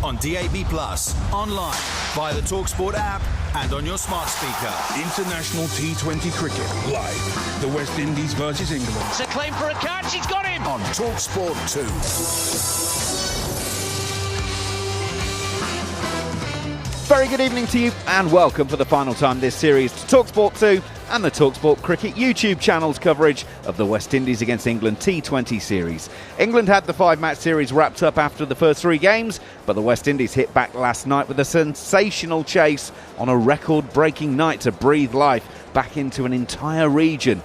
on DAB+, online, via the talkSPORT app and on your smart speaker. International T20 cricket live. The West Indies versus England. It's a claim for a catch. He's got him. On talkSPORT 2. Very good evening to you and welcome for the final time this series to talkSPORT 2 and the talkSPORT Cricket YouTube channel's coverage of the West Indies against England T20 series. England had the 5-match series wrapped up after the first 3 games, but the West Indies hit back last night with a sensational chase on a record-breaking night to breathe life back into an entire region.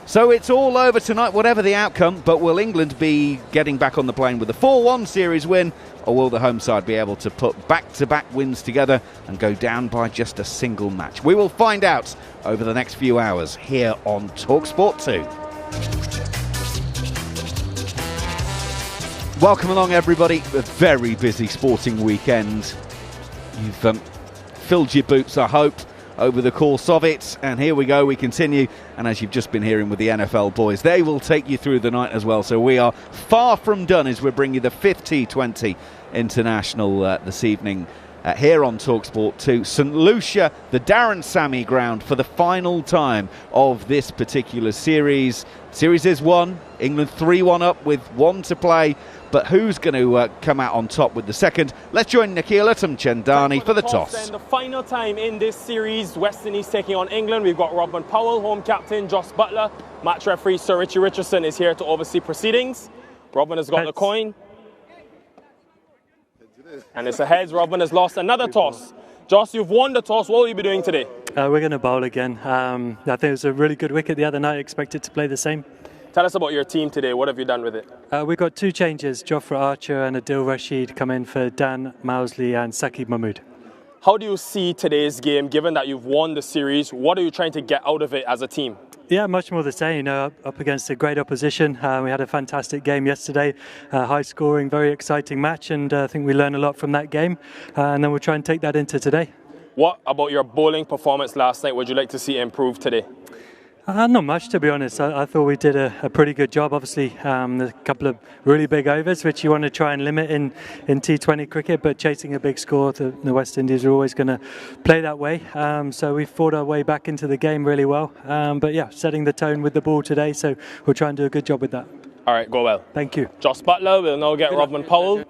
So it's all over tonight, whatever the outcome, but will England be getting back on the plane with a 4-1 series win, or will the home side be able to put back-to-back wins together and go down by just a single match? We will find out over the next few hours here on talkSPORT 2. Welcome along, everybody. A very busy sporting weekend. You've filled your boots, I hope, over the course of it, and here we go, we continue, and as you've just been hearing with the NFL boys, they will take you through the night as well, so we are far from done as we bring you the 5th T20 International this evening here on talkSPORT 2. St Lucia, the Darren Sammy ground for the final time of this particular series. Series is won, England 3-1 up with 1 to play, but who's going to come out on top with the second? Let's join Nikhil Chandani for the toss. And the final time in this series, West Indies taking on England. We've got Robin Powell, home captain, Jos Buttler, match referee Sir Richie Richardson is here to oversee proceedings. Robin has got the coin. And it's a heads. Robin has lost another toss. Jos, you've won the toss. What will you be doing today? We're going to bowl again. I think it was a really good wicket the other night. I expect it to play the same. Tell us about your team today. What have you done with it? We've got 2 changes. Jofra Archer and Adil Rashid come in for Dan Mousley and Saqib Mahmood. How do you see today's game, given that you've won the series? What are you trying to get out of it as a team? Yeah, much more the same. You know, up against a great opposition. We had a fantastic game yesterday, high scoring, very exciting match, and I think we learned a lot from that game. And then we'll try and take that into today. What about your bowling performance last night? Would you like to see improve today? Not much, to be honest. I thought we did a pretty good job. Obviously, a couple of really big overs, which you want to try and limit in T20 cricket, but chasing a big score, the West Indies are always going to play that way. So we fought our way back into the game really well. But yeah, setting the tone with the ball today, so we'll try and do a good job with that. All right, go well. Thank you. Jos Buttler will now get Robin Powell.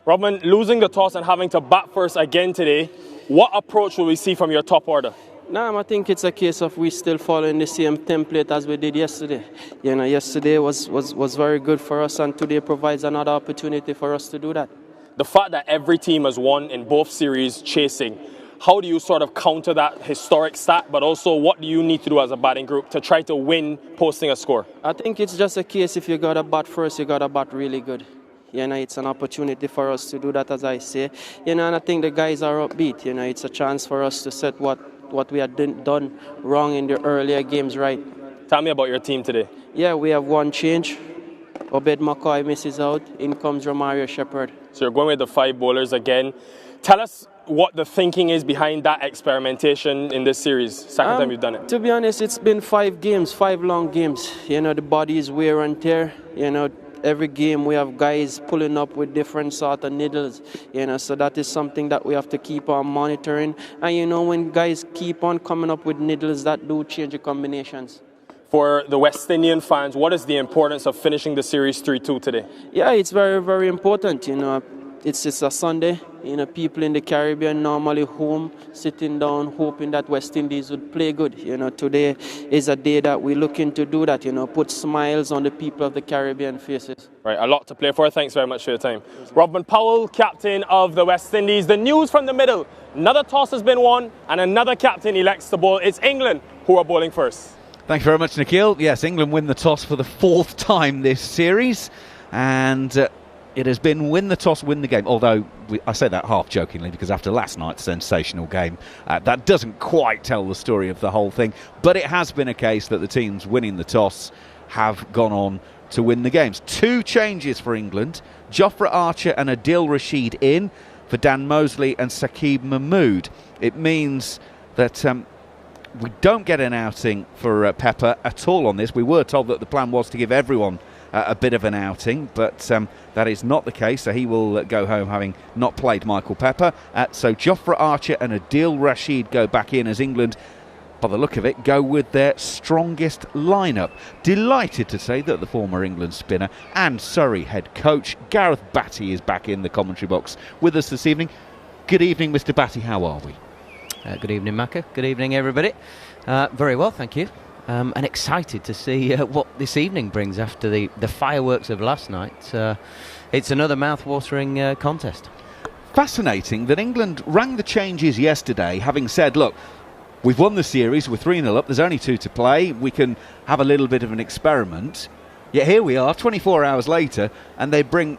Robin, losing the toss and having to bat first again today, what approach will we see from your top order? I think it's a case of we still following the same template as we did yesterday. You know, yesterday was very good for us, and today provides another opportunity for us to do that. The fact that every team has won in both series chasing, how do you sort of counter that historic stat, but also what do you need to do as a batting group to try to win posting a score? I think it's just a case, if you got to bat first, you got to bat really good. You know, it's an opportunity for us to do that, as I say. You know, and I think the guys are upbeat. You know, it's a chance for us to set what we had done wrong in the earlier games right. Tell me about your team today. Yeah, we have 1 change. Obed McCoy misses out. In comes Romario Shepherd. So you're going with the 5 bowlers again. Tell us what the thinking is behind that experimentation in this series. Second time you've done it. To be honest, it's been 5 games, 5 long games. You know, the body is wear and tear. You know, every game we have guys pulling up with different sort of needles, you know, so that is something that we have to keep on monitoring. And you know, when guys keep on coming up with needles, that do change the combinations. For the West Indian fans, what is the importance of finishing the series 3-2 today? Yeah, it's very, very important. You know, it's a Sunday. You know, people in the Caribbean normally home, sitting down, hoping that West Indies would play good. You know, today is a day that we're looking to do that, you know, put smiles on the people of the Caribbean faces. Right, a lot to play for. Thanks very much for your time. Robin Powell, captain of the West Indies. The news from the middle. Another toss has been won and another captain elects to bowl. It's England who are bowling first. Thanks very much, Nikhil. Yes, England win the toss for the 4th time this series. And it has been win the toss, win the game. Although, I say that half jokingly, because after last night's sensational game, that doesn't quite tell the story of the whole thing. But it has been a case that the teams winning the toss have gone on to win the games. 2 changes for England. Jofra Archer and Adil Rashid in for Dan Mousley and Saqib Mahmood. It means that we don't get an outing for Pepper at all on this. We were told that the plan was to give everyone a bit of an outing, but that is not the case, so he will go home having not played Michael Pepper. So Jofra Archer and Adil Rashid go back in as England, by the look of it, go with their strongest lineup. Delighted to say that the former England spinner and Surrey head coach Gareth Batty is back in the commentary box with us this evening. Good evening, Mr. Batty. How are we? Good evening, Macca. Good evening, everybody. Very well, thank you. And excited to see what this evening brings after the fireworks of last night. It's another mouth-watering contest. Fascinating that England rang the changes yesterday, having said, look, we've won the series, we're 3-0 up, there's only 2 to play, we can have a little bit of an experiment. Yet here we are, 24 hours later, and they bring,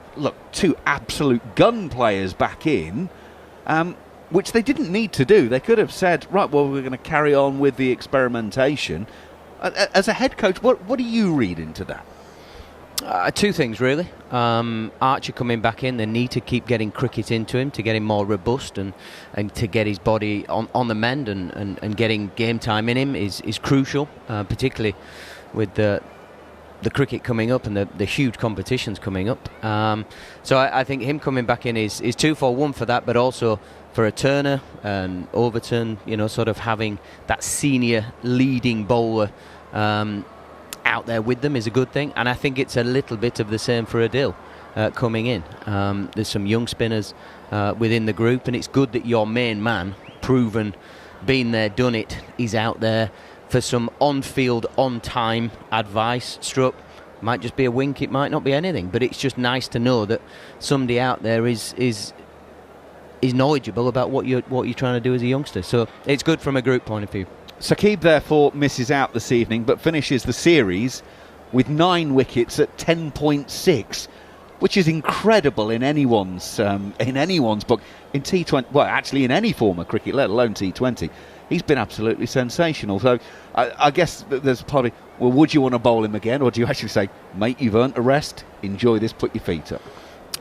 2 absolute gun players back in, which they didn't need to do. They could have said, right, well, we're going to carry on with the experimentation. As a head coach, what do you read into that? 2 things, really. Archer coming back in, they need to keep getting cricket into him to get him more robust and to get his body on the mend and getting game time in him is crucial, particularly with the cricket coming up and the huge competitions coming up. So I think him coming back in is 2 for 1 for that, but also for a Turner and Overton, sort of having that senior leading bowler out there with them is a good thing. And I think it's a little bit of the same for Adil coming in. There's some young spinners within the group, and it's good that your main man, proven, been there, done it, is out there for some on-field, on-time advice. Might just be a wink, it might not be anything, but it's just nice to know that somebody out there is knowledgeable about what you're trying to do as a youngster. So it's good from a group point of view. Saqib therefore misses out this evening, but finishes the series with 9 wickets at 10.6, which is incredible in anyone's book. In T20, well, actually in any form of cricket, let alone T20. He's been absolutely sensational. So I guess there's probably, well, would you want to bowl him again, or do you actually say, mate, you've earned a rest, enjoy this, put your feet up?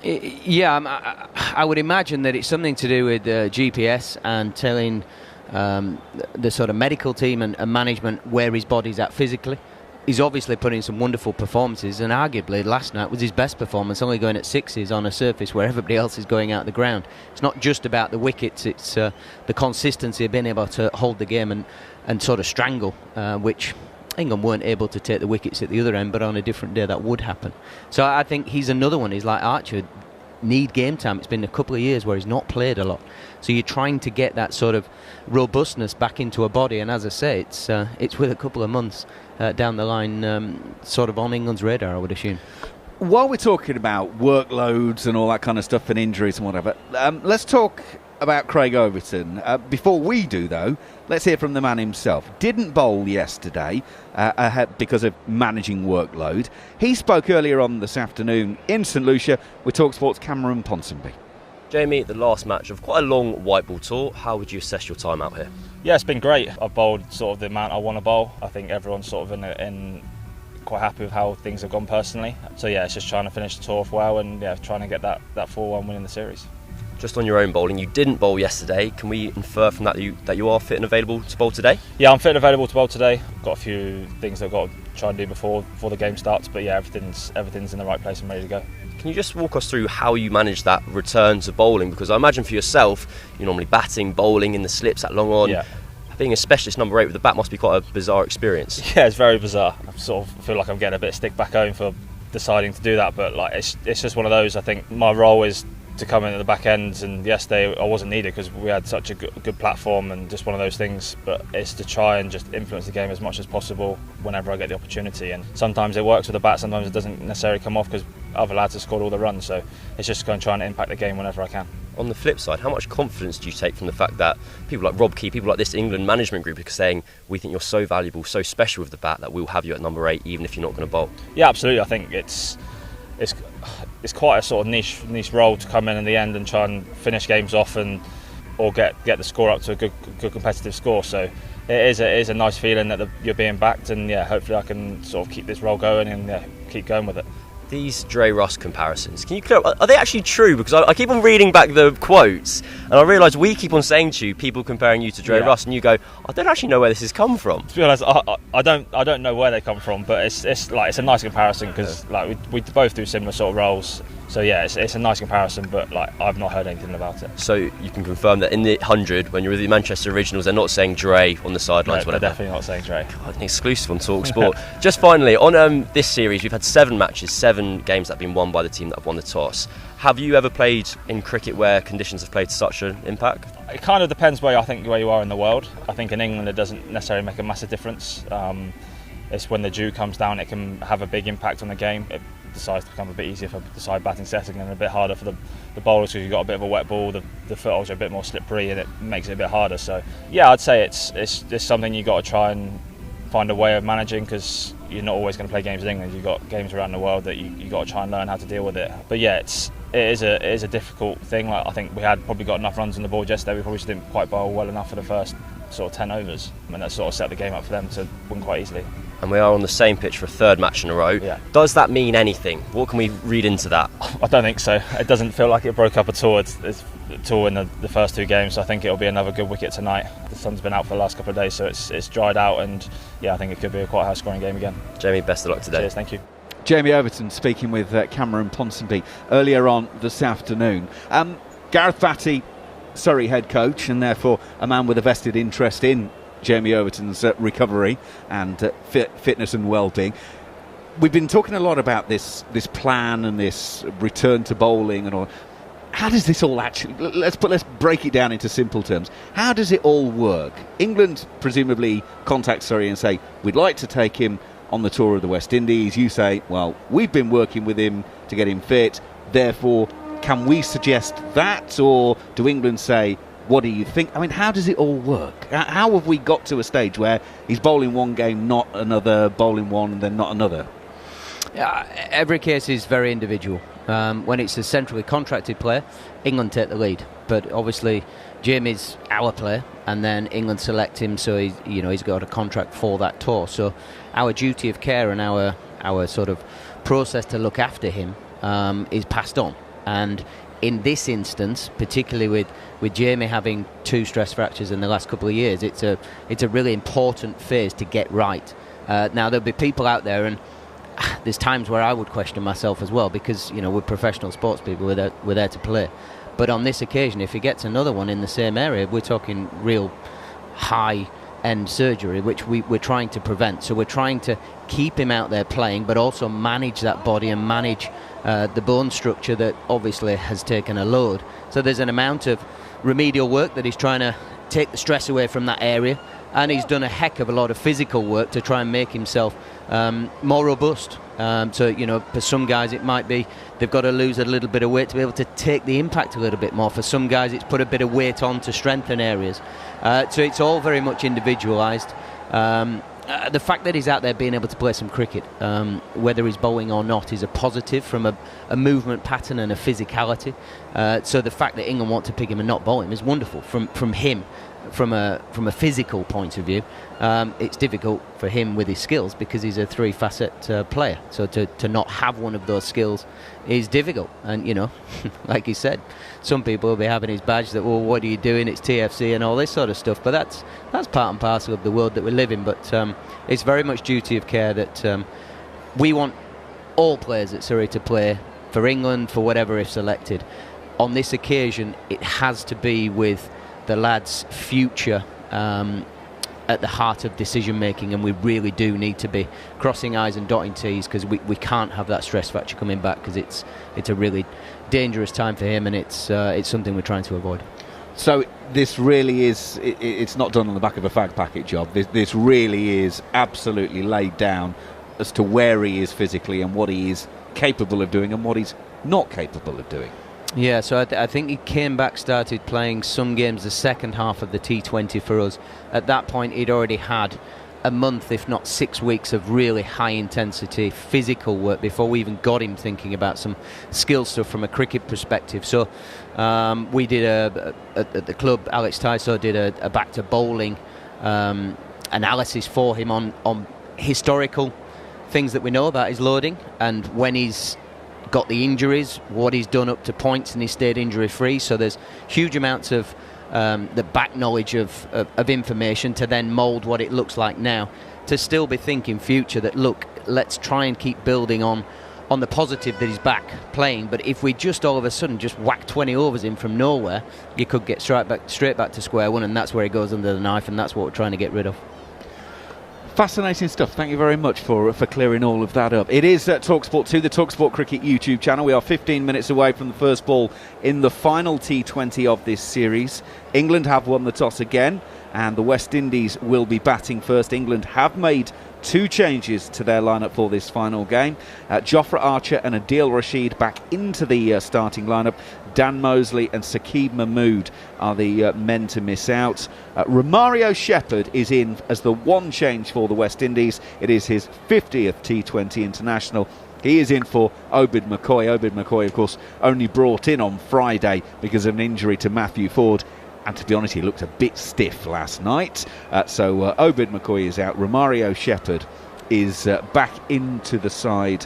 Yeah, I would imagine that it's something to do with GPS and telling the sort of medical team and management where his body's at physically. He's obviously put in some wonderful performances, and arguably last night was his best performance, only going at 6s on a surface where everybody else is going out the ground. It's not just about the wickets, it's the consistency of being able to hold the game and sort of strangle, which England weren't able to take the wickets at the other end, but on a different day that would happen. So I think he's another one. He's like Archer, need game time. It's been a couple of years where he's not played a lot. So you're trying to get that sort of robustness back into a body, and as I say, it's with a couple of months down the line sort of on England's radar, I would assume. While we're talking about workloads and all that kind of stuff and injuries and whatever, let's talk about Craig Overton. Before we do, though, let's hear from the man himself. Didn't bowl yesterday because of managing workload. He spoke earlier on this afternoon in St Lucia with talkSPORT's Cameron Ponsonby. Jamie, the last match of quite a long white ball tour, how would you assess your time out here? Yeah, it's been great. I've bowled sort of the amount I want to bowl. I think everyone's sort of in quite happy with how things have gone personally. So yeah, it's just trying to finish the tour off well and trying to get that 4-1 win in the series. Just on your own bowling, you didn't bowl yesterday. Can we infer from that that you are fit and available to bowl today? Yeah, I'm fit and available to bowl today. I've got a few things that I've got to try and do before the game starts, but yeah, everything's in the right place and ready to go. Can you just walk us through how you manage that return to bowling? Because I imagine for yourself, you're normally batting, bowling in the slips at long on. Yeah. Being a specialist number 8 with the bat must be quite a bizarre experience. Yeah, it's very bizarre. I sort of feel like I'm getting a bit of stick back home for deciding to do that, but like it's just one of those. I think my role is to come in at the back end, and yesterday I wasn't needed because we had such a good platform, and just one of those things. But it's to try and just influence the game as much as possible whenever I get the opportunity, and sometimes it works with the bat, sometimes it doesn't necessarily come off because other lads have scored all the runs, so it's just going to try and impact the game whenever I can. On the flip side, how much confidence do you take from the fact that people like Rob Key, people like this England management group are saying, we think you're so valuable, so special with the bat that we'll have you at number 8 even if you're not going to bowl? Yeah, absolutely. I think it's quite a sort of niche role to come in the end and try and finish games off or get the score up to a good competitive score. So it is a nice feeling that you're being backed, and hopefully I can sort of keep this role going and keep going with it. these Dre Russ comparisons, can you clear up, are they actually true? Because I keep on reading back the quotes and I realise we keep on saying to you, people comparing you to Dre Russ, and you go, I don't actually know where this has come from. To be honest, I don't know where they come from, but it's a nice comparison because like we both do similar sort of roles. So yeah, it's a nice comparison, but like I've not heard anything about it. So you can confirm that in the 100, when you're with the Manchester Originals, they're not saying Dre on the sidelines. No, they're definitely not saying Dre. God, an exclusive on talkSPORT. Just finally, on this series, we've had 7 matches, 7 games that have been won by the team that have won the toss. Have you ever played in cricket where conditions have played such an impact? It kind of depends where you are in the world. I think in England it doesn't necessarily make a massive difference. It's when the dew comes down, it can have a big impact on the game. It decides to become a bit easier for the side batting setting and a bit harder for the bowlers because you've got a bit of a wet ball, the footholds are a bit more slippery and it makes it a bit harder. So yeah, I'd say it's something you've got to try and find a way of managing because you're not always going to play games in England. You've got games around the world that you've got to try and learn how to deal with it. But yeah, it is a difficult thing. Like, I think we had probably got enough runs on the board yesterday. We probably just didn't quite bowl well enough for the first sort of 10 overs, and that sort of set the game up for them to win quite easily. And we are on the same pitch for a 3rd match in a row. Yeah. Does that mean anything? What can we read into that? I don't think so. It doesn't feel like it broke up at all. It's in the first 2 games. I think it'll be another good wicket tonight. The sun's been out for the last couple of days, so it's dried out, and yeah, I think it could be a quite high-scoring game again. Jamie, best of luck today. Cheers, thank you. Jamie Overton speaking with Cameron Ponsonby earlier on this afternoon. Gareth Batty, Surrey head coach, and therefore a man with a vested interest in Jamie Overton's recovery and fitness and well-being. We've been talking a lot about this plan and this return to bowling and all. How does this all actually? Let's break it down into simple terms. How does it all work? England presumably contact Surrey and say, we'd like to take him on the tour of the West Indies. You say, well, we've been working with him to get him fit, therefore can we suggest that, or do England say, what do you think? I mean, how does it all work? How have we got to a stage where he's bowling one game, not another, bowling one and then not another? Every case is very individual. When it's a centrally contracted player, England take the lead, but obviously Jamie's our player, and then England select him, so he's got a contract for that tour. So our duty of care and our sort of process to look after him is passed on. And in this instance, particularly with Jamie having 2 stress fractures in the last couple of years, it's a really important phase to get right. Now there'll be people out there, and there's times where I would question myself as well, because we're professional sports people, we're there to play. But on this occasion, if he gets another one in the same area, we're talking real high-end surgery, which we're trying to prevent. So we're trying to keep him out there playing, but also manage that body and manage the bone structure that obviously has taken a load. So there's an amount of remedial work that he's trying to take the stress away from that area, and he's done a heck of a lot of physical work to try and make himself more robust. So, for some guys it might be they've got to lose a little bit of weight to be able to take the impact a little bit more. For some guys it's put a bit of weight on to strengthen areas. So it's all very much individualised. The fact that he's out there being able to play some cricket, whether he's bowling or not, is a positive from a movement pattern and a physicality. So the fact that England want to pick him and not bowl him is wonderful from him. From a physical point of view, it's difficult for him with his skills because he's a 3-facet player. So to not have one of those skills is difficult. And like he said, some people will be having his badge that, well, what are you doing? It's TFC and all this sort of stuff. But that's part and parcel of the world that we live in. But it's very much duty of care that we want all players at Surrey to play for England, for whatever if selected. On this occasion, it has to be with the lad's future at the heart of decision making, and we really do need to be crossing I's and dotting T's, because we can't have that stress factor coming back, because it's a really dangerous time for him, and it's something we're trying to avoid. So this really is, it's not done on the back of a fag packet job. This really is absolutely laid down as to where he is physically and what he is capable of doing and what he's not capable of doing. Yeah, so I think he came back, started playing some games the second half of the T20 for us. At that point, he'd already had a month, if not 6 weeks, of really high-intensity physical work before we even got him thinking about some skill stuff from a cricket perspective. So we did at the club, Alex Tyso did a back-to-bowling analysis for him on historical things that we know about his loading and when he's got the injuries, what he's done up to points and he stayed injury free. So there's huge amounts of the back knowledge of information to then mould what it looks like now, to still be thinking future that, look, let's try and keep building on the positive that he's back playing. But if we just all of a sudden just whack 20 overs in from nowhere, you could get straight back to square one, and that's where he goes under the knife, and that's what we're trying to get rid of. Fascinating stuff. Thank you very much for clearing all of that up. It is talkSPORT 2, the talkSPORT Cricket YouTube channel. We are 15 minutes away from the first ball in the final T20 of this series. England have won the toss again, and the West Indies will be batting first. England have made 2 changes to their lineup for this final game. Jofra Archer and Adil Rashid back into the starting lineup. Dan Mosley and Saqib Mahmood are the men to miss out. Romario Shepherd is in as the one change for the West Indies. It is his 50th T20 international. He is in for Obed McCoy. Obed McCoy, of course, only brought in on Friday because of an injury to Matthew Ford. And to be honest, he looked a bit stiff last night. So Obed McCoy is out. Romario Shepherd is back into the side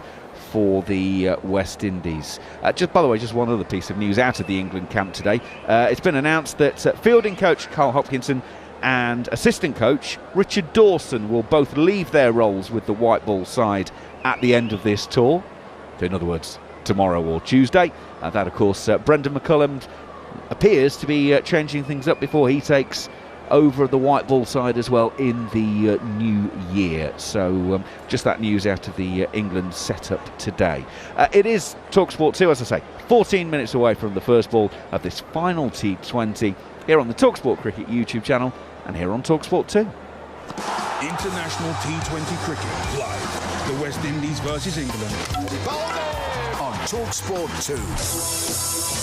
for the West Indies. Just by the way, just one other piece of news out of the England camp today. It's been announced that fielding coach Carl Hopkinson and assistant coach Richard Dawson will both leave their roles with the white ball side at the end of this tour. So in other words, tomorrow or Tuesday. That, of course, Brendan McCullum appears to be changing things up before he takes over the white ball side as well in the new year. So just that news out of the England setup today. It is talkSPORT 2, as I say, 14 minutes away from the first ball of this final T20 here on the talkSPORT Cricket YouTube channel and here on talkSPORT 2. International T20 cricket live. The West Indies versus England. On talkSPORT 2.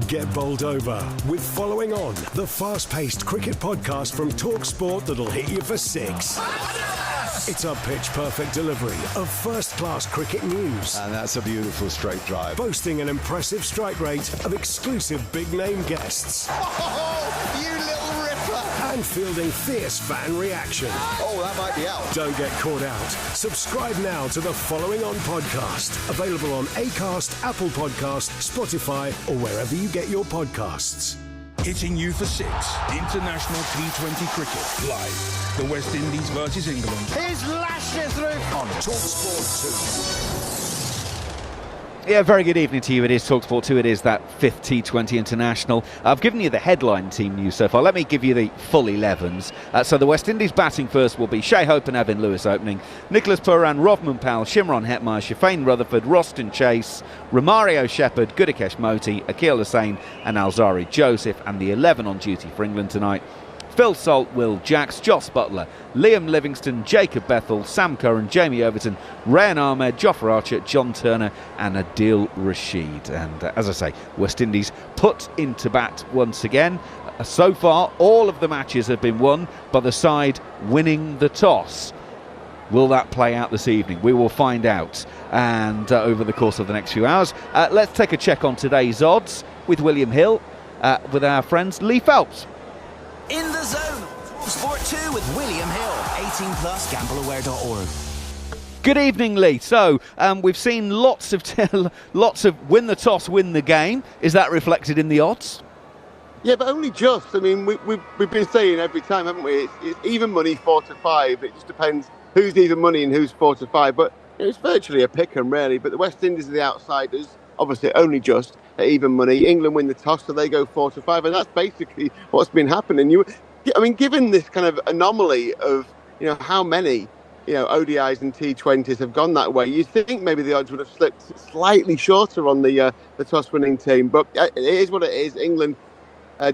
Get bowled over with Following On, the fast-paced cricket podcast from talkSPORT that'll hit you for 6. It's a pitch-perfect delivery of first-class cricket news. And that's a beautiful straight drive. Boasting an impressive strike rate of exclusive big-name guests. Oh, you little ripper! And fielding fierce fan reaction. Oh, that might be out. Don't get caught out. Subscribe now to the Following On podcast. Available on Acast, Apple Podcasts, Spotify, or wherever you get your podcasts. Hitting you for 6. International T20 cricket live. The West Indies versus England. He's lashed it through on talkSPORT 2. Yeah, very good evening to you. It is talkSPORT 2. It is that 5th T20 International. I've given you the headline team news so far. Let me give you the full 11s. So the West Indies batting first will be Shea Hope and Evan Lewis opening. Nicholas Purran, Rovman Powell, Shimron Hetmeyer, Shafane Rutherford, Roston Chase, Romario Shepherd, Gudakesh Moti, Akil Hussain and Alzari Joseph. And the 11 on duty for England tonight: Phil Salt, Will Jacks, Joss Butler, Liam Livingston, Jacob Bethel, Sam Curran, Jamie Overton, Rayan Ahmed, Jofra Archer, John Turner and Adil Rashid. And as I say, West Indies put into bat once again. So far, all of the matches have been won by the side winning the toss. Will that play out this evening? We will find out, and over the course of the next few hours. Let's take a check on today's odds with William Hill, with our friends Lee Phelps. In the Zone, Sport 2 with William Hill, 18 plus, gambleaware.org. Good evening, Lee. So we've seen lots of win the toss, win the game. Is that reflected in the odds? Yeah, but only just. I mean, we've been saying every time, haven't we? It's even money 4 to 5. It just depends who's even money and who's 4 to 5. But it's virtually a pick 'em, really. But the West Indies are the outsiders. Obviously, only just at even money. England win the toss, so they go 4 to 5, and that's basically what's been happening. Given this kind of anomaly of how many ODIs and T20s have gone that way, you'd think maybe the odds would have slipped slightly shorter on the toss-winning team. But it is what it is. England,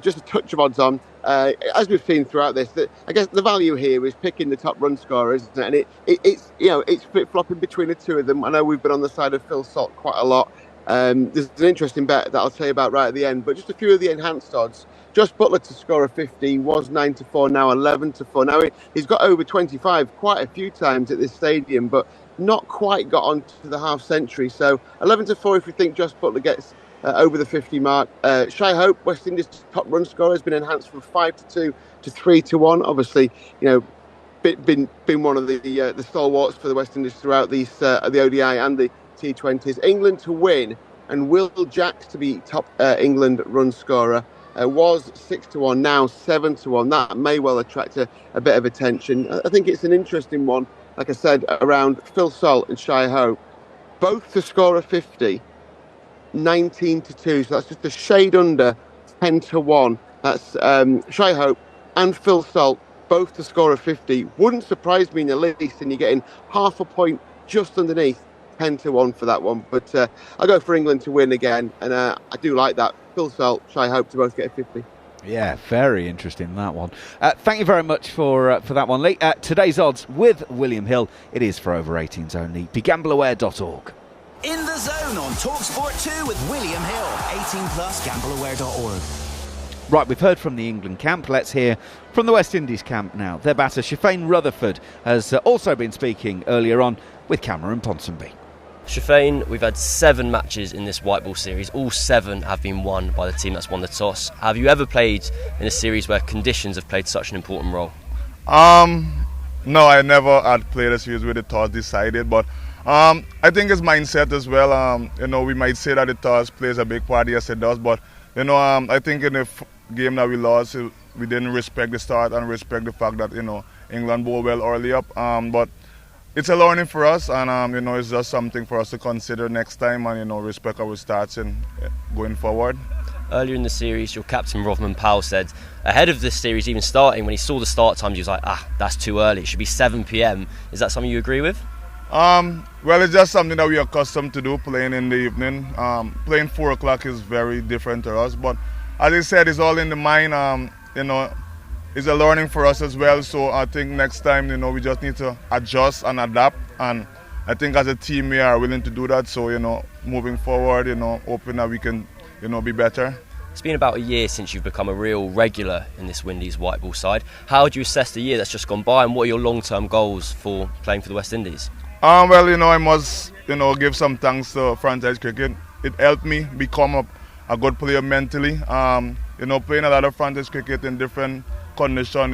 just a touch of odds on. As we've seen throughout this, I guess the value here is picking the top run scorers, isn't it? And it's flip-flopping between the two of them. I know we've been on the side of Phil Salt quite a lot. There's an interesting bet that I'll tell you about right at the end, but just a few of the enhanced odds. Josh Buttler to score a 50 was 9 to 4, now 11 to 4. Now he's got over 25 quite a few times at this stadium, but not quite got on to the half century. So 11 to 4 if you think Josh Buttler gets over the 50 mark. Shai Hope, West Indies top run scorer, has been enhanced from 5 to 2 to 3 to 1. Obviously, been one of the stalwarts for the West Indies throughout these the ODI and the T20s. England to win and Will Jacks to be top England run scorer. Was 6 to 1, now 7 to 1. That may well attract a bit of attention. I think it's an interesting one, like I said, around Phil Salt and Shai Hope. Both to score a 50, 19 to 2. So that's just a shade under 10 to 1. That's Shai Hope and Phil Salt, both to score a 50. Wouldn't surprise me in the least, and you're getting half a point just underneath 10 to 1 for that one. But I'll go for England to win again, and I do like that. Phil Salt, I hope to both get a 50. Yeah, very interesting, that one. Thank you very much for that one, Lee. Today's odds with William Hill. It is for over 18s only. BeGambleAware.org. In the Zone on talkSPORT 2 with William Hill, 18 plus, gambleaware.org. Right, we've heard from the England camp. Let's hear from the West Indies camp now. Their batter, Shafane Rutherford, has also been speaking earlier on with Cameron Ponsonby. Shafane, we've had 7 matches in this white ball series. All 7 have been won by the team that's won the toss. Have you ever played in a series where conditions have played such an important role? No, I never had played a series where the toss decided, but I think it's mindset as well. We might say that the toss plays a big part, yes it does, but I think in the game that we lost, we didn't respect the start and respect the fact that England bowled well early up, but it's a learning for us, and it's just something for us to consider next time, and respect our starts and going forward. Earlier in the series, your captain Rovman Powell said ahead of this series even starting, when he saw the start times, he was like, that's too early, it should be 7 p.m. Is that something you agree with? Well, it's just something that we're accustomed to do, playing in the evening. Playing 4 o'clock is very different to us, but as I said, it's all in the mind. It's a learning for us as well, so I think next time, we just need to adjust and adapt, and I think as a team we are willing to do that, so, moving forward, hoping that we can, be better. It's been about a year since you've become a real regular in this Windies white ball side. How do you assess the year that's just gone by, and what are your long-term goals for playing for the West Indies? Well, I must, give some thanks to franchise cricket. It helped me become a good player mentally. Playing a lot of franchise cricket in different condition,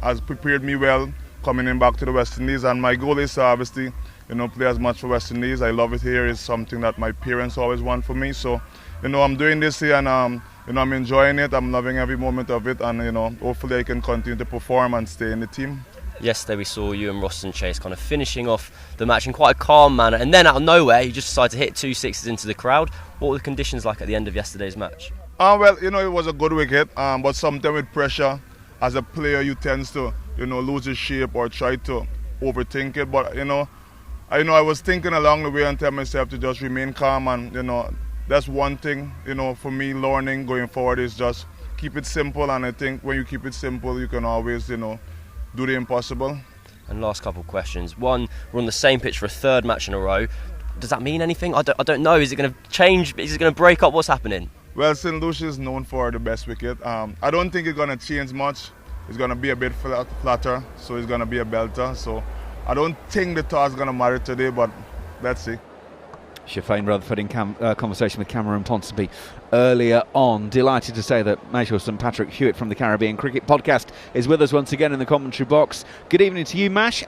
has prepared me well coming in back to the West Indies, and my goal is to obviously play as much for West Indies. I love it here. It's something that my parents always want for me, so I'm doing this here, and I'm enjoying it. I'm loving every moment of it, and hopefully I can continue to perform and stay in the team. Yesterday we saw you and Roston Chase kind of finishing off the match in quite a calm manner, and then out of nowhere you just decided to hit 2 sixes into the crowd. What were the conditions like at the end of yesterday's match? Well, it was a good wicket, but sometimes with pressure, as a player, you tend to, lose your shape or try to overthink it. But, I was thinking along the way and tell myself to just remain calm. And, that's one thing, for me, learning going forward is just keep it simple. And I think when you keep it simple, you can always, do the impossible. And last couple of questions. One, we're on the same pitch for a 3rd match in a row. Does that mean anything? I don't know. Is it going to change? Is it going to break up? What's happening? Well, St. Lucia is known for the best wicket. I don't think it's going to change much. It's going to be a bit flatter, so it's going to be a belter. So I don't think the toss is going to matter today, but let's see. Shafane Rutherford in conversation with Cameron Ponsonby earlier on. Delighted to say that Major St Patrick Hewitt from the Caribbean Cricket Podcast is with us once again in the commentary box. Good evening to you, Mash.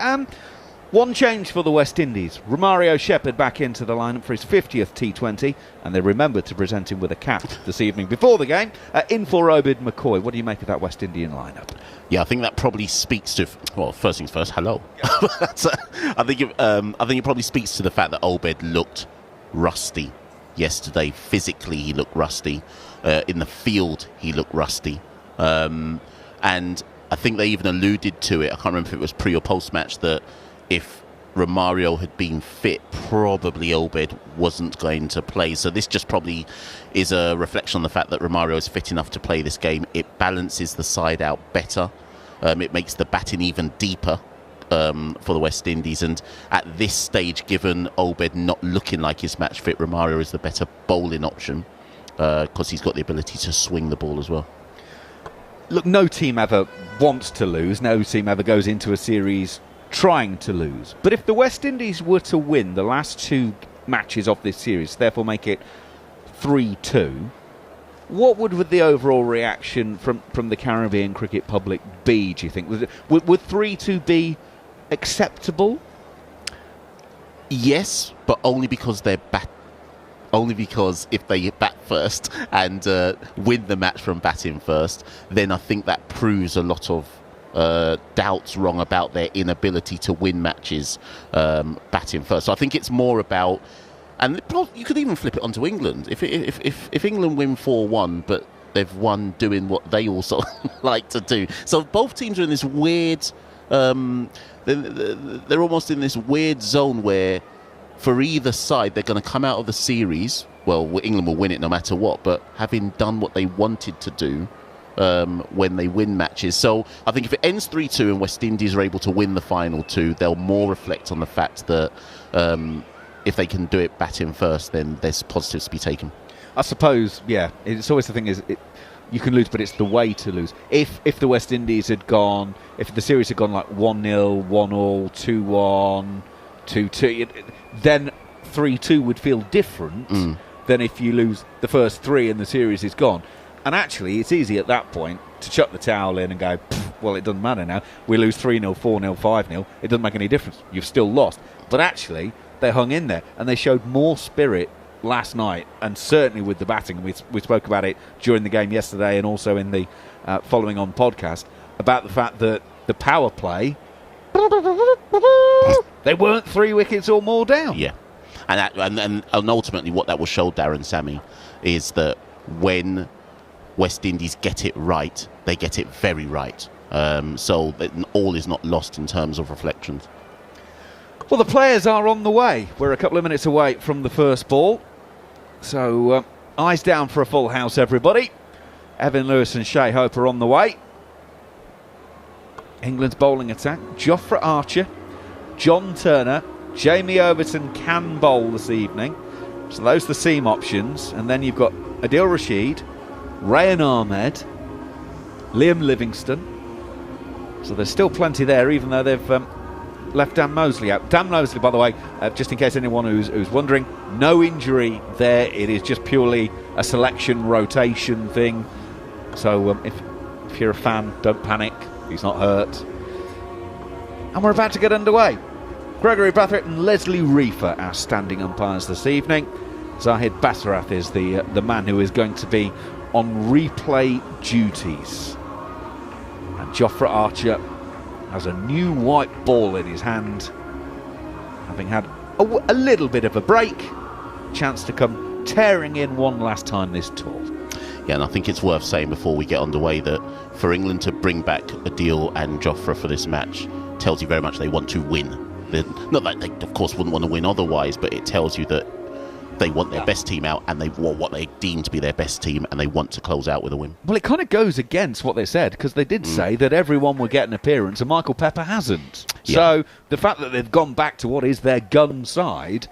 One change for the West Indies. Romario Shepherd back into the lineup for his 50th T20, and they remembered to present him with a cap this evening before the game. In for Obed McCoy. What do you make of that West Indian lineup? Yeah, I think that probably speaks to, well, first things first, hello. I think it probably speaks to the fact that Obed looked rusty yesterday. Physically, he looked rusty. In the field, he looked rusty. And I think they even alluded to it. I can't remember if it was pre or post match that if Romario had been fit, probably Obed wasn't going to play. So this just probably is a reflection on the fact that Romario is fit enough to play this game. It balances the side out better. It makes the batting even deeper for the West Indies. And at this stage, given Obed not looking like his match fit, Romario is the better bowling option because he's got the ability to swing the ball as well. Look, no team ever wants to lose. No team ever goes into a series trying to lose. But if the West Indies were to win the last two matches of this series, therefore make it 3-2, what would the overall reaction from the Caribbean cricket public be, do you think? Would 3-2 be acceptable? Yes, but only because they're only because if they bat first and win the match from batting first, then I think that proves a lot of doubts wrong about their inability to win matches batting first. So I think it's more about, and you could even flip it onto England. If England win 4-1, but they've won doing what they also like to do. So both teams are in this weird, they're almost in this weird zone where for either side they're going to come out of the series, well, England will win it no matter what, but having done what they wanted to do when they win matches. So I think if it ends 3-2 and West Indies are able to win the final two, they'll more reflect on the fact that if they can do it batting first, then there's positives to be taken. I suppose, yeah, it's always the thing is you can lose, but it's the way to lose. If the West Indies had gone, if the series had gone like 1-0, 1-all, 2-1, 2-2, then 3-2 would feel different than if you lose the first three and the series is gone. And actually, it's easy at that point to chuck the towel in and go, well, it doesn't matter now. We lose 3-0, 4-0, 5-0. It doesn't make any difference. You've still lost. But actually, they hung in there and they showed more spirit last night, and certainly with the batting. We spoke about it during the game yesterday and also in the following on podcast about the fact that the power play, they weren't 3 wickets or more down. Yeah. And ultimately what that will show, Darren, Sammy, is that when West Indies get it right, they get it very right. So that all is not lost in terms of reflections. Well, the players are on the way. We're a couple of minutes away from the first ball. So, eyes down for a full house, everybody. Evan Lewis and Shea Hope are on the way. England's bowling attack. Jofra Archer, John Turner, Jamie Overton can bowl this evening. So those are the seam options. And then you've got Adil Rashid, Rayan Ahmed, Liam Livingston. So there's still plenty there, even though they've left Dan Mosley out. Dan Mosley, by the way, just in case anyone who's wondering, no injury there. It is just purely a selection rotation thing. So if you're a fan, don't panic. He's not hurt. And we're about to get underway. Gregory Brathwaite and Leslie Reefer, our standing umpires this evening. Zahid Basarath is the man who is going to be on replay duties. And Jofra Archer has a new white ball in his hand, having had a little bit of a break. Chance to come tearing in one last time this tour. Yeah, and I think it's worth saying before we get underway that for England to bring back Adil and Jofra for this match tells you very much they want to win. Not that they, of course, wouldn't want to win otherwise, but it tells you that they want their best team out and they want what they deem to be their best team and they want to close out with a win. Well, it kind of goes against what they said, because they did say that everyone would get an appearance and Michael Pepper hasn't. Yeah. So the fact that they've gone back to what is their gun side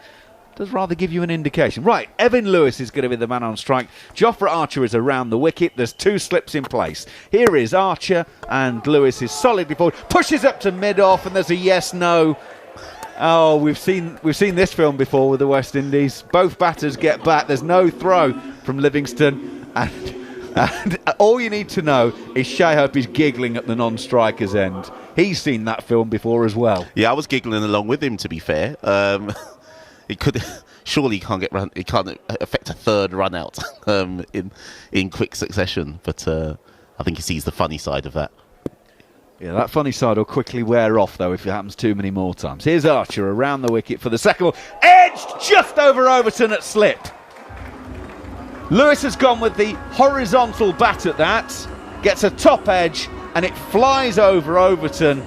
does rather give you an indication. Right, Evan Lewis is going to be the man on strike. Jofra Archer is around the wicket. There's 2 slips in place. Here is Archer, and Lewis is solidly forward. Pushes up to mid-off, and there's a yes-no. Oh, we've seen this film before with the West Indies. Both batters get back. There's no throw from Livingston, and all you need to know is Shai Hope is giggling at the non-striker's end. He's seen that film before as well. Yeah, I was giggling along with him, to be fair. He could surely he can't affect a third run out in quick succession, but I think he sees the funny side of that. Yeah, that funny side will quickly wear off though if it happens too many more times. Here's Archer around the wicket for the second ball, edged just over Overton at slip. Lewis has gone with the horizontal bat at that, gets a top edge, and it flies over Overton,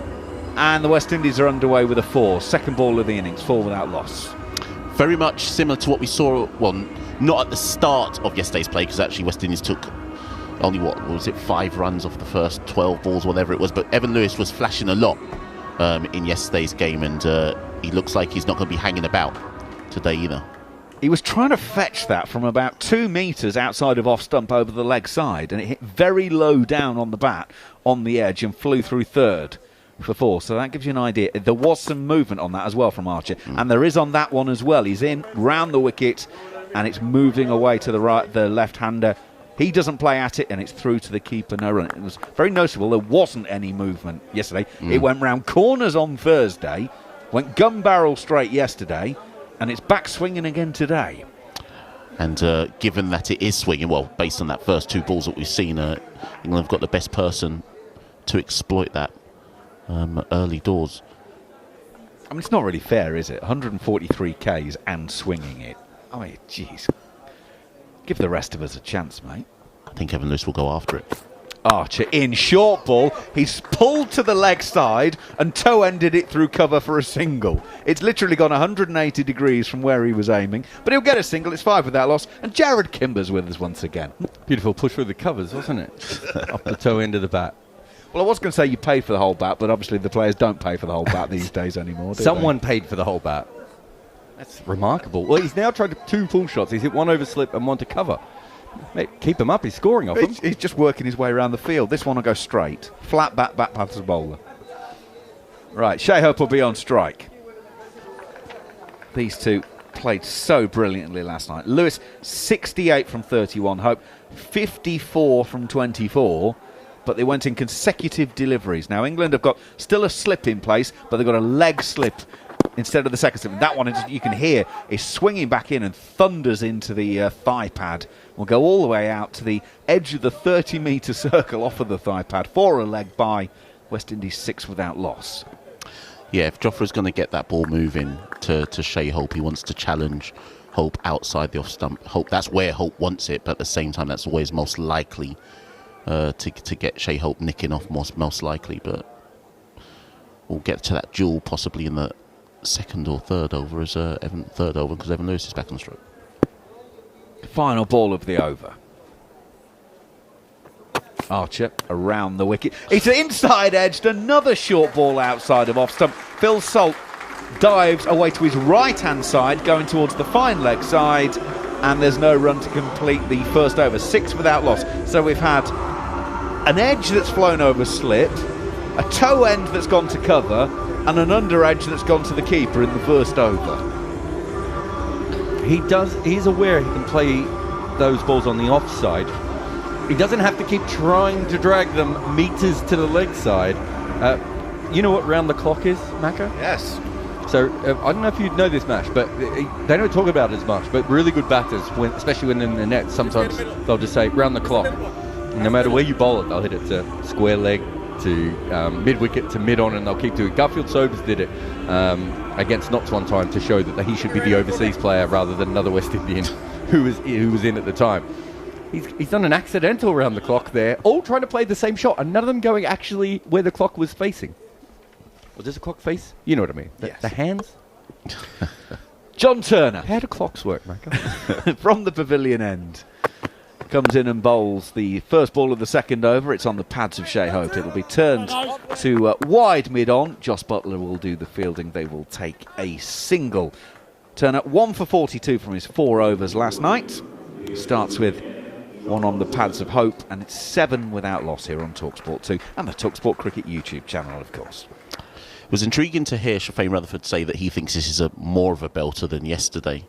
and the West Indies are underway with a 4. Second ball of the innings, 4 without loss. Very much similar to what we saw, well, not at the start of yesterday's play, because actually West Indies took only, 5 runs off the first 12 balls, whatever it was, but Evan Lewis was flashing a lot in yesterday's game, and he looks like he's not going to be hanging about today either. He was trying to fetch that from about 2 metres outside of off stump over the leg side, and it hit very low down on the bat, on the edge, and flew through third for 4. So that gives you an idea. There was some movement on that as well from Archer, and there is on that one as well. He's in round the wicket, and it's moving away to the right, the left-hander. He doesn't play at it, and it's through to the keeper. No run. It was very noticeable. There wasn't any movement yesterday. It went round corners on Thursday, went gun barrel straight yesterday, and it's back swinging again today. And given that it is swinging, well, based on that first 2 balls that we've seen, England have got the best person to exploit that early doors. I mean, it's not really fair, is it? 143 Ks and swinging it. I mean, jeez. Give the rest of us a chance, mate. I think Evan Lewis will go after it. Archer in short ball. He's pulled to the leg side and toe-ended it through cover for a single. It's literally gone 180 degrees from where he was aiming, but he'll get a single. It's 5 without loss, and Jarrod Kimber's with us once again. Beautiful push through the covers, wasn't it? Off the toe end of the bat. Well, I was going to say you paid for the whole bat, but obviously the players don't pay for the whole bat these days anymore, do Someone paid for the whole bat. That's remarkable. Well, he's now tried 2 full shots. He's hit 1 over slip and 1 to cover. Mate, keep him up. He's scoring off him. He's just working his way around the field. This one will go straight. Flat bat past the bowler. Right, Shai Hope will be on strike. These two played so brilliantly last night. Lewis, 68 from 31. Hope, 54 from 24. But they went in consecutive deliveries. Now, England have got still a slip in place, but they've got a leg slip instead of the second slip. That one, you can hear, is swinging back in and thunders into the thigh pad. Will go all the way out to the edge of the 30-metre circle off of the thigh pad for a leg by West Indies, 6 without loss. Yeah, if Jofra's going to get that ball moving to Shai Hope, he wants to challenge Hope outside the off stump. Hope, that's where Hope wants it, but at the same time, that's always most likely to get Shai Hope nicking off most likely. But we'll get to that duel possibly in the second or third over because Evan Lewis is back on stroke. Final ball of the over. Archer around the wicket. It's inside edged. Another short ball outside of off stump. Phil Salt dives away to his right hand side, going towards the fine leg side, and there's no run to complete the first over. 6 without loss. So we've had an edge that's flown over slip, a toe end that's gone to cover, and an under edge that's gone to the keeper in the first over. He's aware he can play those balls on the offside. He doesn't have to keep trying to drag them meters to the leg side. You know what round the clock is, Macca? Yes. So I don't know if you know this, Mash, but they don't talk about it as much. But really good batters, especially when in the net, sometimes they'll just say round the clock. And no matter where you bowl it, they'll hit it to square leg, to mid-wicket, to mid-on, and they'll keep doing it. Garfield Sobers did it against Knox one time to show that he should be the overseas player rather than another West Indian who was in at the time. He's done an accidental round the clock there, all trying to play the same shot, and none of them going actually where the clock was facing. Well, does the clock face? You know what I mean. Yes. The hands? John Turner. How do clocks work, Macca? From the pavilion end. Comes in and bowls the first ball of the second over. It's on the pads of Shai Hope. It'll be turned to wide mid-on. Joss Butler will do the fielding. They will take a single. Turner 1 for 42 from his 4 overs last night. Starts with 1 on the pads of hope, and it's 7 without loss here on talkSPORT 2 and the talkSPORT Cricket YouTube channel, of course. It was intriguing to hear Shafane Rutherford say that he thinks this is more of a belter than yesterday.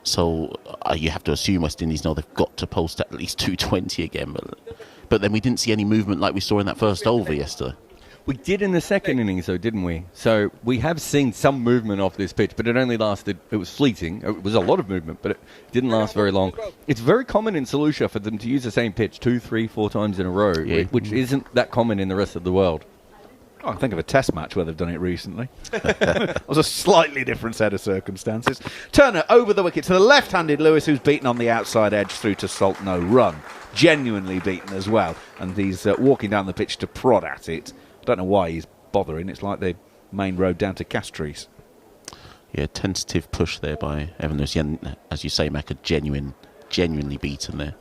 So you have to assume West Indies know they've got to post at least 220 again. But then we didn't see any movement like we saw in that first over yesterday. We did in the second innings, though, didn't we? So we have seen some movement off this pitch, but it only lasted, it was fleeting. It was a lot of movement, but it didn't last very long. It's very common in St. Lucia for them to use the same pitch 2, 3, 4 times in a row, which isn't that common in the rest of the world. I can think of a test match where they've done it recently. It was a slightly different set of circumstances. Turner over the wicket to the left-handed Lewis, who's beaten on the outside edge through to salt no run. Genuinely beaten as well. And he's walking down the pitch to prod at it. I don't know why he's bothering. It's like the main road down to Castries. Yeah, tentative push there by Evan Lewis. And as you say, Macca, genuinely beaten there.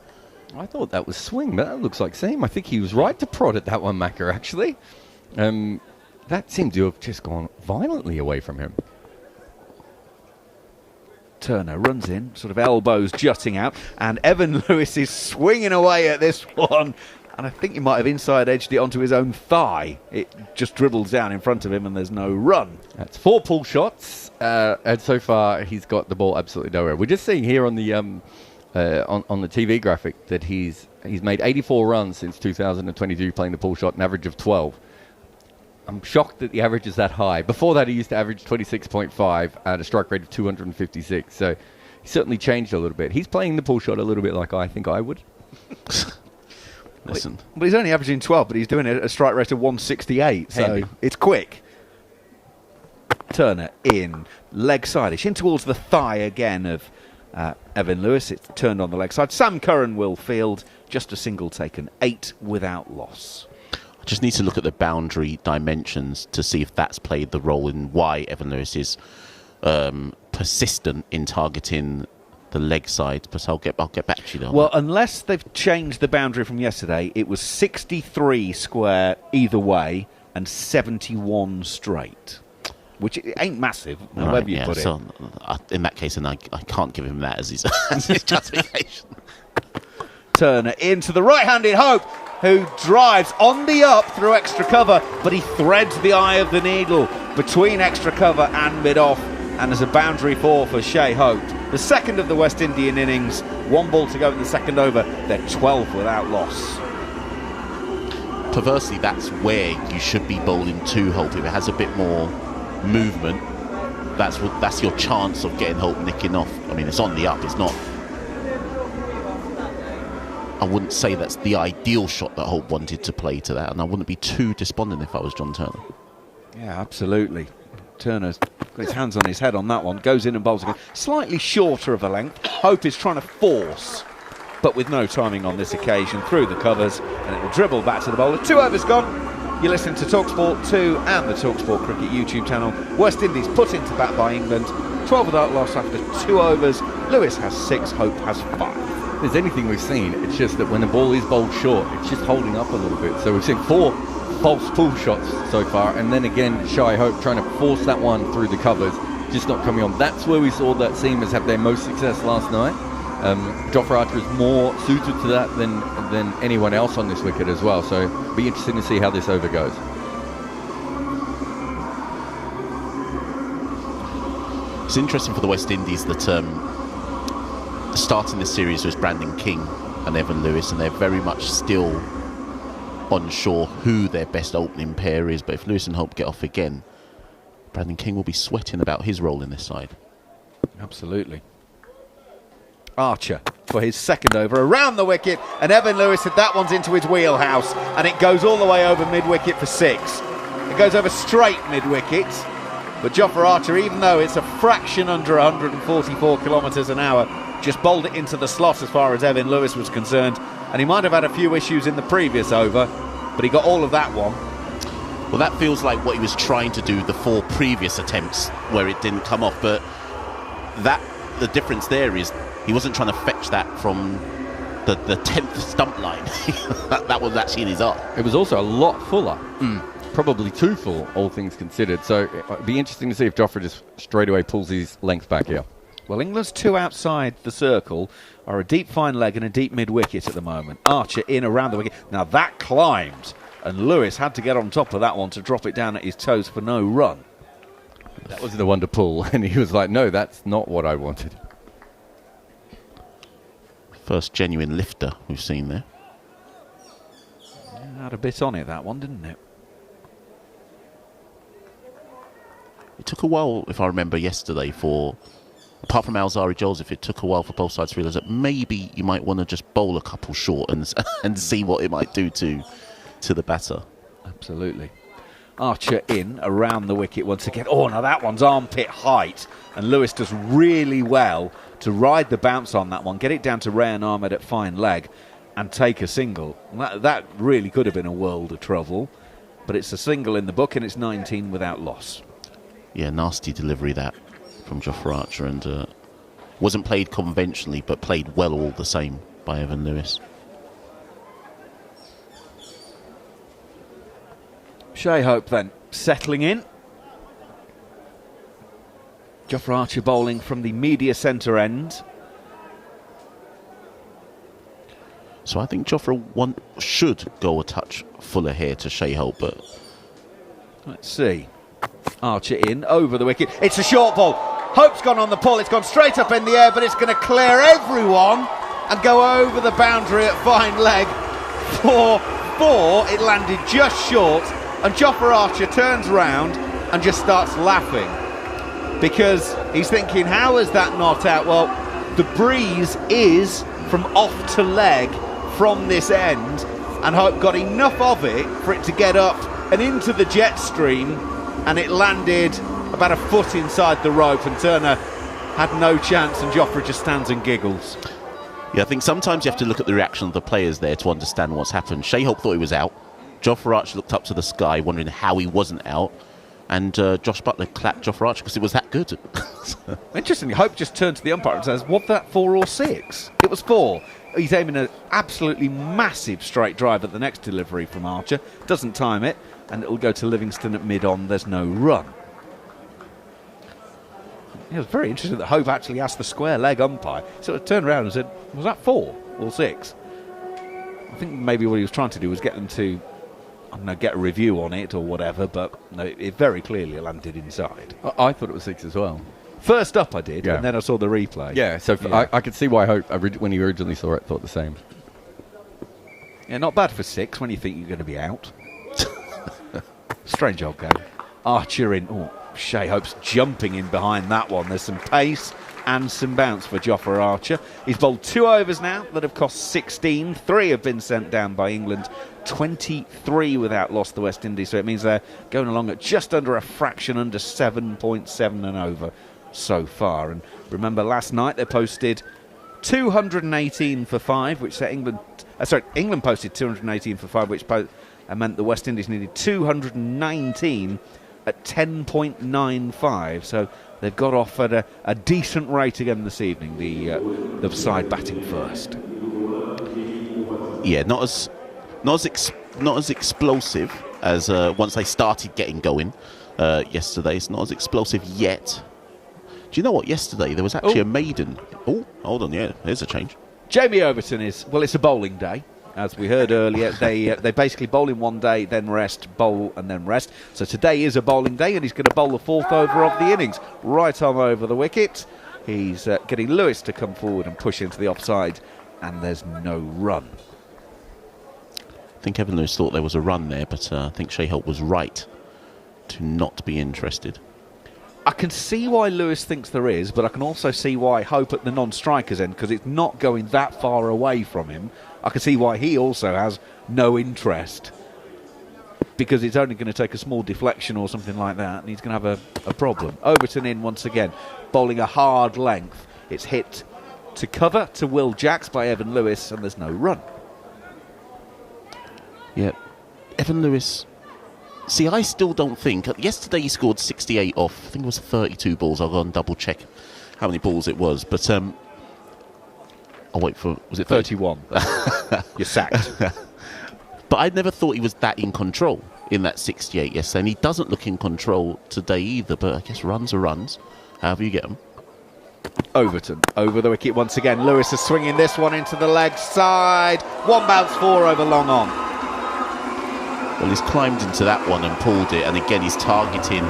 I thought that was swing, but that looks like seam. I think he was right to prod at that one, Macca, actually. That seemed to have just gone violently away from him. Turner runs in, sort of elbows jutting out, and Evan Lewis is swinging away at this one. And I think he might have inside edged it onto his own thigh. It just dribbles down in front of him and there's no run. That's 4 pull shots, and so far he's got the ball absolutely nowhere. We're just seeing here on the on the TV graphic that he's made 84 runs since 2022 playing the pull shot, an average of 12. I'm shocked that the average is that high. Before that, he used to average 26.5 at a strike rate of 256. So he certainly changed a little bit. He's playing the pull shot a little bit like I think I would. Listen. Well, he's only averaging 12, but he's doing it at a strike rate of 168, so Handy. It's quick. Turner in, leg side-ish, in towards the thigh again of Evan Lewis. It's turned on the leg side. Sam Curran will field, just a single taken, 8 without loss. I just need to look at the boundary dimensions to see if that's played the role in why Evan Lewis is persistent in targeting the leg side, but I'll get back to you there. Well, unless they've changed the boundary from yesterday, it was 63 square either way and 71 straight, which ain't massive, however you put it. So, in that case, then I can't give him that as his, as his justification. Turner into the right-handed Hope, who drives on the up through extra cover, but he threads the eye of the needle between extra cover and mid-off, and there's a boundary 4 for Shai Hope. The second of the West Indian innings, 1 ball to go in the second over. They're 12 without loss. Perversely, that's where you should be bowling to Hope. If it has a bit more movement, that's your chance of getting Hope nicking off. I mean, it's on the up. It's not. I wouldn't say that's the ideal shot that Hope wanted to play to that, and I wouldn't be too despondent if I was Jon Turner. Yeah, absolutely. Turner's got his hands on his head on that one, goes in and bowls again. Slightly shorter of a length. Hope is trying to force, but with no timing on this occasion, through the covers, and it will dribble back to the bowler. 2 overs gone. You listen to talkSPORT 2 and the talkSPORT Cricket YouTube channel. West Indies put into bat by England. 12 without loss after 2 overs. Lewis has 6, Hope has 5. If there's anything we've seen, it's just that when the ball is bowled short, it's just holding up a little bit. So we've seen 4 false pull shots so far, and then again Shai Hope trying to force that one through the covers, just not coming on. That's where we saw that seamers have their most success last night. Jofra Archer is more suited to that than anyone else on this wicket as well, so it'll be interesting to see how this over goes. It's interesting for the West Indies that starting this series was Brandon King and Evan Lewis, and they're very much still unsure who their best opening pair is. But if Lewis and Hope get off again, Brandon King will be sweating about his role in this side. Absolutely. Archer for his second over around the wicket, and Evan Lewis said that one's into his wheelhouse, and it goes all the way over mid-wicket for 6. It goes over straight mid-wicket, but Jofra Archer, even though it's a fraction under 144 kilometres an hour, just bowled it into the slot as far as Evan Lewis was concerned, and he might have had a few issues in the previous over, but he got all of that one. Well, that feels like what he was trying to do the 4 previous attempts where it didn't come off, but the difference there is he wasn't trying to fetch that from the 10th stump line. that was actually in his arm. It was also a lot fuller. probably too full, all things considered. So it'd be interesting to see if Jofra just straight away pulls his length back here. Well, England's two outside the circle are a deep fine leg and a deep mid-wicket at the moment. Archer in around the wicket. Now that climbed, and Lewis had to get on top of that one to drop it down at his toes for no run. That was the one to pull, and he was like, no, that's not what I wanted. First genuine lifter we've seen there. Had a bit on it, that one, didn't it? It took a while, if I remember yesterday, for, apart from Alzari Joseph, it took a while for both sides to realise that maybe you might want to just bowl a couple short and see what it might do to the batter. Absolutely. Archer in around the wicket once again. Oh, now that one's armpit height, and Lewis does really well to ride the bounce on that one, get it down to Rayan Ahmed at fine leg, and take a single. That really could have been a world of trouble, but it's a single in the book, and it's 19 without loss. Yeah, nasty delivery that from Jofra Archer, and wasn't played conventionally, but played well all the same by Evan Lewis. Shea Hope then settling in. Jofra Archer bowling from the media centre end. So I think Jofra should go a touch fuller here to Shea Hope, but let's see. Archer in over the wicket. It's a short ball. Hope's gone on the pull. It's gone straight up in the air, but it's going to clear everyone and go over the boundary at fine leg for 4. It landed just short, and Jofra Archer turns round and just starts laughing because he's thinking, how is that not out? Well, the breeze is from off to leg from this end, and Hope got enough of it for it to get up and into the jet stream, and it landed about a foot inside the rope, and Turner had no chance, and Jofra just stands and giggles. Yeah, I think sometimes you have to look at the reaction of the players there to understand what's happened. Shea Hope thought he was out. Jofra Archer looked up to the sky wondering how he wasn't out, and Josh Buttler clapped Jofra Archer because it was that good. Interestingly, Hope just turned to the umpire and says, was that 4 or 6? It was 4. He's aiming an absolutely massive straight drive at the next delivery from Archer. Doesn't time it, and it'll go to Livingston at mid-on. There's no run. It was very interesting that Hope actually asked the square leg umpire. So it turned around and said, was that 4 or 6? I think maybe what he was trying to do was get them to, I don't know, get a review on it or whatever, but no, it very clearly landed inside. I thought it was 6 as well. First up I did, and then I saw the replay. Yeah, so I could see why Hope, when he originally saw it, thought the same. Yeah, not bad for 6 when you think you're going to be out. Strange old game. Archer in. Oh, Shea Hope's jumping in behind that one. There's some pace and some bounce for Jofra Archer. He's bowled 2 overs now that have cost 16. 3 have been sent down by England. 23 without loss, the West Indies. So it means they're going along at just under a fraction under 7.7 and over so far. And remember, last night they posted 218 for 5, which set England. England posted 218 for 5, which meant the West Indies needed 219 at 10.95. So they've got off at a decent rate again this evening. The side batting first. Yeah, not as explosive as once they started getting going yesterday. It's not as explosive yet. Do you know what? Yesterday there was actually a maiden. Oh, hold on, yeah, there's a change. Jamie Overton is, well, it's a bowling day. As we heard earlier, they basically bowl in one day, then rest, bowl, and then rest. So today is a bowling day, and he's going to bowl the 4th over of the innings. Right arm over the wicket. He's getting Lewis to come forward and push into the offside, and there's no run. I think Evan Lewis thought there was a run there, but I think Shea Hope was right to not be interested. I can see why Lewis thinks there is, but I can also see why Hope at the non-strikers end, because it's not going that far away from him. I can see why he also has no interest, because it's only going to take a small deflection or something like that, and he's going to have a problem. Overton in once again, bowling a hard length. It's hit to cover to Will Jacks by Evan Lewis, and there's no run. Yeah, Evan Lewis. See, I still don't think. Yesterday he scored 68 off. I think it was 32 balls. I'll go and double check how many balls it was. But I'll wait for. Was it 31? You're sacked. But I never thought he was that in control in that 68 yesterday, and he doesn't look in control today either, but I guess runs are runs, however you get them. Overton over the wicket once again. Lewis is swinging this one into the leg side. One bounce, 4 over long on. Well, he's climbed into that one and pulled it, and again he's targeting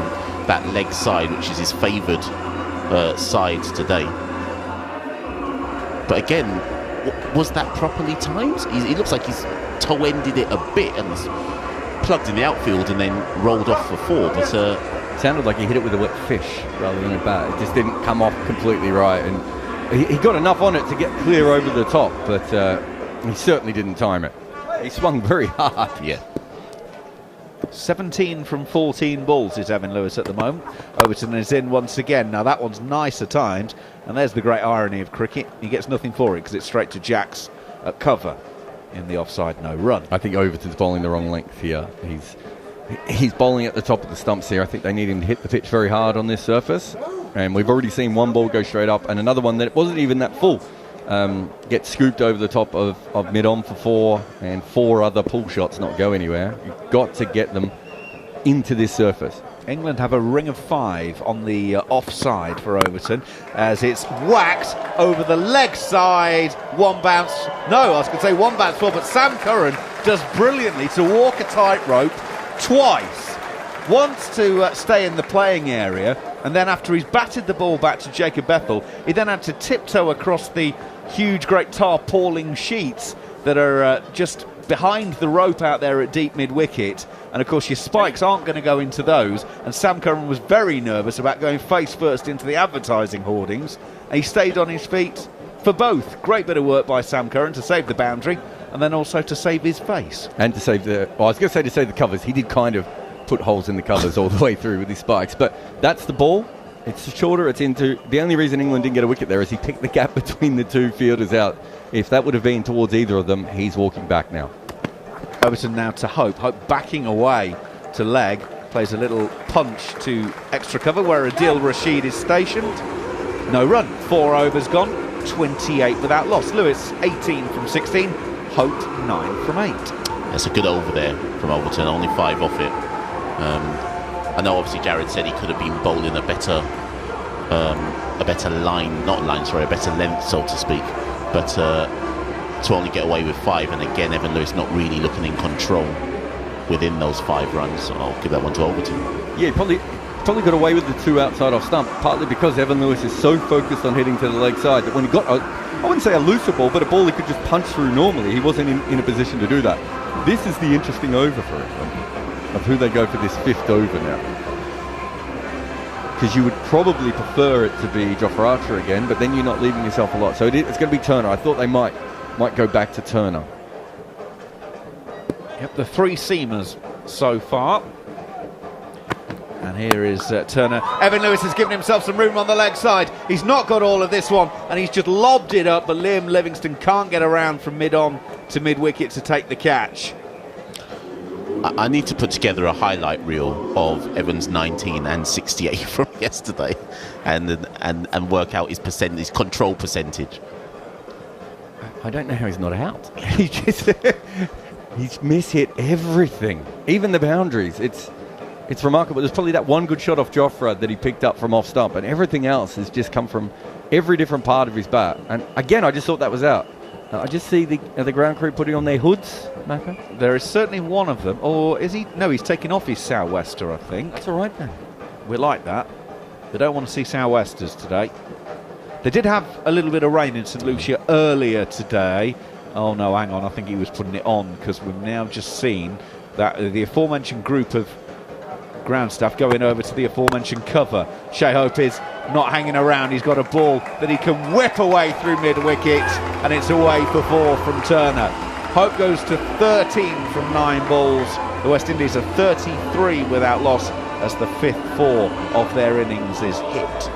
that leg side, which is his favoured side today. But again, was that properly timed? He looks like he's toe-ended it a bit and plugged in the outfield and then rolled off for 4, but sounded like he hit it with a wet fish rather than a bat. It just didn't come off completely right, and he got enough on it to get clear over the top, but he certainly didn't time it. He swung very hard. Yeah. 17 from 14 balls is Evan Lewis at the moment. Overton is in once again. Now that one's nicer timed, and there's the great irony of cricket. He gets nothing for it because it's straight to Jacks at cover in the offside no run. I think Overton's bowling the wrong length here. He's bowling at the top of the stumps here. I think they need him to hit the pitch very hard on this surface, and we've already seen one ball go straight up and another one that wasn't even that full get scooped over the top of mid-on for 4, and 4 other pull shots not go anywhere. You've got to get them into this surface. England have a ring of 5 on the offside for Overton as it's whacked over the leg side. One bounce. No, I was going to say one bounce 4, but Sam Curran does brilliantly to walk a tightrope twice. Once to stay in the playing area, and then after he's batted the ball back to Jacob Bethel, he then had to tiptoe across the huge, great tarpaulin sheets that are just behind the rope out there at deep mid-wicket, and of course your spikes aren't going to go into those, and Sam Curran was very nervous about going face first into the advertising hoardings, and he stayed on his feet for both. Great bit of work by Sam Curran to save the boundary, and then also to save his face. And to save I was going to say to save the covers. He did kind of put holes in the covers all the way through with his spikes, but that's the ball. It's shorter, it's into... The only reason England didn't get a wicket there is he picked the gap between the 2 fielders out. If that would have been towards either of them, he's walking back now. Overton now to Hope. Hope backing away to leg. Plays a little punch to extra cover where Adil Rashid is stationed. No run. 4 overs gone. 28 without loss. Lewis, 18 from 16. Hope, 9 from 8. That's a good over there from Overton. Only 5 off it. I know obviously Jarrod said he could have been bowling a better length, so to speak, but to only get away with 5, and again Evan Lewis not really looking in control within those 5 runs, so I'll give that one to Overton. Yeah, probably got away with the 2 outside off stump, partly because Evan Lewis is so focused on hitting to the leg side that when he got, I wouldn't say a looser ball, but a ball he could just punch through normally, he wasn't in a position to do that. This is the interesting over for him, of who they go for this 5th over now. Because you would probably prefer it to be Jofra Archer again, but then you're not leaving yourself a lot. So it's going to be Turner. I thought they might go back to Turner. Yep, the 3 seamers so far. And here is Turner. Evan Lewis has given himself some room on the leg side. He's not got all of this one, and he's just lobbed it up, but Liam Livingston can't get around from mid-on to mid-wicket to take the catch. I need to put together a highlight reel of Evans 19 and 68 from yesterday, and work out his control percentage. I don't know how he's not out. He's mishit everything, even the boundaries. It's remarkable. There's probably that one good shot off Jofra that he picked up from off stump, and everything else has just come from every different part of his bat. And again, I just thought that was out. I just see the ground crew putting on their hoods, Maka. There is certainly one of them. Or is he? No, he's taking off his sou'wester, I think. That's all right then. We like that. They don't want to see sou'westers today. They did have a little bit of rain in St Lucia earlier today. Oh no, hang on, I think he was putting it on, because we've now just seen that the aforementioned group of ground staff going over to the aforementioned cover. Shea Hope is not hanging around. He's got a ball that he can whip away through mid-wicket, and it's away for 4 from Turner. Hope goes to 13 from 9 balls. The West Indies are 33 without loss as the 5th 4 of their innings is hit.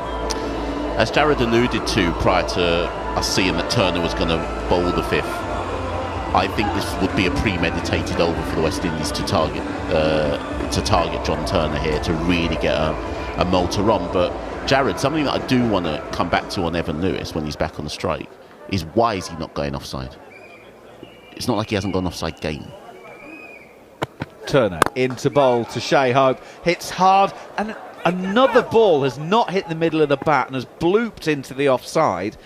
As Jarrod alluded to prior to us seeing that Turner was going to bowl the 5th, I think this would be a premeditated over for the West Indies to target Jon Turner here, to really get a motor on. But Jarrod, something that I do want to come back to on Evan Lewis when he's back on the strike is, why is he not going offside? It's not like he hasn't gone offside game. Turner into bowl to Shea Hope. Hits hard, and another ball has not hit the middle of the bat and has blooped into the offside,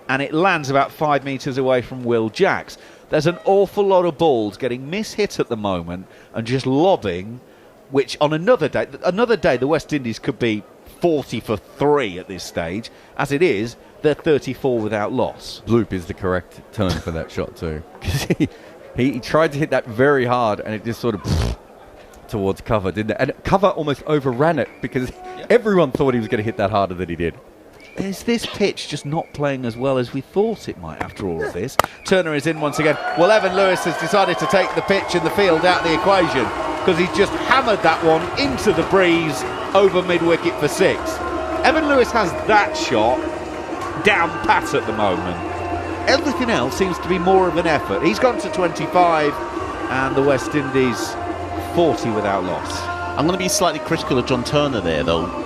and it lands about 5 metres away from Will Jacks. There's an awful lot of balls getting mishit at the moment and just lobbing, which on another day the West Indies could be 40 for 3 at this stage. As it is, they're 34 without loss. Bloop is the correct term for that shot too. Because he tried to hit that very hard and it just sort of towards cover, didn't it? And cover almost overran it because everyone thought he was going to hit that harder than he did. Is this pitch just not playing as well as we thought it might after all of this? Turner is in once again. Well, Evan Lewis has decided to take the pitch and the field out of the equation because he's just hammered that one into the breeze over mid-wicket for 6. Evan Lewis has that shot down pat at the moment. Everything else seems to be more of an effort. He's gone to 25 and the West Indies 40 without loss. I'm going to be slightly critical of Jon Turner there, though.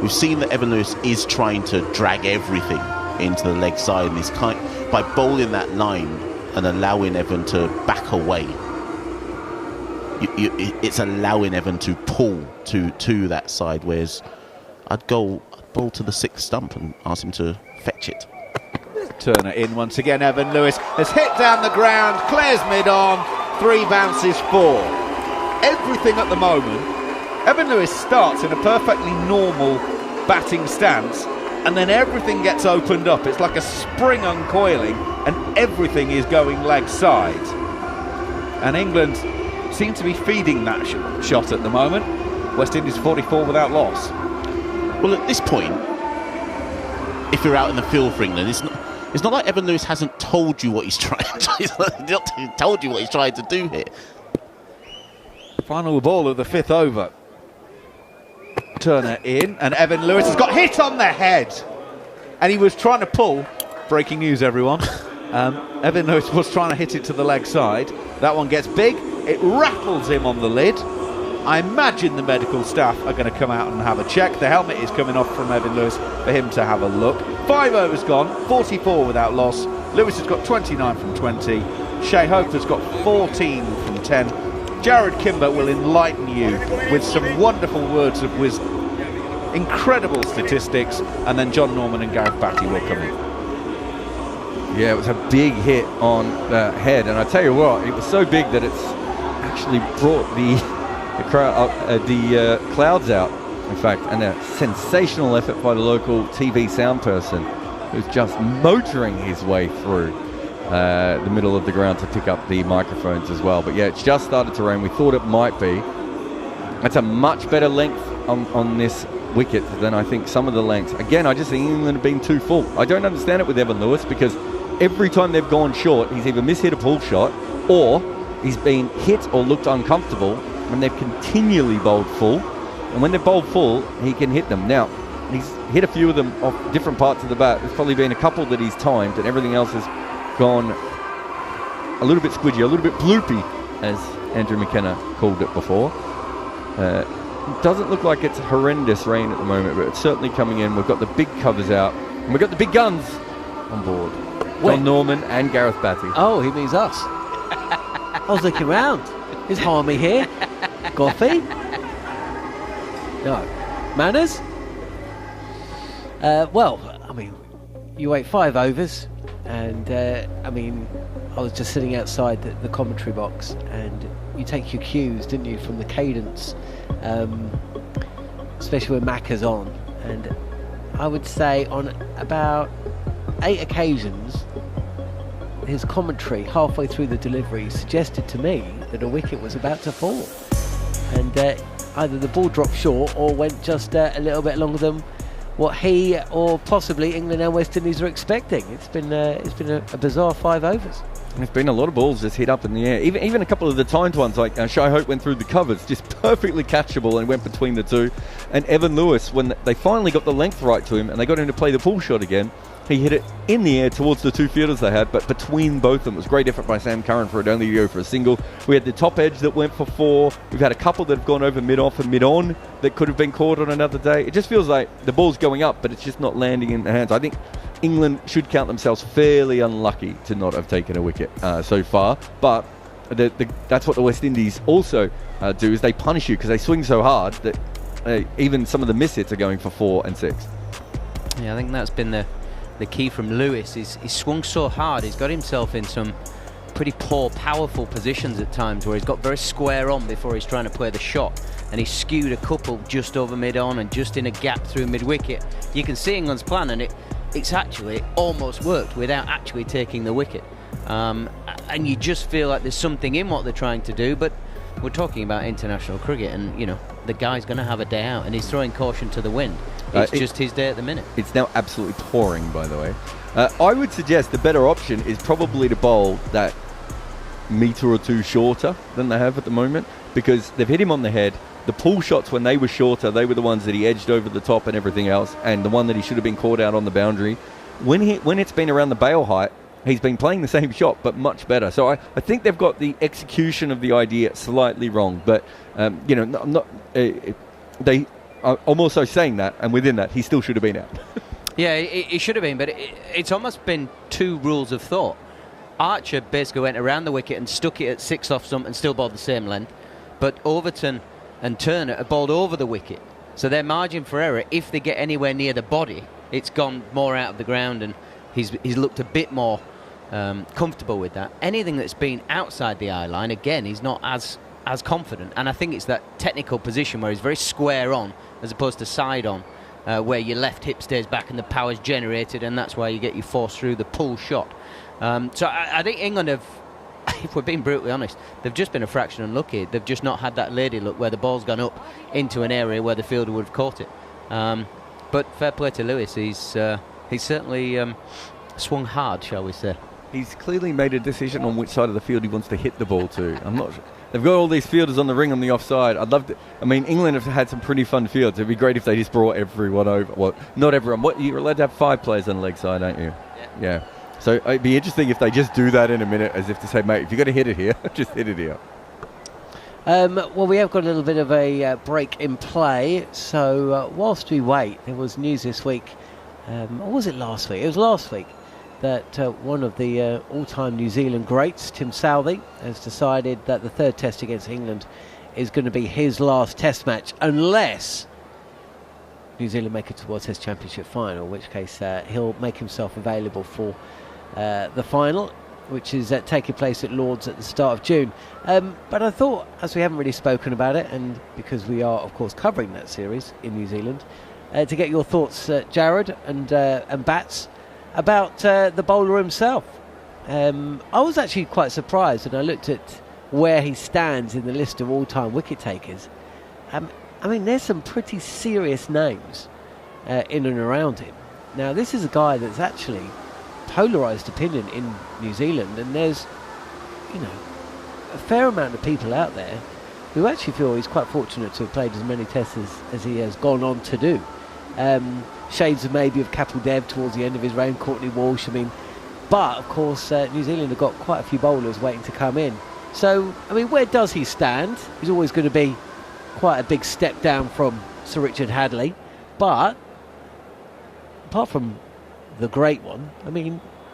We've seen that Evan Lewis is trying to drag everything into the leg side, and by bowling that line and allowing Evan to back away, it's allowing Evan to pull to that side, whereas I'd bowl to the 6th stump and ask him to fetch it. Turner in once again. Evan Lewis has hit down the ground, clears mid-on, 3 bounces 4. Everything at the moment, Evan Lewis starts in a perfectly normal batting stance and then everything gets opened up. It's like a spring uncoiling and everything is going leg side. And England seem to be feeding that shot at the moment. West Indies 44 without loss. Well, at this point, if you're out in the field for England, it's not like Evan Lewis hasn't told you what he's trying to do. He's not told you what he's trying to do here. Final ball of the 5th over. Turner in, and Evan Lewis has got hit on the head. And he was trying to pull. Breaking news, everyone. Evan Lewis was trying to hit it to the leg side. That one gets big. It rattles him on the lid. I imagine the medical staff are going to come out and have a check. The helmet is coming off from Evan Lewis for him to have a look. 5 overs gone, 44 without loss. Lewis has got 29 from 20. Shea Hope has got 14 from 10. Jarrod Kimber will enlighten you with some wonderful words of wisdom, incredible statistics, and then Jon Norman and Gareth Batty will come in. Yeah, it was a big hit on the head, and I tell you what, it was so big that it's actually brought the clouds out, in fact, and a sensational effort by the local TV sound person who's just motoring his way through the middle of the ground to pick up the microphones as well. But yeah, it's just started to rain. We thought it might be. That's a much better length on this wicket than I think some of the lengths. Again, I just think England have been too full. I don't understand it with Evan Lewis because every time they've gone short, he's either mishit a pull shot or he's been hit or looked uncomfortable when they've continually bowled full. And when they've bowled full, he can hit them. Now, he's hit a few of them off different parts of the bat. There's probably been a couple that he's timed, and everything else has gone a little bit squidgy, a little bit bloopy, as Andrew McKenna called it before. It doesn't look like it's horrendous rain at the moment, but it's certainly coming in. We've got the big covers out, and we've got the big guns on board. Jon Norman and Gareth Batty. Oh, he means us. I was looking around. Is Harmy here? Goffey? No. Manners? Well, I mean, you wait 5 overs, and I was just sitting outside the commentary box, and you take your cues, didn't you, from the cadence, especially when Macca's on. And I would say on about 8 occasions, his commentary halfway through the delivery suggested to me that a wicket was about to fall, and either the ball dropped short or went just a little bit longer than what he or possibly England and West Indies are expecting. It's been a bizarre 5 overs. There's been a lot of balls just hit up in the air. Even a couple of the timed ones, like Shea Hope went through the covers, just perfectly catchable and went between the two. And Evan Lewis, when they finally got the length right to him and they got him to play the pull shot again, he hit it in the air towards the 2 fielders they had, but between both of them. It was a great effort by Sam Curran for it only to go for a single. We had the top edge that went for 4. We've had a couple that have gone over mid-off and mid-on that could have been caught on another day. It just feels like the ball's going up, but it's just not landing in the hands. I think England should count themselves fairly unlucky to not have taken a wicket so far, but that's what the West Indies also do, is they punish you because they swing so hard that even some of the miss hits are going for 4 and 6. Yeah, I think that's been the key from Lewis. He's swung so hard, he's got himself in some pretty poor, powerful positions at times where he's got very square on before he's trying to play the shot, and he's skewed a couple just over mid-on and just in a gap through mid-wicket. You can see England's plan, and it's actually almost worked without actually taking the wicket. And you just feel like there's something in what they're trying to do, but we're talking about international cricket, and the guy's going to have a day out, and he's throwing caution to the wind. It's just his day at the minute. It's now absolutely pouring, by the way. I would suggest the better option is probably to bowl that metre or two shorter than they have at the moment, because they've hit him on the head. The pull shots, when they were shorter, they were the ones that he edged over the top and everything else, and the one that he should have been caught out on the boundary. When it's been around the bail height, he's been playing the same shot, but much better. So I think they've got the execution of the idea slightly wrong. But, I'm also saying that, and within that, he still should have been out. Yeah, he should have been, but it's almost been two rules of thought. Archer basically went around the wicket and stuck it at 6 off stump and still bowled the same length. But Overton and Turner have bowled over the wicket. So their margin for error, if they get anywhere near the body, it's gone more out of the ground, and he's looked a bit more comfortable with that. Anything that's been outside the eye line, again, he's not as confident. And I think it's that technical position where he's very square on as opposed to side on, where your left hip stays back and the power's generated, and that's why you get your force through the pull shot. So I think England have, if we're being brutally honest, they've just been a fraction unlucky. They've just not had that lady look where the ball's gone up into an area where the fielder would have caught it. But fair play to Lewis. He's certainly swung hard, shall we say. He's clearly made a decision on which side of the field he wants to hit the ball to. I'm not sure. They've got all these fielders on the ring on the offside. I'd love to. I mean, England have had some pretty fun fields. It'd be great if they just brought everyone over. Well, not everyone. You're allowed to have 5 players on the leg side, aren't you? Yeah. So it'd be interesting if they just do that in a minute, as if to say, mate, if you're going to hit it here, just hit it here. Well, we have got a little bit of a break in play. So whilst we wait, there was news this week. Or was it last week? It was last week that one of the all-time New Zealand greats, Tim Southee, has decided that the 3rd test against England is going to be his last test match, unless New Zealand make it to World Test Championship final, in which case he'll make himself available for the final, which is taking place at Lord's at the start of June. But I thought, as we haven't really spoken about it, and because we are, of course, covering that series in New Zealand, to get your thoughts, Jarrod and Bats, about the bowler himself. I was actually quite surprised when I looked at where he stands in the list of all-time wicket takers. I mean, there's some pretty serious names in and around him. Now, this is a guy that's actually polarised opinion in New Zealand, and there's, a fair amount of people out there who actually feel he's quite fortunate to have played as many tests as he has gone on to do. Shades of maybe of Kapil Dev towards the end of his reign, Courtney Walsh, but of course New Zealand have got quite a few bowlers waiting to come in. So, where does he stand? He's always going to be quite a big step down from Sir Richard Hadley, but apart from the great one,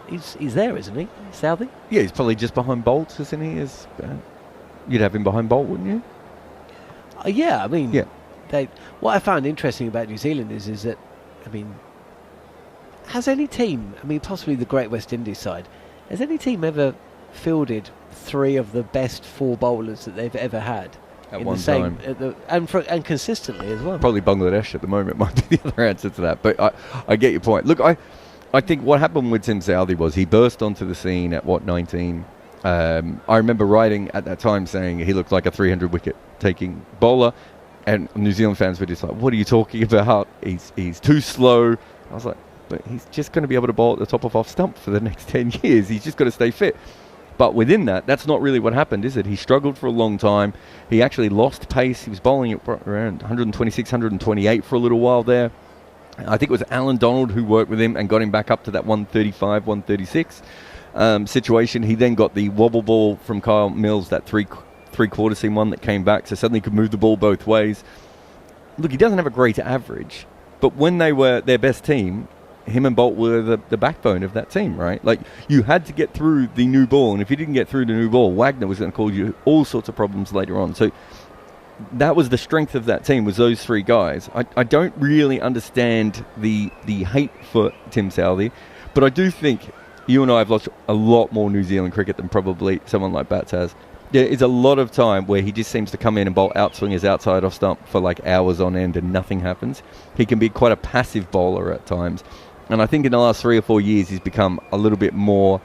he's there, isn't he, Southee? Yeah, he's probably just behind Bolt, isn't he? You'd have him behind Bolt, wouldn't you? Yeah. Yeah. What I found interesting about New Zealand is that, has any team, possibly the Great West Indies side, has any team ever fielded 3 of the best 4 bowlers that they've ever had? At one time. And consistently as well. Probably Bangladesh at the moment might be the other answer to that. But I get your point. Look, I think what happened with Tim Southee was he burst onto the scene at, 19? I remember writing at that time saying he looked like a 300-wicket taking bowler. And New Zealand fans were just like, what are you talking about? He's too slow. I was like, but he's just going to be able to bowl at the top of off stump for the next 10 years. He's just got to stay fit. But within that, that's not really what happened, is it? He struggled for a long time. He actually lost pace. He was bowling at around 126, 128 for a little while there. I think it was Alan Donald who worked with him and got him back up to that 135, 136 situation. He then got the wobble ball from Kyle Mills, that three-quarter seam one that came back, so suddenly could move the ball both ways. Look, he doesn't have a great average, but when they were their best team, him and Bolt were the backbone of that team, right? Like, you had to get through the new ball, and if you didn't get through the new ball, Wagner was going to cause you all sorts of problems later on. So that was the strength of that team, was those three guys. I don't really understand the hate for Tim Southee, but I do think you and I have watched a lot more New Zealand cricket than probably someone like Bats has. There is a lot of time where he just seems to come in and bowl outswingers outside off stump for like hours on end and nothing happens. He can be quite a passive bowler at times. And I think in the last 3 or 4 years he's become a little bit more...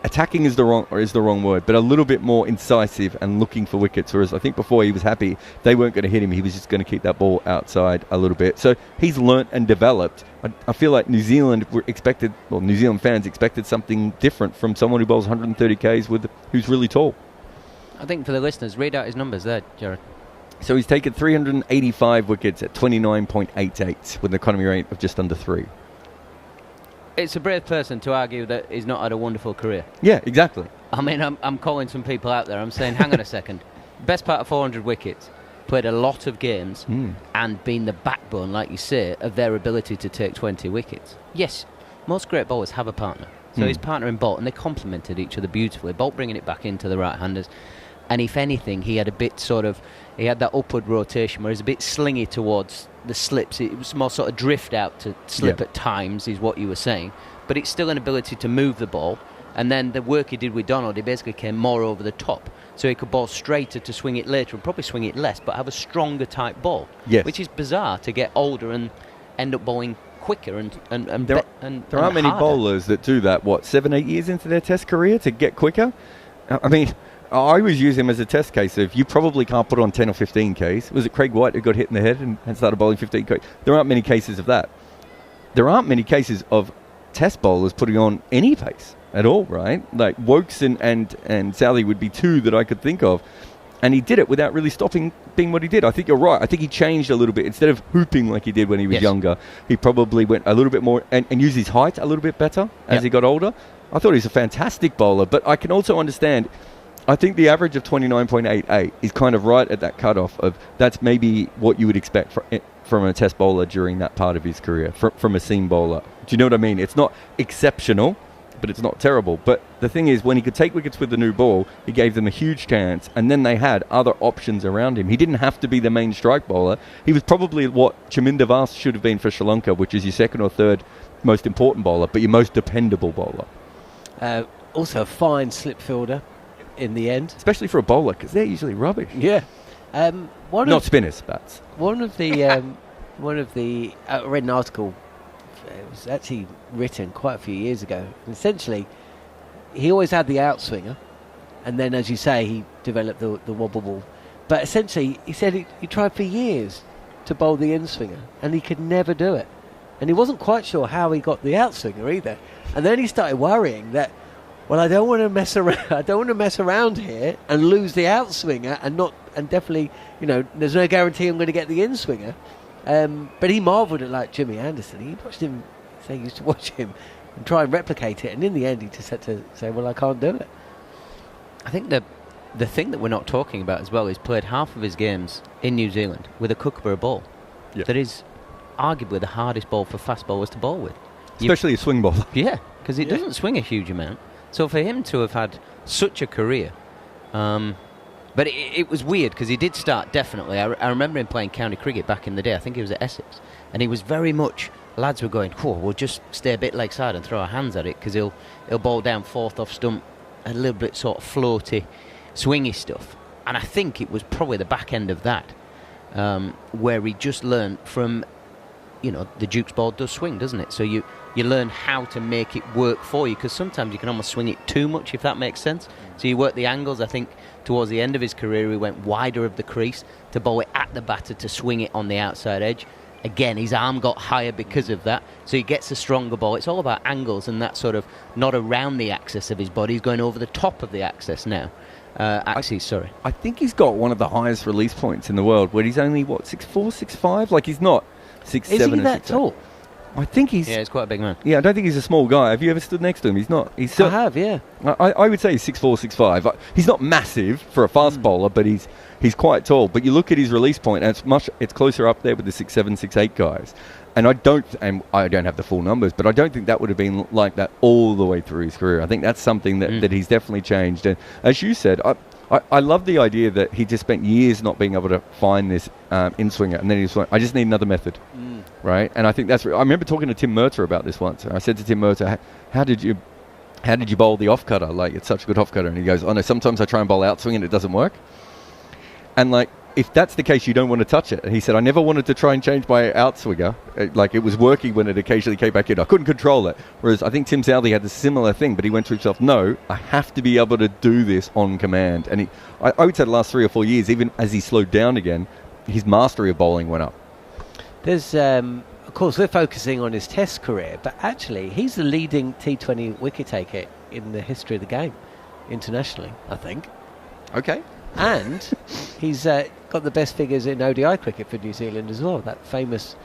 attacking is the wrong word, but a little bit more incisive and looking for wickets, whereas I think before he was happy they weren't going to hit him, he was just going to keep that ball outside a little bit. So he's learnt and developed. I feel like New Zealand fans expected something different from someone who bowls 130 Ks who's really tall. I think for the listeners, read out his numbers there, Jarrod. So he's taken 385 wickets at 29.88 with an economy rate of just under 3. It's a brave person to argue that he's not had a wonderful career. Yeah, exactly. I mean, I'm calling some people out there. I'm saying, hang on a second. Best part of 400 wickets, played a lot of games, and been the backbone, like you say, of their ability to take 20 wickets. Yes, most great bowlers have a partner. So his partner in Bolt, and they complemented each other beautifully. Bolt bringing it back into the right-handers. And if anything, he had a bit he had that upward rotation where he's a bit slingy towards the slips. It was more sort of drift out to slip at times, is what you were saying. But it's still an ability to move the ball. And then the work he did with Donald, he basically came more over the top. So he could bowl straighter to swing it later and probably swing it less, but have a stronger type ball. Yes. Which is bizarre to get older and end up bowling quicker and there aren't many bowlers that do that, 7-8 years into their test career to get quicker. I mean, I always use him as a test case of you probably can't put on 10 or 15 Ks. Was it Craig White who got hit in the head and started bowling 15 Ks? There aren't many cases of that. There aren't many cases of test bowlers putting on any pace at all, right? Like Wokes and Southee would be two that I could think of. And he did it without really stopping being what he did. I think you're right. I think he changed a little bit. Instead of hooping like he did when he was younger, he probably went a little bit more and used his height a little bit better as he got older. I thought he was a fantastic bowler, but I can also understand, I think the average of 29.88 is kind of right at that cutoff of that's maybe what you would expect from a test bowler during that part of his career, from a seam bowler. Do you know what I mean? It's not exceptional, but it's not terrible. But the thing is, when he could take wickets with the new ball, he gave them a huge chance, and then they had other options around him. He didn't have to be the main strike bowler. He was probably what Chaminda Vaas should have been for Sri Lanka, which is your second or third most important bowler, but your most dependable bowler. Also a fine slip fielder in the end. Especially for a bowler, because they're usually rubbish. Yeah. Not spinners, bats. One of the I read an article, it was actually written quite a few years ago. And essentially, he always had the outswinger, and then, as you say, he developed the wobble ball. But essentially, he said he tried for years to bowl the in-swinger, and he could never do it. And he wasn't quite sure how he got the outswinger either. And then he started worrying that, well, I don't want to mess around. I don't want to mess around here and lose the outswinger, and definitely, there's no guarantee I'm going to get the in-swinger. But he marvelled at like Jimmy Anderson. He watched him. He used to watch him and try and replicate it, and in the end, he just had to say, "Well, I can't do it." I think the thing that we're not talking about as well is played half of his games in New Zealand with a Kookaburra ball. Yeah. That is arguably the hardest ball for fast bowlers to bowl with, especially a swing bowler. Yeah, because it doesn't swing a huge amount. So for him to have had such a career, but it was weird because he did start, definitely. I remember him playing county cricket back in the day. I think he was at Essex. And he was very much, lads were going, we'll just stay a bit leg side and throw our hands at it because he'll bowl down fourth off stump, a little bit sort of floaty, swingy stuff. And I think it was probably the back end of that where he just learned from, the Duke's ball does swing, doesn't it? So you learn how to make it work for you, because sometimes you can almost swing it too much, if that makes sense. So you work the angles. I think towards the end of his career, he went wider of the crease to bowl it at the batter to swing it on the outside edge. Again, his arm got higher because of that, so he gets a stronger ball. It's all about angles and that sort of not around the axis of his body. He's going over the top of the axis now. I think he's got one of the highest release points in the world, where he's only, 6'4", 6'5"? Like, he's not 6'7". Is he that tall? I think he's... Yeah, he's quite a big man. Yeah, I don't think he's a small guy. Have you ever stood next to him? He's not... I have, yeah. I would say he's 6'4", 6'5". He's not massive for a fast bowler, but he's quite tall. But you look at his release point, and it's closer up there with the 6'7", 6'8" guys. And I don't have the full numbers, but I don't think that would have been like that all the way through his career. I think that's something that he's definitely changed. And as you said, I love the idea that he just spent years not being able to find this in-swinger, and then he was like, I just need another method, right? And I think that's... I remember talking to Tim Murtagh about this once. I said to Tim Murtagh, how did you bowl the off-cutter? Like, it's such a good off-cutter. And he goes, oh no, sometimes I try and bowl out-swing and it doesn't work. And like, if that's the case, you don't want to touch it. And he said, I never wanted to try and change my outswinger. Like, it was working when it occasionally came back in. I couldn't control it. Whereas I think Tim Southee had a similar thing, but he went to himself, no, I have to be able to do this on command. And I would say the last 3 or 4 years, even as he slowed down again, his mastery of bowling went up. There's, of course, we're focusing on his Test career, but actually, he's the leading T20 wicket taker in the history of the game, internationally, I think. Okay. And he's got the best figures in ODI cricket for New Zealand as well. That famous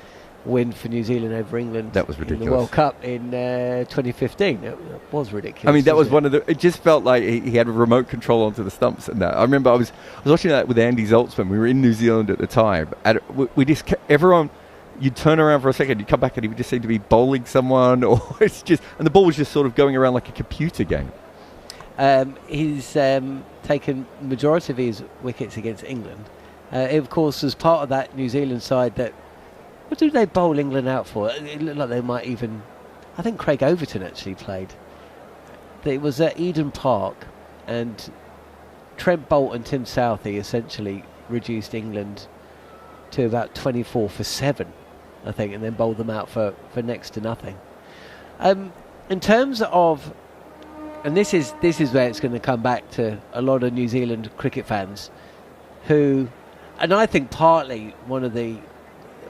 win for New Zealand over England, that was ridiculous, in the World Cup in 2015. It was ridiculous. I mean, that was one of the... It just felt like he had a remote control onto the stumps and that. I remember I was watching that with Andy Zoltzman. We were in New Zealand at the time. And we just... Everyone... You'd turn around for a second, you'd come back and he would just seem to be bowling someone, or it's just... And the ball was just sort of going around like a computer game. He's taken the majority of his wickets against England. It, of course, was part of that New Zealand side that... What do they bowl England out for? It looked like they might even... I think Craig Overton actually played. It was at Eden Park, and Trent Boult and Tim Southee essentially reduced England to about 24 for 7, I think, and then bowled them out for next to nothing. In terms of... And this is where it's going to come back to a lot of New Zealand cricket fans who... And I think partly one of the...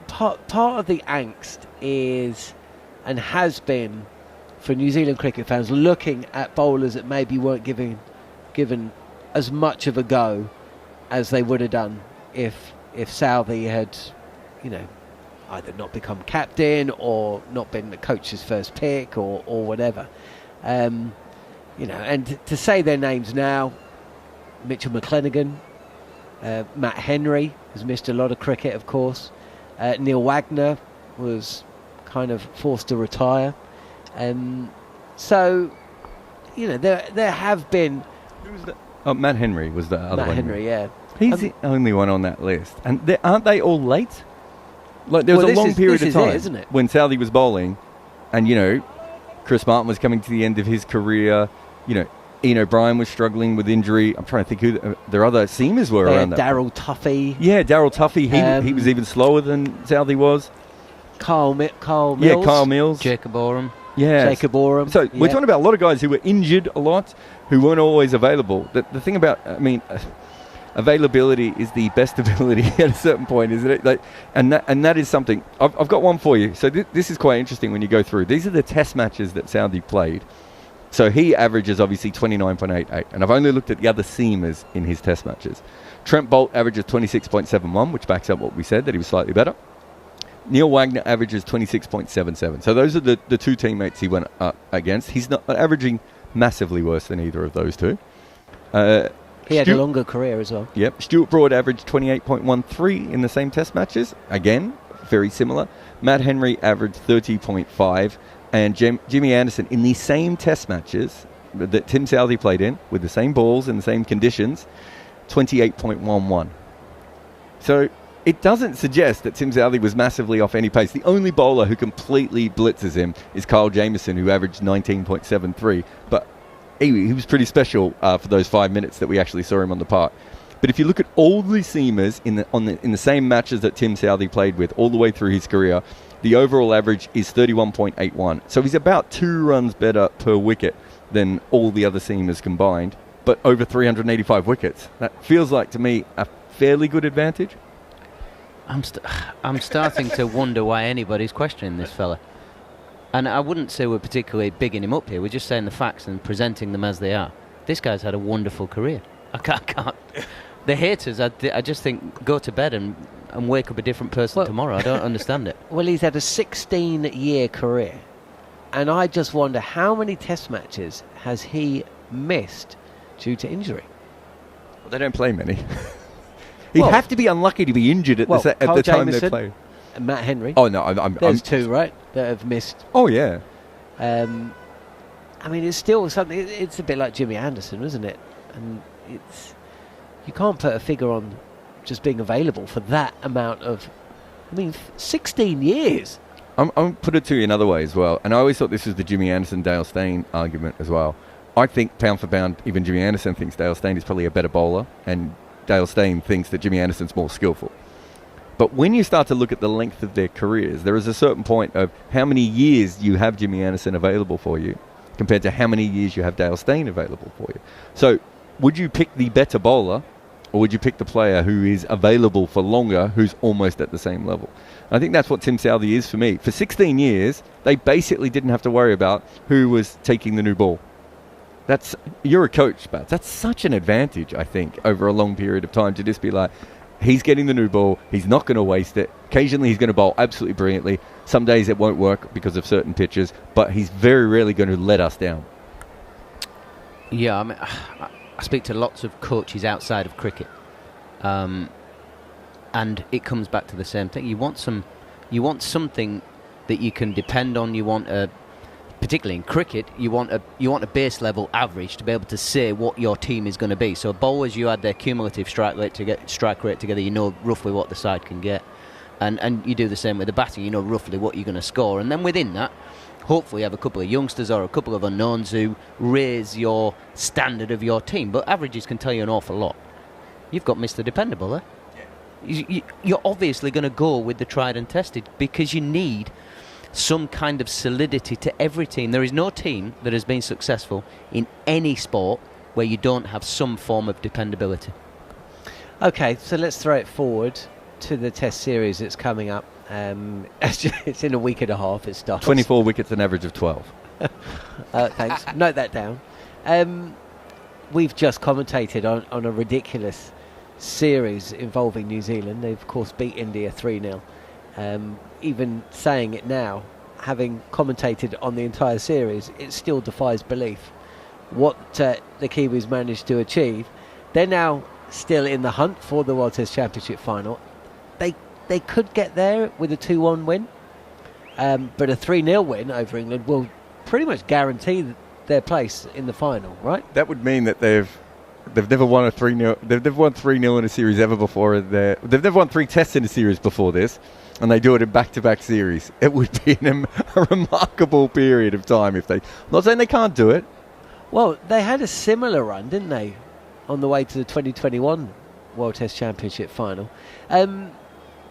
Part of the angst is, and has been, for New Zealand cricket fans, looking at bowlers that maybe weren't given as much of a go as they would have done if Southee had, either not become captain or not been the coach's first pick or whatever. And to say their names now, Mitchell McClenaghan, Matt Henry, who's missed a lot of cricket, of course. Neil Wagner was kind of forced to retire. So, there have been... Who was that? Oh, Matt Henry was the other one. Matt Henry, yeah. He's the only one on that list. And aren't they all late? Like, there was a long period of time isn't it? When Southee was bowling, and, Chris Martin was coming to the end of his career, Ian O'Brien was struggling with injury. I'm trying to think who their other seamers were around that. Darryl Tuffy. Yeah, Darryl Tuffy. He was even slower than Southee was. Carl Mills. Yeah, Carl Mills. Jacob Oram. Yeah. Jacob Oram. So we're talking about a lot of guys who were injured a lot, who weren't always available. The thing about, availability is the best ability at a certain point, isn't it? And that is something. I've got one for you. So this is quite interesting when you go through. These are the test matches that Southee played. So he averages obviously 29.88, and I've only looked at the other seamers in his test matches. Trent Boult averages 26.71, which backs up what we said, that he was slightly better. Neil Wagner averages 26.77. So those are the two teammates he went up against. He's not averaging massively worse than either of those two. He had a longer career as well. Yep. Stuart Broad averaged 28.13 in the same test matches. Again, very similar. Matt Henry averaged 30.5. And Jimmy Anderson, in the same test matches that Tim Southee played in, with the same balls and the same conditions, 28.11. So it doesn't suggest that Tim Southee was massively off any pace. The only bowler who completely blitzes him is Kyle Jamieson, who averaged 19.73. But he was pretty special for those 5 minutes that we actually saw him on the park. But if you look at all the seamers in the same matches that Tim Southee played with all the way through his career, the overall average is 31.81. So he's about 2 runs better per wicket than all the other seamers combined, but over 385 wickets. That feels like, to me, a fairly good advantage. I'm starting to wonder why anybody's questioning this fella. And I wouldn't say we're particularly bigging him up here. We're just saying the facts and presenting them as they are. This guy's had a wonderful career. I can't. The haters, I just think, go to bed and wake up a different person tomorrow. I don't understand it. Well, he's had a 16-year career, and I just wonder how many test matches has he missed due to injury? Well, they don't play many. He'd have to be unlucky to be injured at the time they play. Matt Henry. Oh no, There's two, right, that have missed. Oh yeah. I mean, it's still something. It's a bit like Jimmy Anderson, isn't it? And you can't put a figure on just being available for that amount of. I mean, 16 years. I'll put it to you another way as well. And I always thought this was the Jimmy Anderson, Dale Steyn argument as well. I think pound for pound, even Jimmy Anderson thinks Dale Steyn is probably a better bowler, and Dale Steyn thinks that Jimmy Anderson's more skillful. But when you start to look at the length of their careers, there is a certain point of how many years you have Jimmy Anderson available for you compared to how many years you have Dale Steyn available for you. So would you pick the better bowler, or would you pick the player who is available for longer, who's almost at the same level? I think that's what Tim Southee is for me. For 16 years, they basically didn't have to worry about who was taking the new ball. You're a coach, but that's such an advantage, I think, over a long period of time to just be like, he's getting the new ball, he's not going to waste it. Occasionally he's going to bowl absolutely brilliantly. Some days it won't work because of certain pitches, but he's very rarely going to let us down. Yeah, I mean, I speak to lots of coaches outside of cricket, and it comes back to the same thing. You want something that you can depend on. You want particularly in cricket, you want a base level average to be able to say what your team is going to be. So bowlers, you add their cumulative strike rate together, you know roughly what the side can get, and you do the same with the batting. You know roughly what you're going to score, and then within that, hopefully you have a couple of youngsters or a couple of unknowns who raise your standard of your team. But averages can tell you an awful lot. You've got Mr. Dependable there. You're obviously going to go with the tried and tested because you need some kind of solidity to every team. There is no team that has been successful in any sport where you don't have some form of dependability. Okay, so let's throw it forward to the Test series that's coming up. It's in a week and a half. It starts 24 wickets, an average of 12. Thanks. Note that down. We've just commentated on a ridiculous series involving New Zealand. They of course beat India 3-0. Even saying it now, having commentated on the entire series, it still defies belief what the Kiwis managed to achieve. They're now still in the hunt for the World Test Championship final. They could get there with a 2-1 win, but a 3-0 win over England will pretty much guarantee their place in the final, right? That would mean that they've never won a 3-0. They've never won 3-0 in a series ever before. They've never won 3 tests in a series before this, and they do it in back-to-back series. It would be a remarkable period of time if they... I'm not saying they can't do it. Well, they had a similar run, didn't they, on the way to the 2021 World Test Championship final.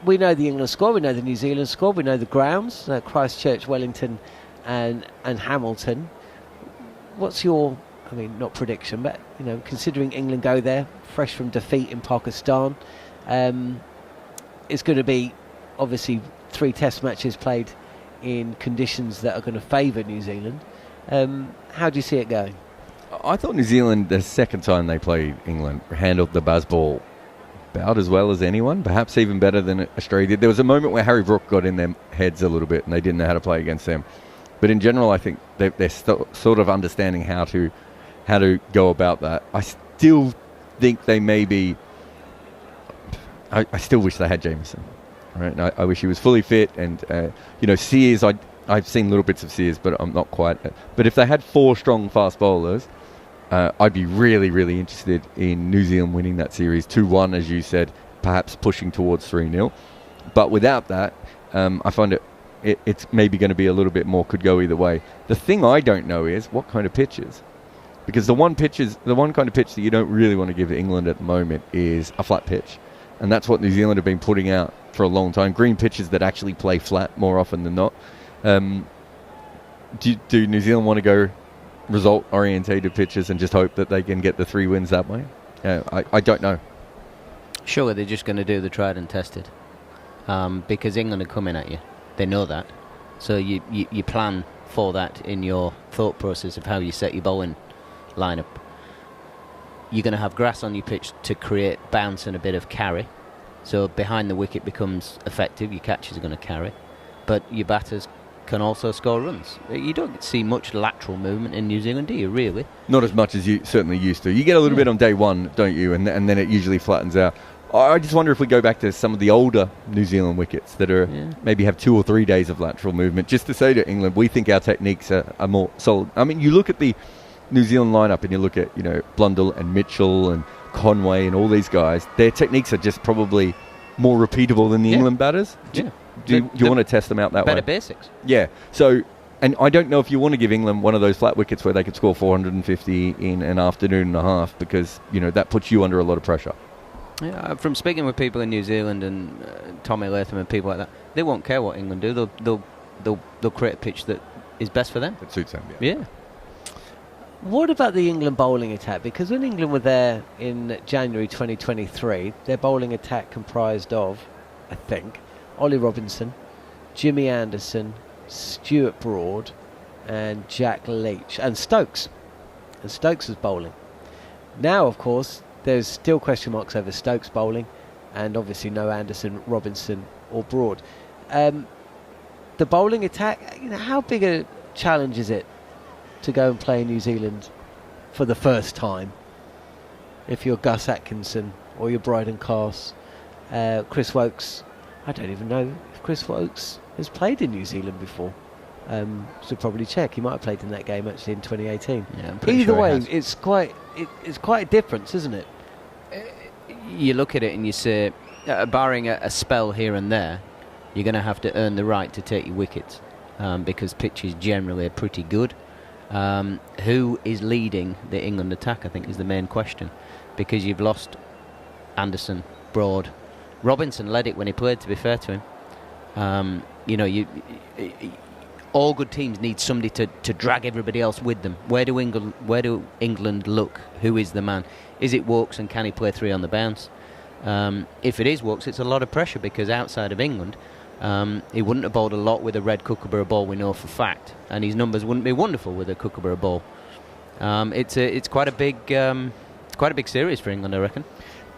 We know the England squad, we know the New Zealand squad, we know the grounds, Christchurch, Wellington and Hamilton. What's your, I mean, not prediction, but, you know, considering England go there, fresh from defeat in Pakistan, it's going to be, obviously, 3 test matches played in conditions that are going to favour New Zealand. How do you see it going? I thought New Zealand, the second time they played England, handled the buzz ball about as well as anyone, perhaps even better than Australia did. There was a moment where Harry Brook got in their heads a little bit and they didn't know how to play against them. But in general, I think they're sort of understanding how to go about that. I still think they may be... I still wish they had Jamieson. Right? I wish he was fully fit. And, Sears, I've seen little bits of Sears, but I'm not quite... But if they had 4 strong fast bowlers... I'd be really, really interested in New Zealand winning that series 2-1, as you said, perhaps pushing towards 3-0. But without that, I find it's maybe going to be a little bit more, could go either way. The thing I don't know is what kind of pitches. Because the one kind of pitch that you don't really want to give England at the moment is a flat pitch. And that's what New Zealand have been putting out for a long time. Green pitches that actually play flat more often than not. Do New Zealand want to go result-orientated pitches and just hope that they can get the 3 wins that way? I don't know. Surely they're just going to do the tried and tested, because England are coming at you. They know that, so you plan for that in your thought process of how you set your bowling lineup. You're going to have grass on your pitch to create bounce and a bit of carry, so behind the wicket becomes effective. Your catches are going to carry, but your batters can also score runs. You don't see much lateral movement in New Zealand, do you, really? Not as much as you certainly used to. You get a little bit on day one, don't you? And then it usually flattens out. I just wonder if we go back to some of the older New Zealand wickets that are maybe have 2 or 3 days of lateral movement, just to say to England, we think our techniques are more solid. I mean, you look at the New Zealand lineup and you look at, Blundell and Michel and Conway and all these guys, their techniques are just probably more repeatable than the England batters. Do you want to test them out that way? Better basics. Yeah. So, and I don't know if you want to give England one of those flat wickets where they could score 450 in an afternoon and a half, because, that puts you under a lot of pressure. Yeah, from speaking with people in New Zealand and Tommy Latham and people like that, they won't care what England do. They'll create a pitch that is best for them. That suits them. Yeah. What about the England bowling attack? Because when England were there in January 2023, their bowling attack comprised of, I think, Ollie Robinson, Jimmy Anderson, Stuart Broad, and Jack Leach, and Stokes. And Stokes was bowling. Now, of course, there's still question marks over Stokes bowling, and obviously no Anderson, Robinson, or Broad. The bowling attack, how big a challenge is it to go and play in New Zealand for the first time? If you're Gus Atkinson or you're Bryden Carse, Chris Wokes, I don't even know if Chris Wokes has played in New Zealand before. Should probably check. He might have played in that game actually in 2018. Yeah, I'm pretty Either sure way, it's quite a difference, isn't it? You look at it and you say, barring a spell here and there, you're going to have to earn the right to take your wickets, because pitches generally are pretty good. Who is leading the England attack, I think, is the main question, because you've lost Anderson, Broad. Robinson led it when he played, to be fair to him. All good teams need somebody to drag everybody else with them. Where do England look? Who is the man? Is it Wokes, and can he play 3 on the bounce? If it is Wokes, it's a lot of pressure, because outside of England, he wouldn't have bowled a lot with a red Kookaburra ball, we know for fact, and his numbers wouldn't be wonderful with a Kookaburra ball. It's quite a big series for England, I reckon.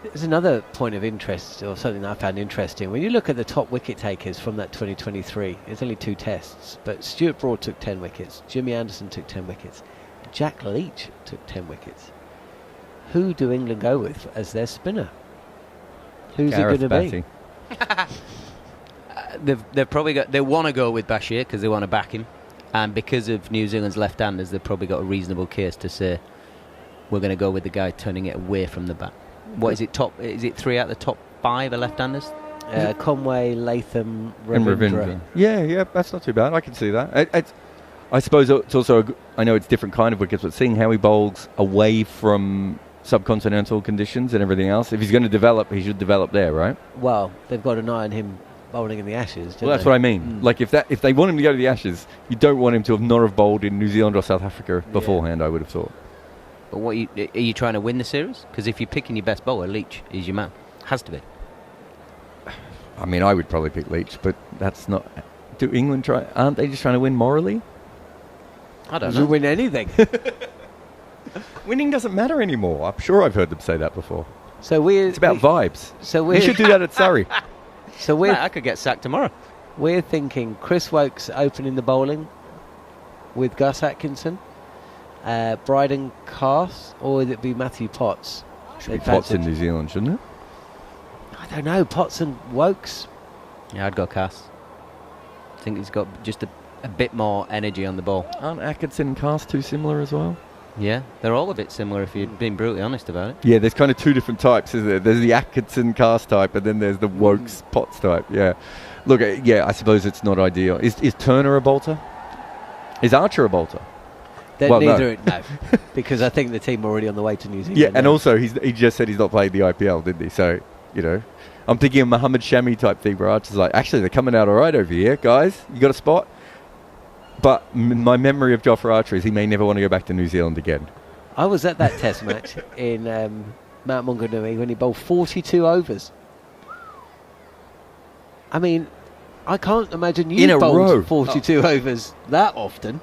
There's another point of interest, or something that I found interesting. When you look at the top wicket takers from that 2023, there's only 2 tests, but Stuart Broad took 10 wickets, Jimmy Anderson took 10 wickets, Jack Leach took 10 wickets. Who do England go with as their spinner? Who's Gareth it going to Batty. They've probably got. They want to go with Bashir because they want to back him, and because of New Zealand's left-handers, they've probably got a reasonable case to say we're going to go with the guy turning it away from the bat. What is it? Is it 3 out of the top 5 are left-handers? Conway, Latham, And Ravindra. Yeah, that's not too bad. I can see that. I suppose it's also I know it's different kind of wickets, but seeing how he bowls away from subcontinental conditions and everything else, if he's going to develop, he should develop there, right? Well, they've got an eye on him bowling in the Ashes. Well, that's what I mean. Like if they want him to go to the Ashes, you don't want him to not have bowled in New Zealand or South Africa beforehand. I would have thought. But are you trying to win the series? Because if you're picking your best bowler, Leach is your man. Has to be. I mean, I would probably pick Leach, but that's not. Do England try? Aren't they just trying to win morally? I don't know. Win anything. Winning doesn't matter anymore. I'm sure I've heard them say that before. So it's about vibes. So you should do that at Surrey. So I could get sacked tomorrow. We're thinking Chris Wokes opening the bowling with Gus Atkinson, Bryden Carse, or would it be Matthew Potts? Should be Potts in New Zealand, shouldn't it? I don't know. Potts and Wokes. Yeah, I'd go Carse. I think he's got just a bit more energy on the ball. Aren't Atkinson and Carse too similar as well? Yeah, they're all a bit similar if you're being brutally honest about it. Yeah, there's kind of 2 different types, isn't there? There's the Atkinson Carse type, and then there's the Wokes Potts type. Yeah. Look, I suppose it's not ideal. Is Turner a bolter? Is Archer a bolter? No, because I think the team are already on the way to New Zealand. Yeah, and also he just said he's not played the IPL, didn't he? So, I'm thinking a Mohammed Shami type thing where Archer's like, actually, they're coming out all right over here, guys. You got a spot? But my memory of Jofra Archer is he may never want to go back to New Zealand again. I was at that test match in Mount Maunganui when he bowled 42 overs. I mean, I can't imagine you bowled 42 overs that often.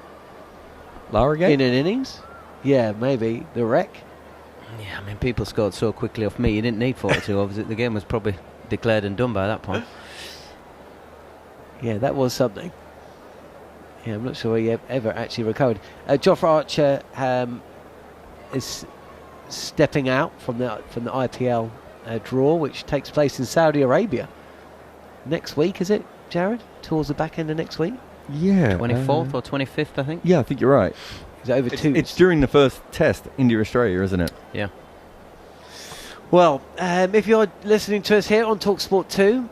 Larrigate? In an innings? Yeah, maybe. The wreck? Yeah, I mean, people scored so quickly off me. You didn't need 42 overs. The game was probably declared and done by that point. Yeah, that was something. Yeah, I'm not sure he ever actually recovered. Jofra Archer is stepping out from the IPL draw, which takes place in Saudi Arabia next week, is it, Jarrod? Towards the back end of next week? Yeah. 24th or 25th, I think. Yeah, I think you're right. Is it over It's during the first test, India-Australia, isn't it? Yeah. Well, if you're listening to us here on talkSPORT 2,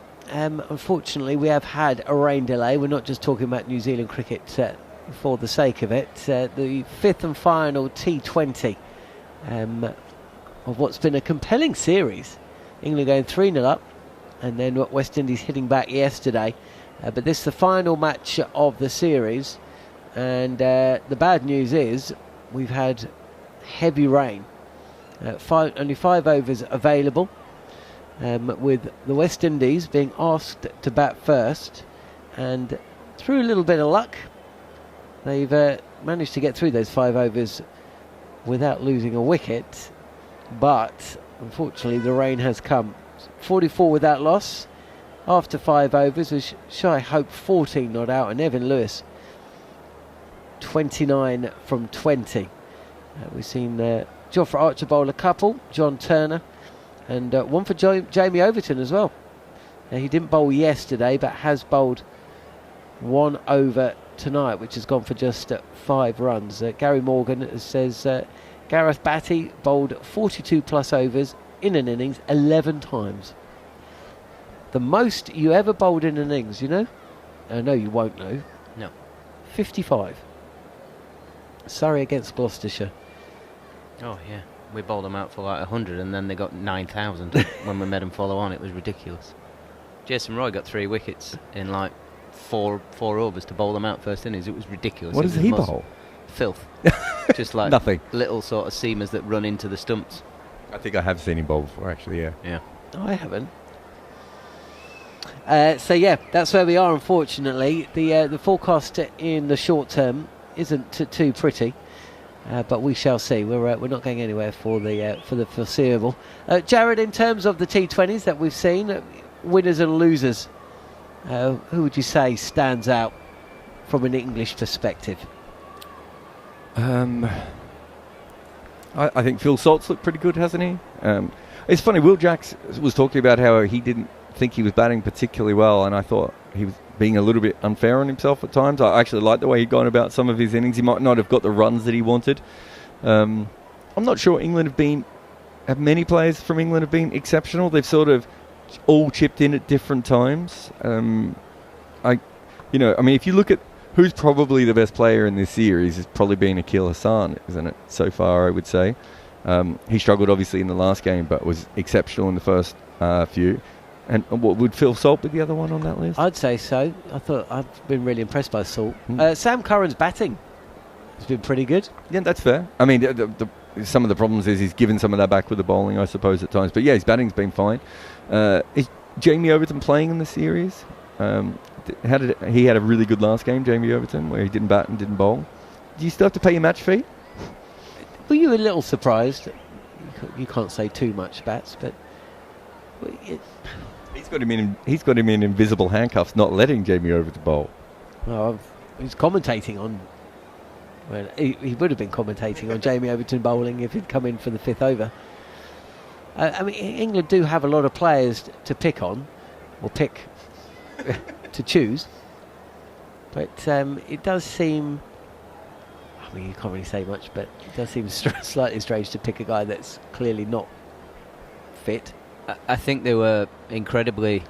unfortunately we have had a rain delay. We're not just talking about New Zealand cricket for the sake of it. The fifth and final T20 of what's been a compelling series. England going 3-0 up, and then West Indies hitting back yesterday. But this is the final match of the series, and the bad news is we've had heavy rain. Only 5 overs available, with the West Indies being asked to bat first, and through a little bit of luck they've managed to get through those 5 overs without losing a wicket, but unfortunately the rain has come. 44 without loss after 5 overs, with Shai Hope 14 not out, and Evan Lewis 29 from 20. We've seen Jofra Archer bowl a couple, John Turner, and one for Jamie Overton as well. He didn't bowl yesterday, but has bowled 1 over tonight, which has gone for just 5 runs. Gary Morgan says Gareth Batty bowled 42 plus overs in an innings 11 times. The most you ever bowled in an innings, you know? I know you won't know. No. 55. Surrey against Gloucestershire. Oh, yeah. We bowled them out for like 100, and then they got 9,000 when we made them follow on. It was ridiculous. Jason Roy got 3 wickets in like 4 overs to bowl them out first innings. It was ridiculous. What does he bowl? Filth. Just like nothing. Little sort of seamers that run into the stumps. I think I have seen him bowl before, actually, yeah. Yeah. I haven't. So yeah, that's where we are. Unfortunately, the forecast in the short term isn't too pretty, but we shall see. We're not going anywhere for the foreseeable. Jarrod, in terms of the T20s that we've seen, winners and losers, who would you say stands out from an English perspective? I think Phil Salt's looked pretty good, hasn't he? It's funny, Will Jacks was talking about how he didn't think he was batting particularly well, and I thought he was being a little bit unfair on himself at times. I actually liked the way he'd gone about some of his innings. He might not have got the runs that he wanted. I'm not sure have many players from England have been exceptional. They've sort of all chipped in at different times. If you look at who's probably the best player in this series, it's probably been Akil Hassan, isn't it, so far, I would say. He struggled, obviously, in the last game, but was exceptional in the first few. And what would Phil Salt be the other one on that list? I'd say so. I've been really impressed by Salt. Sam Curran's batting has been pretty good. Yeah, that's fair. I mean, some of the problems is he's given some of that back with the bowling, I suppose, at times. But yeah, his batting's been fine. Is Jamie Overton playing in the series? He had a really good last game, Jamie Overton, where he didn't bat and didn't bowl. Do you still have to pay your match fee? Were you a little surprised? You can't say too much, Bats, but he's got him in invisible handcuffs, not letting Jamie Overton bowl. Well, he's commentating on. Well, he would have been commentating on Jamie Overton bowling if he'd come in for the 5th over. England do have a lot of players to pick on, or pick to choose, but it does seem. I mean, you can't really say much, but it does seem slightly strange to pick a guy that's clearly not fit. I think they were incredibly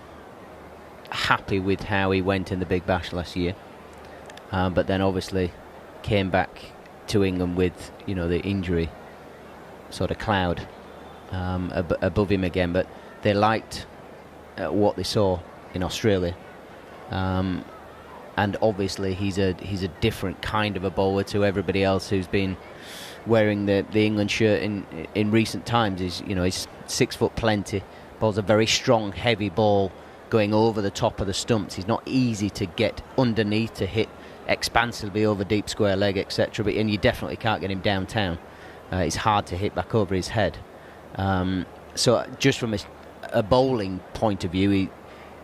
happy with how he went in the Big Bash last year, but then obviously came back to England with the injury sort of cloud above him again. But they liked what they saw in Australia, and obviously he's a different kind of a bowler to everybody else who's been wearing the England shirt in recent times. He's 6 foot plenty, bowls a very strong, heavy ball going over the top of the stumps. He's not easy to get underneath to hit expansively over deep square leg, etc. And you definitely can't get him downtown. It's hard to hit back over his head. So just from a bowling point of view,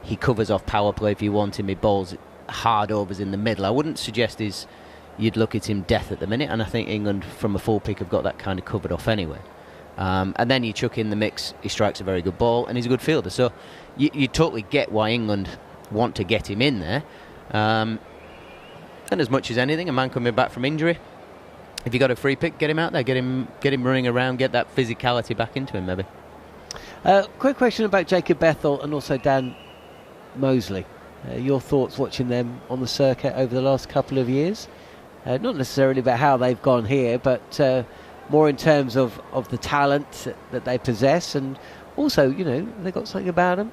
he covers off power play if you want him. He bowls hard overs in the middle. I wouldn't suggest you'd look at him death at the minute, and I think England from a full pick have got that kind of covered off anyway. And then you chuck in the mix, he strikes a very good ball and he's a good fielder. So you totally get why England want to get him in there. And as much as anything, a man coming back from injury, if you got a free pick, get him out there, get him running around, get that physicality back into him maybe. Quick question about Jacob Bethel and also Dan Mosley. Your thoughts watching them on the circuit over the last couple of years? Not necessarily about how they've gone here, but more in terms of the talent that they possess, and also, they've got something about them.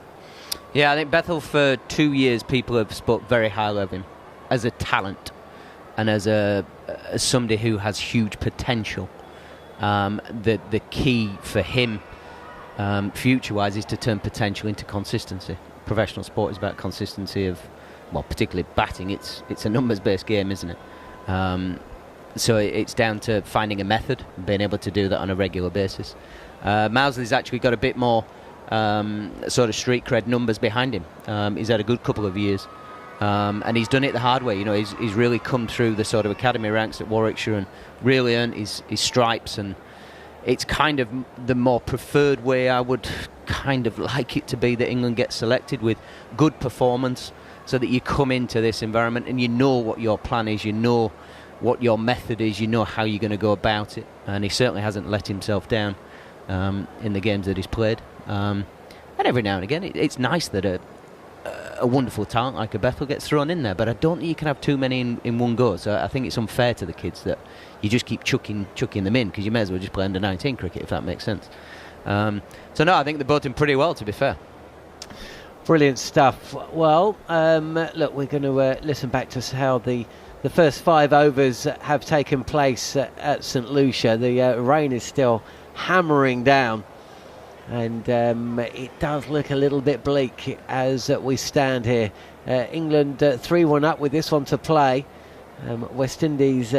Yeah, I think Bethel, for 2 years, people have spoke very highly of him as a talent and as somebody who has huge potential. The key for him, future-wise, is to turn potential into consistency. Professional sport is about consistency of, well, particularly batting. It's a numbers-based game, isn't it? So it's down to finding a method and being able to do that on a regular basis. Mousley's actually got a bit more sort of street cred numbers behind him. He's had a good couple of years, and he's done it the hard way. He's really come through the sort of academy ranks at Warwickshire and really earned his stripes, and it's kind of the more preferred way I would kind of like it to be, that England gets selected with good performance, so that you come into this environment and you know what your plan is, you know what your method is, you know how you're going to go about it. And he certainly hasn't let himself down in the games that he's played. And every now and again, it's nice that a wonderful talent like a Bethel gets thrown in there, but I don't think you can have too many in one go. So I think it's unfair to the kids that you just keep chucking them in, because you may as well just play under 19 cricket, if that makes sense. So no, I think they're both in pretty well, to be fair. Brilliant stuff. Well, look, we're going to listen back to how the first 5 overs have taken place at St Lucia. The rain is still hammering down, and it does look a little bit bleak as we stand here. England 3-1 up with this one to play. West Indies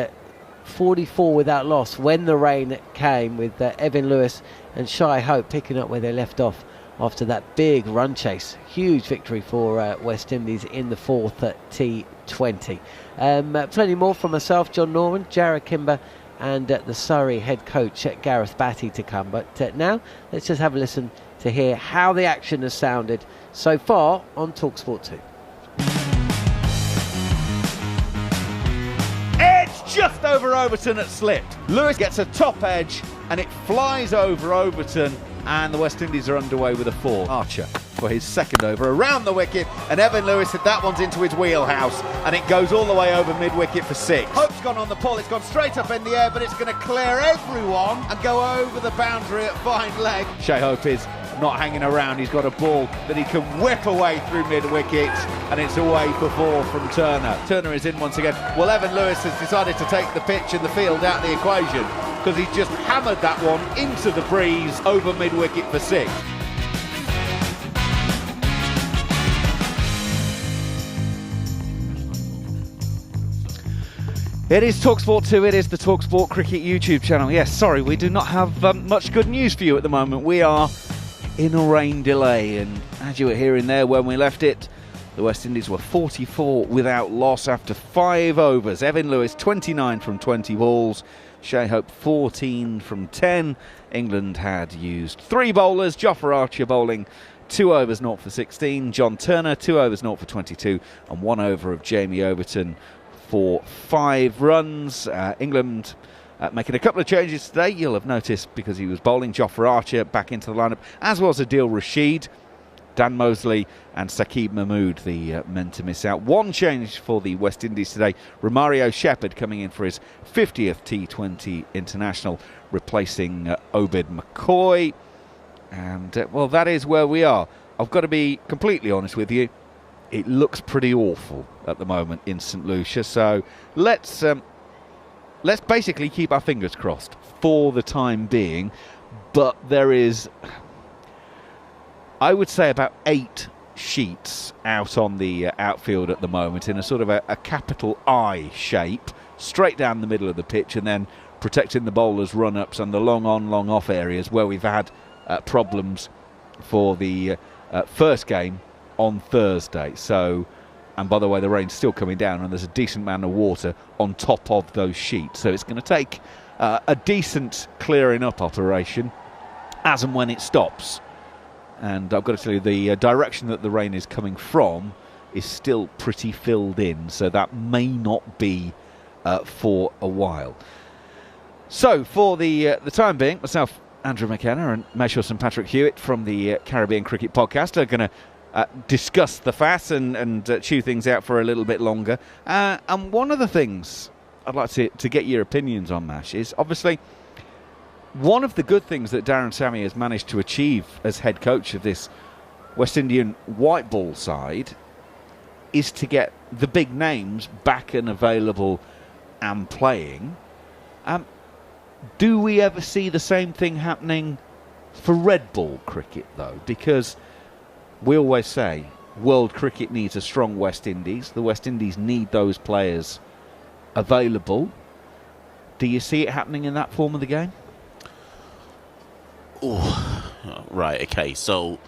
44 without loss when the rain came, with Evan Lewis and Shai Hope picking up where they left off after that big run chase. Huge victory for West Indies in the 4th at T20. Plenty more from myself, Jon Norman, Jarrod, Kimber, and the Surrey head coach Gareth Batty to come. But now let's just have a listen to hear how the action has sounded so far on talkSPORT 2. Edge just over Overton at slipped. Lewis gets a top edge and it flies over Overton, and the West Indies are underway with a 4. Archer for his second over around the wicket, and Evan Lewis said that one's into his wheelhouse, and it goes all the way over mid-wicket for 6. Hope's gone on the pull, it's gone straight up in the air, but it's going to clear everyone and go over the boundary at fine leg. Shai Hope is not hanging around, he's got a ball that he can whip away through mid-wicket, and it's away for 4 from Turner. Turner is in once again. Well, Evan Lewis has decided to take the pitch and the field out of the equation, because he's just hammered that one into the breeze over mid-wicket for 6. It is talkSPORT 2, it is the talkSPORT Cricket YouTube channel. Yes, sorry, we do not have much good news for you at the moment. We are in a rain delay, and as you were hearing there when we left it, the West Indies were 44 without loss after 5 overs. Evan Lewis 29 from 20 balls, Shai Hope 14 from 10. England had used 3 bowlers, Jofra Archer bowling 2 overs 0 for 16, John Turner 2 overs 0 for 22, and 1 over of Jamie Overton for 5 runs. England making a couple of changes today, you'll have noticed, because he was bowling. Jofra Archer back into the lineup, as was Adil Rashid, Dan Mosley and Saqib Mahmood, the men to miss out. 1 change for the West Indies today, Romario Shepherd coming in for his 50th T20 international, replacing Obed McCoy. And well, that is where we are. I've got to be completely honest with you, it looks pretty awful at the moment in St Lucia, so let's basically keep our fingers crossed for the time being. But there is, I would say, about 8 sheets out on the outfield at the moment in a sort of a capital I shape, straight down the middle of the pitch, and then protecting the bowlers' run-ups and the long-on, long-off areas where we've had problems for the first game on Thursday. So, and by the way, the rain's still coming down, and there's a decent amount of water on top of those sheets. So it's going to take a decent clearing up operation as and when it stops. And I've got to tell you, the direction that the rain is coming from is still pretty filled in, so that may not be for a while. So, for the time being, myself, Andrew McKenna, and Michel St Patrick Hewitt from the Caribbean Cricket Podcast are going to discuss the fat and chew things out for a little bit longer. And one of the things I'd like to get your opinions on, Mash, is obviously one of the good things that Darren Sammy has managed to achieve as head coach of this West Indian white ball side is to get the big names back and available and playing. Do we ever see the same thing happening for red ball cricket, though? Because we always say world cricket needs a strong West Indies. The West Indies need those players available. Do you see it happening in that form of the game? Oh, right, okay. So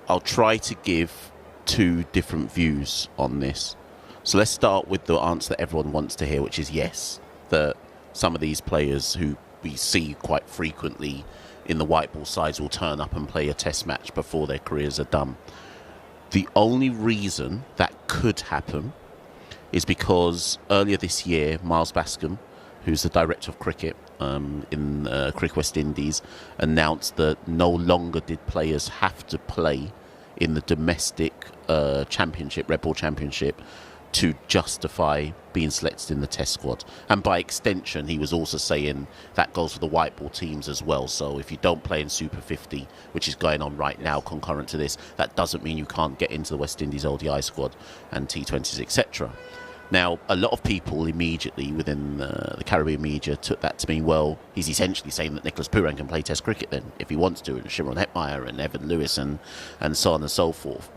I'll try to give two different views on this. So let's start with the answer that everyone wants to hear, which is yes, that some of these players who we see quite frequently in the white ball sides will turn up and play a test match before their careers are done. The only reason that could happen is because earlier this year, Miles Bascombe, who's the director of cricket in Cricket West Indies, announced that no longer did players have to play in the domestic championship, red ball championship, to justify being selected in the test squad. And by extension, he was also saying that goes for the white ball teams as well. So if you don't play in Super 50, which is going on right now concurrent to this, that doesn't mean you can't get into the West Indies ODI squad and T20s, etc. Now, a lot of people immediately within the Caribbean media took that to mean, well, he's essentially saying that Nicholas Pooran can play test cricket then, if he wants to, and Shimron Hetmeyer and Evan Lewis and so on and so forth.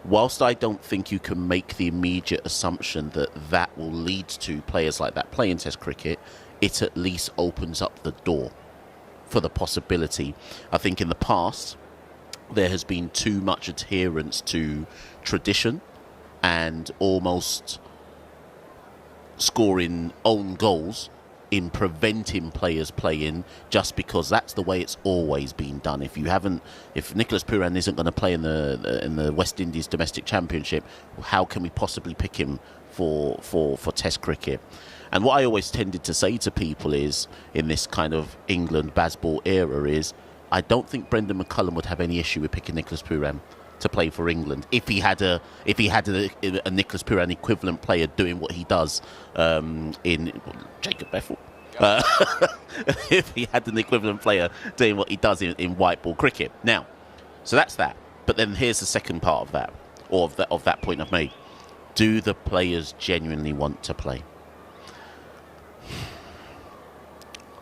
Whilst I don't think you can make the immediate assumption that that will lead to players like that playing test cricket, it at least opens up the door for the possibility. I think in the past, there has been too much adherence to tradition and almost scoring own goals in preventing players playing just because that's the way it's always been done. If Nicholas Pooran isn't going to play in the West Indies domestic championship, how can we possibly pick him for test cricket? And what I always tended to say to people is, in this kind of England Bazball era, is I don't think Brendan McCullum would have any issue with picking Nicholas Pooran to play for England if he had a Nicholas Pooran equivalent player doing what he does in Jacob Bethel. If he had an equivalent player doing what he does in white ball cricket. Now, so that's that. But then here's the second part of that, or of that point I've made. Do the players genuinely want to play?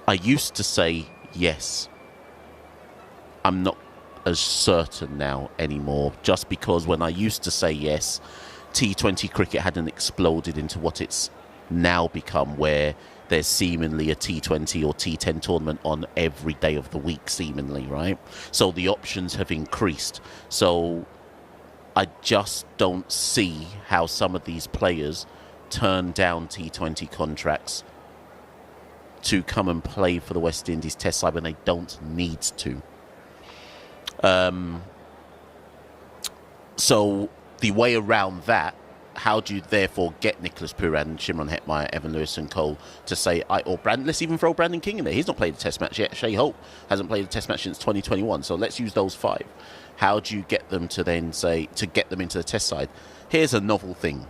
I used to say yes. I'm not as certain now anymore, just because when I used to say yes, T20 cricket hadn't exploded into what it's now become, where there's seemingly a T20 or T10 tournament on every day of the week, seemingly, right? So the options have increased. So I just don't see how some of these players turn down T20 contracts to come and play for the West Indies Test side when they don't need to. So the way around that, how do you therefore get Nicholas Pooran, Shimron Hetmeyer, Evan Lewis and Cole to say, let's even throw Brandon King in there. He's not played a test match yet. Shea Hope hasn't played a test match since 2021. So let's use those five. How do you get them to then say, to get them into the test side? Here's a novel thing.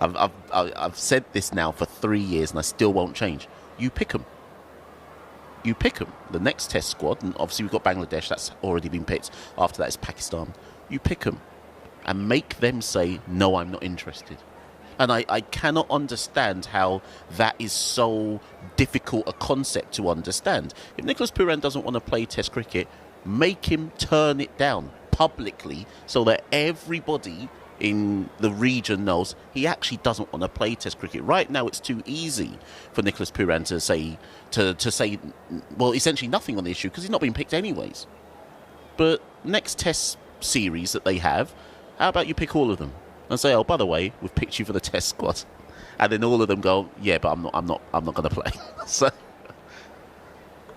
I've said this now for 3 years and I still won't change. You pick them. You pick them. The next test squad, and obviously we've got Bangladesh, that's already been picked. After that is Pakistan. You pick them and make them say, no, I'm not interested. And I cannot understand how that is so difficult a concept to understand. If Nicholas Pooran doesn't want to play test cricket, make him turn it down publicly so that everybody in the region knows he actually doesn't want to play test cricket. Right now it's too easy for Nicholas Pooran to say well, essentially nothing on the issue because he's not been picked anyways. But next test series that they have, how about you pick all of them and say, oh, by the way, we've picked you for the test squad, and then all of them go, yeah, but I'm not going to play. So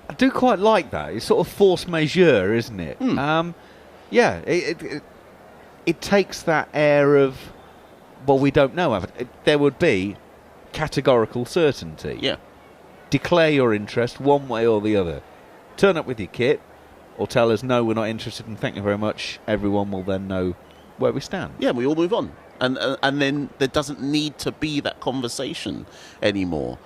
I do quite like that. It's sort of force majeure, isn't it? Yeah, it takes that air of, well, we don't know. There would be categorical certainty. Yeah. Declare your interest one way or the other. Turn up with your kit, or tell us, no, we're not interested, and thank you very much. Everyone will then know where we stand. Yeah, we all move on. And then there doesn't need to be that conversation anymore.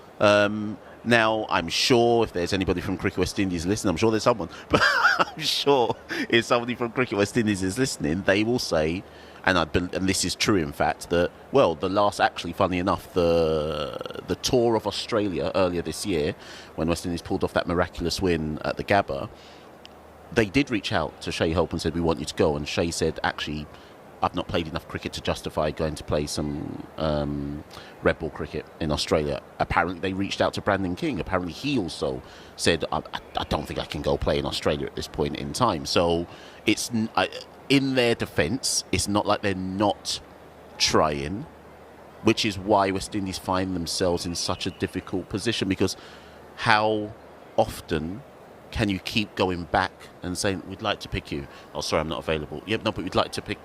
Now, I'm sure if there's anybody from Cricket West Indies listening, I'm sure there's someone, but I'm sure if somebody from Cricket West Indies is listening, they will say, and this is true in fact, that, well, the last, actually, funny enough, the tour of Australia earlier this year, when West Indies pulled off that miraculous win at the Gabba, they did reach out to Shai Hope and said, we want you to go, and Shai said, actually, I've not played enough cricket to justify going to play some red ball cricket in Australia. Apparently, they reached out to Brandon King. Apparently, he also said, I don't think I can go play in Australia at this point in time. So, it's in their defence, it's not like they're not trying, which is why West Indies find themselves in such a difficult position, because how often can you keep going back and saying, we'd like to pick you? Oh, sorry, I'm not available. Yeah, no, but we'd like to pick...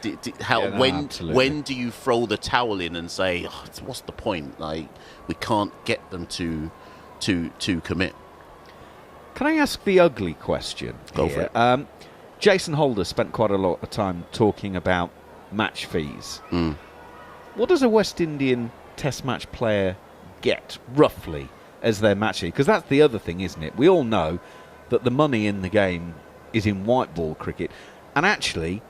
When do you throw the towel in and say, oh, what's the point? Like, we can't get them to commit. Can I ask the ugly question? Go for it. Jason Holder spent quite a lot of time talking about match fees. What does a West Indian Test match player get, roughly, as their match fee? Because that's the other thing, isn't it? We all know that the money in the game is in white ball cricket. And actually...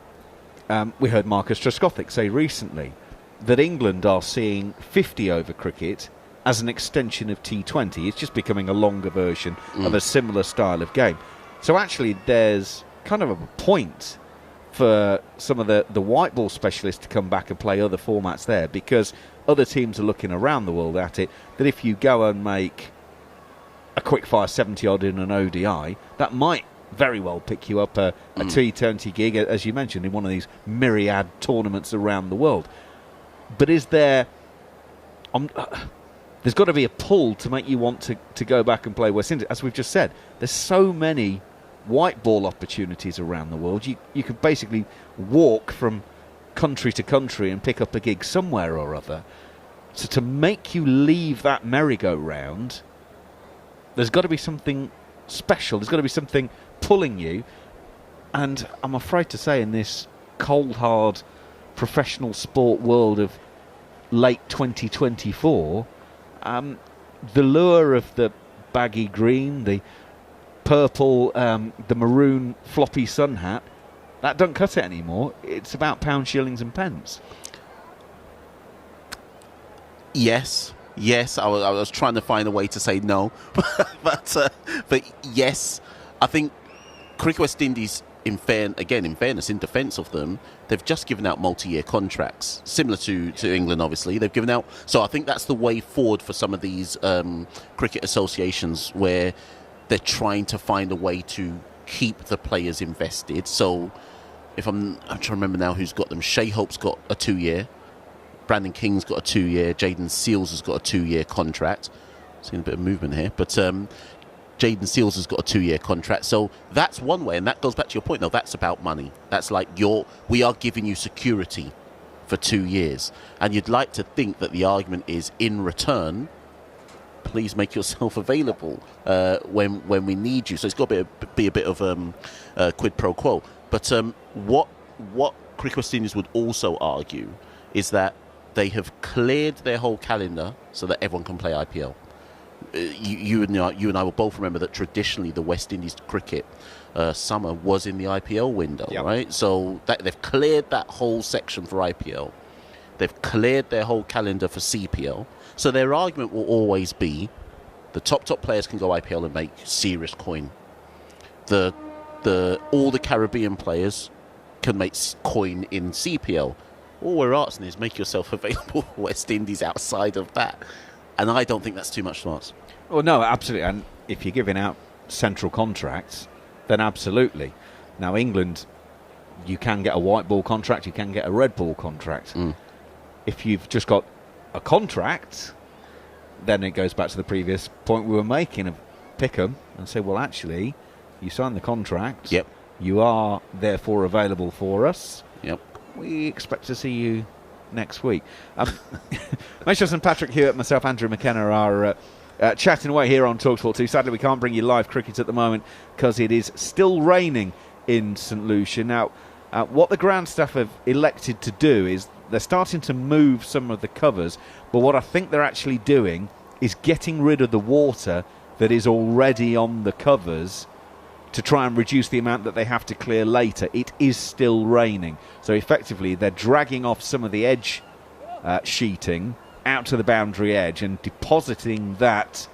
we heard Marcus Trescothick say recently that England are seeing 50-over cricket as an extension of T20. It's just becoming a longer version of a similar style of game. So actually there's kind of a point for some of the white ball specialists to come back and play other formats there, because other teams are looking around the world at it, that if you go and make a quick-fire 70-odd in an ODI, that might very well pick you up a T20 gig, as you mentioned, in one of these myriad tournaments around the world. But is there... there's got to be a pull to make you want to go back and play West Indies. As we've just said, there's so many white ball opportunities around the world. You can basically walk from country to country and pick up a gig somewhere or other. So to make you leave that merry-go-round, there's got to be something special. There's got to be something pulling you, and I'm afraid to say, in this cold hard professional sport world of late 2024, the lure of the baggy green, the purple, the maroon floppy sun hat, that don't cut it anymore. It's about pounds, shillings and pence. Yes, I was trying to find a way to say no, but yes, I think Cricket West Indies, in fairness, in defence of them, they've just given out multi-year contracts, similar to England, obviously. They've given out, so I think that's the way forward for some of these cricket associations, where they're trying to find a way to keep the players invested. So, if I'm trying to remember now who's got them. Shai Hope's got a 2-year. Brandon King's got a 2-year. Jaden Seals has got a 2-year contract. Seeing a bit of movement here, but Jaden Seals has got a 2-year contract. So that's one way, and that goes back to your point. Now that's about money. That's like we are giving you security for 2 years, and you'd like to think that the argument is, in return, please make yourself available when we need you. So it's got to be a bit of quid pro quo. But what Cricket West Indies would also argue is that they have cleared their whole calendar so that everyone can play IPL. You and I will both remember that traditionally the West Indies cricket summer was in the IPL window, right? So they've cleared that whole section for IPL. They've cleared their whole calendar for CPL. So their argument will always be the top players can go IPL and make serious coin. All the Caribbean players can make coin in CPL. All we're asking is make yourself available for West Indies outside of that. And I don't think that's too much to ask. Well, no, absolutely. And if you're giving out central contracts, then absolutely. Now, England, you can get a white ball contract, you can get a red ball contract. If you've just got a contract, then it goes back to the previous point we were making of pick 'em and say, well, actually, you signed the contract. Yep. You are therefore available for us. Yep. We expect to see you next week. Michel and Patrick Hewitt, myself, Andrew McKenna are chatting away here on talkSPORT 2. Sadly, we can't bring you live cricket at the moment because it is still raining in St Lucia. Now, what the ground staff have elected to do is they're starting to move some of the covers, but what I think they're actually doing is getting rid of the water that is already on the covers to try and reduce the amount that they have to clear later. It is still raining. So effectively, they're dragging off some of the edge sheeting out to the boundary edge and depositing that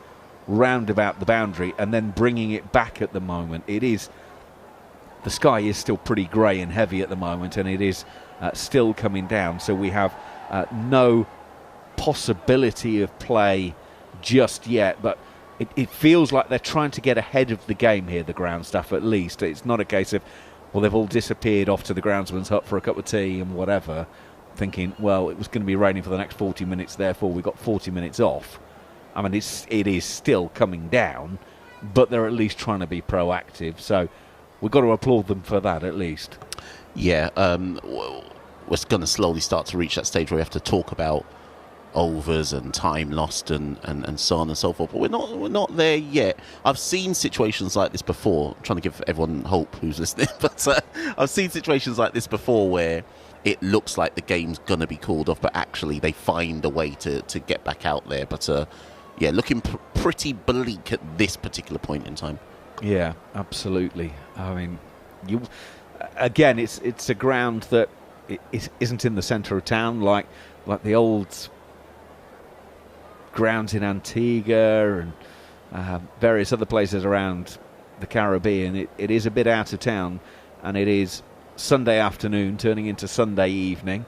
round about the boundary and then bringing it back at the moment. The sky is still pretty grey and heavy at the moment, and it is still coming down. So we have no possibility of play just yet, but it feels like they're trying to get ahead of the game here, the ground staff at least. It's not a case of, well, they've all disappeared off to the groundsman's hut for a cup of tea and whatever, thinking, well, it was going to be raining for the next 40 minutes, therefore we got 40 minutes off. I mean, it is still coming down, but they're at least trying to be proactive, so we've got to applaud them for that at least. Yeah, we're going to slowly start to reach that stage where we have to talk about overs and time lost and so on and so forth, but we're not there yet. I've seen situations like this before. I'm trying to give everyone hope who's listening, but I've seen situations like this before where it looks like the game's going to be called off, but actually they find a way to get back out there. But yeah, looking pretty bleak at this particular point in time. Yeah, absolutely. I mean, again, it's a ground that isn't in the centre of town like the old grounds in Antigua and various other places around the Caribbean. It is a bit out of town, and it is Sunday afternoon turning into Sunday evening,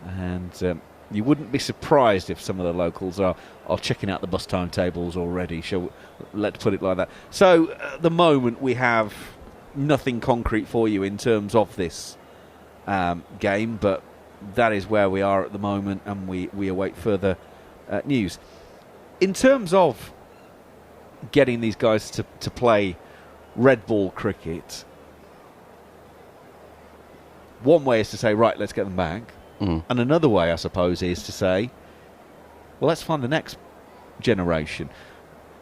and you wouldn't be surprised if some of the locals are checking out the bus timetables already. Let's put it like that. So at the moment we have nothing concrete for you in terms of this game, but that is where we are at the moment, and we await further news. In terms of getting these guys to play red ball cricket, one way is to say, right, let's get them back. And another way, I suppose, is to say, well, let's find the next generation.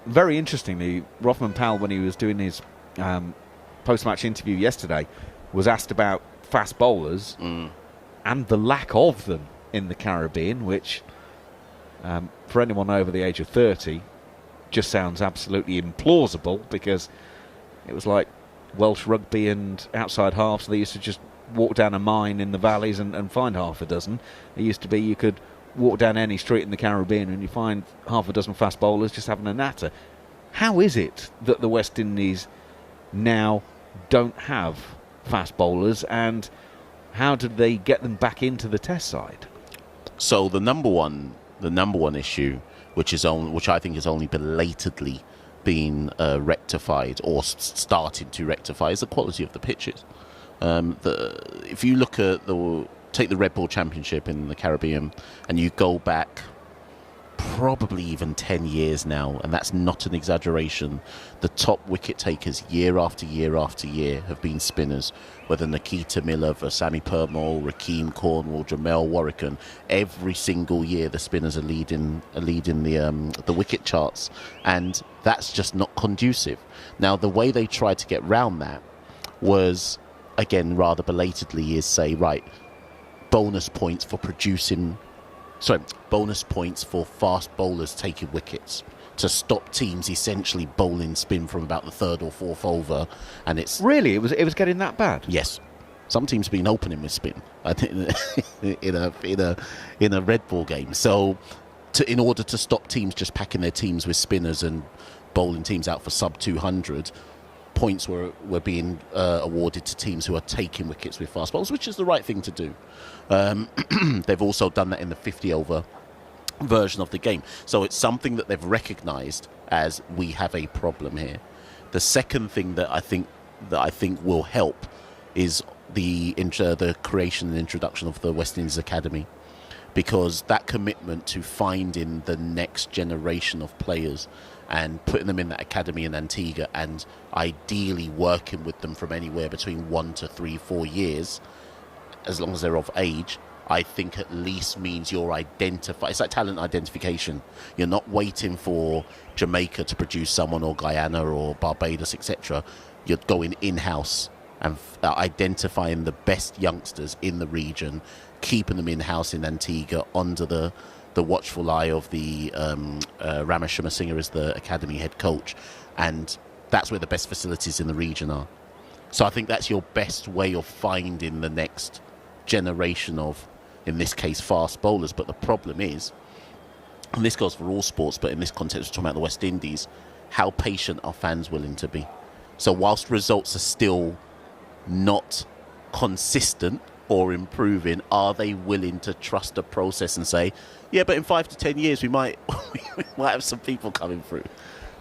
Very interestingly, Rothman Powell, when he was doing his post-match interview yesterday, was asked about fast bowlers and the lack of them in the Caribbean, which, for anyone over the age of 30, just sounds absolutely implausible, because it was like Welsh rugby and outside halves. They used to just walk down a mine in the valleys and find half a dozen. It used to be you could walk down any street in the Caribbean and you find half a dozen fast bowlers just having a natter. How is it that the West Indies now don't have fast bowlers, and how did they get them back into the Test side? So the number one issue, which I think has only belatedly been rectified or started to rectify, is the quality of the pitches. If you look at take the Red Ball Championship in the Caribbean, and you go back probably even 10 years now, and that's not an exaggeration, the top wicket takers year after year after year have been spinners, whether Nikita Miller, Versamy Permaul, Rakeem Cornwall, Jamel Warrican. Every single year the spinners are leading the wicket charts, and that's just not conducive. Now, the way they tried to get round that was, again, rather belatedly, is say, right, bonus points for fast bowlers taking wickets to stop teams essentially bowling spin from about the third or fourth over. And it's really it was getting that bad. Yes, some teams been opening with spin, I think, in a red ball game. So in order to stop teams just packing their teams with spinners and bowling teams out for sub 200, points were being awarded to teams who are taking wickets with fast bowlers, which is the right thing to do. They've also done that in the 50-over version of the game. So it's something that they've recognised as, we have a problem here. The second thing that I think will help is the creation and introduction of the West Indies Academy, because that commitment to finding the next generation of players and putting them in that academy in Antigua and ideally working with them from anywhere between 1 to 3, 4 years, as long as they're of age, I think at least means you're identified. It's like talent identification. You're not waiting for Jamaica to produce someone, or Guyana or Barbados, etc. You're going in-house and identifying the best youngsters in the region, keeping them in-house in Antigua under the watchful eye of the Ramesh Singh as the academy head coach. And that's where the best facilities in the region are. So I think that's your best way of finding the next generation of, in this case, fast bowlers. But the problem is, and this goes for all sports, but in this context we're talking about the West Indies, how patient are fans willing to be? So whilst results are still not consistent or improving, are they willing to trust the process and say, yeah, but in 5 to 10 years we might have some people coming through?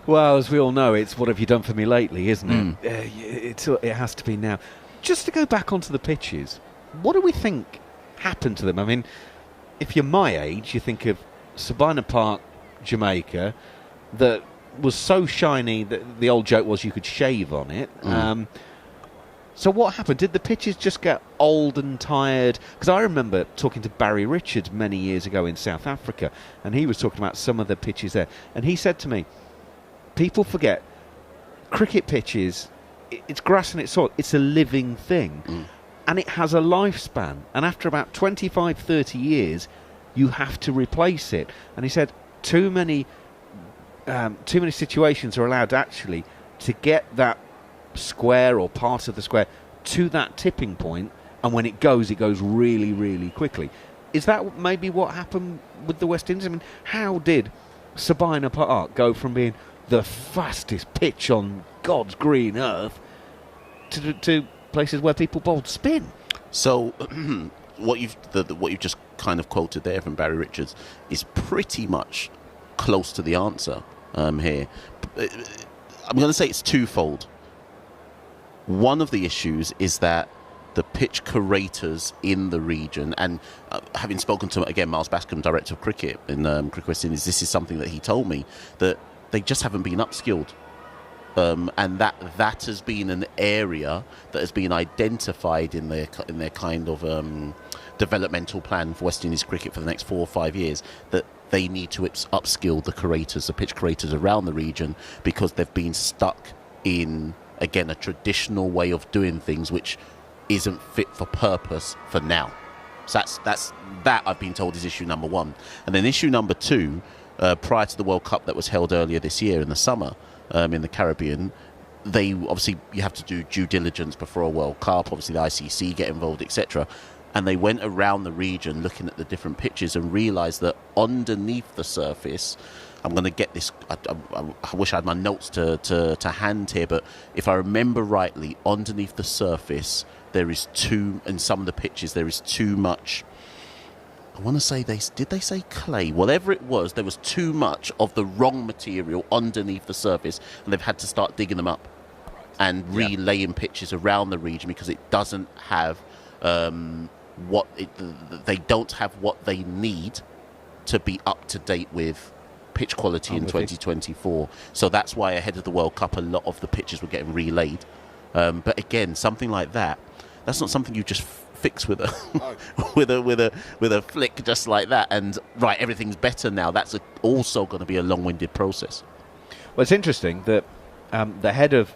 Well, as we all know, it's what have you done for me lately, isn't it? It has to be now. Just to go back onto the pitches, what do we think happened to them? I mean, if you're my age, you think of Sabina Park, Jamaica, that was so shiny that the old joke was you could shave on it. So what happened? Did the pitches just get old and tired? Because I remember talking to Barry Richards many years ago in South Africa, and he was talking about some of the pitches there. And he said to me, people forget, cricket pitches, it's grass and it's soil, it's a living thing. And it has a lifespan. And after about 25, 30 years, you have to replace it. And he said, too many situations are allowed actually to get that square or part of the square to that tipping point, and when it goes really, really quickly. Is that maybe what happened with the West Indies? I mean, how did Sabina Park go from being the fastest pitch on God's green earth to places where people bowled spin? So what you've just kind of quoted there from Barry Richards is pretty much close to the answer here. I'm going to say it's twofold. One of the issues is that the pitch curators in the region, and having spoken to, again, Miles Bascombe, Director of Cricket in Cricket West Indies, this is something that he told me, that they just haven't been upskilled. And that has been an area that has been identified in their kind of developmental plan for West Indies cricket for the next 4 or 5 years, that they need to upskill the curators, the pitch curators around the region, because they've been stuck in, again, a traditional way of doing things which isn't fit for purpose for now. So that I've been told is issue number one. And then issue number two, prior to the World Cup that was held earlier this year in the summer in the Caribbean, they obviously, you have to do due diligence before a World Cup, obviously the ICC get involved, etc. And they went around the region looking at the different pitches and realised that underneath the surface, I'm going to get this, I wish I had my notes to hand here, but if I remember rightly, underneath the surface, there is in some of the pitches, there is too much, I want to say, did they say clay? Whatever it was, there was too much of the wrong material underneath the surface, and they've had to start digging them up and relaying pitches around the region because it doesn't have they don't have what they need to be up to date with pitch quality in 2024. So that's why ahead of the World Cup, a lot of the pitches were getting relayed. But again, something like that's not something you just fix with a flick just like that. And right, everything's better now. That's also going to be a long-winded process. Well, it's interesting that the head of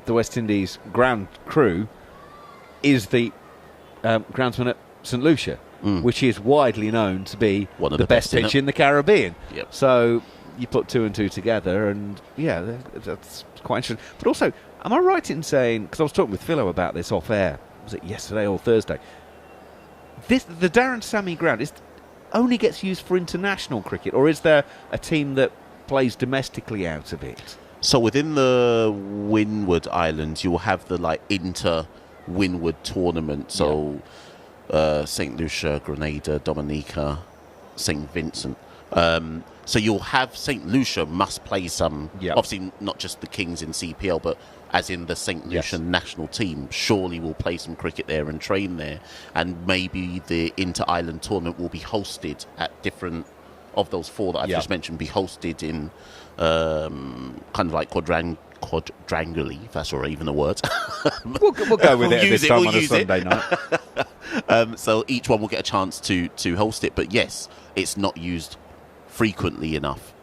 the West Indies ground crew is the groundsman at St Lucia, which is widely known to be one of the best pitch in the Caribbean. Yep. So you put two and two together, and yeah, that's quite interesting. But also, am I right in saying, because I was talking with Philo about this off air, was it yesterday or Thursday? The Darren Sammy ground only gets used for international cricket, or is there a team that plays domestically out of it? So within the Windward Islands, you will have the inter-Windward tournament. So St. Lucia, Grenada, Dominica, St. Vincent. So you'll have St. Lucia must play some, obviously not just the Kings in CPL, but as in the St. Lucian national team, surely will play some cricket there and train there. And maybe the inter-island tournament will be hosted at different of those 4 that I've just mentioned be hosted in kind of like quadrangulally, if that's even a word. We'll go with it this time on a Sunday night. So each one will get a chance to host it. But yes, it's not used frequently enough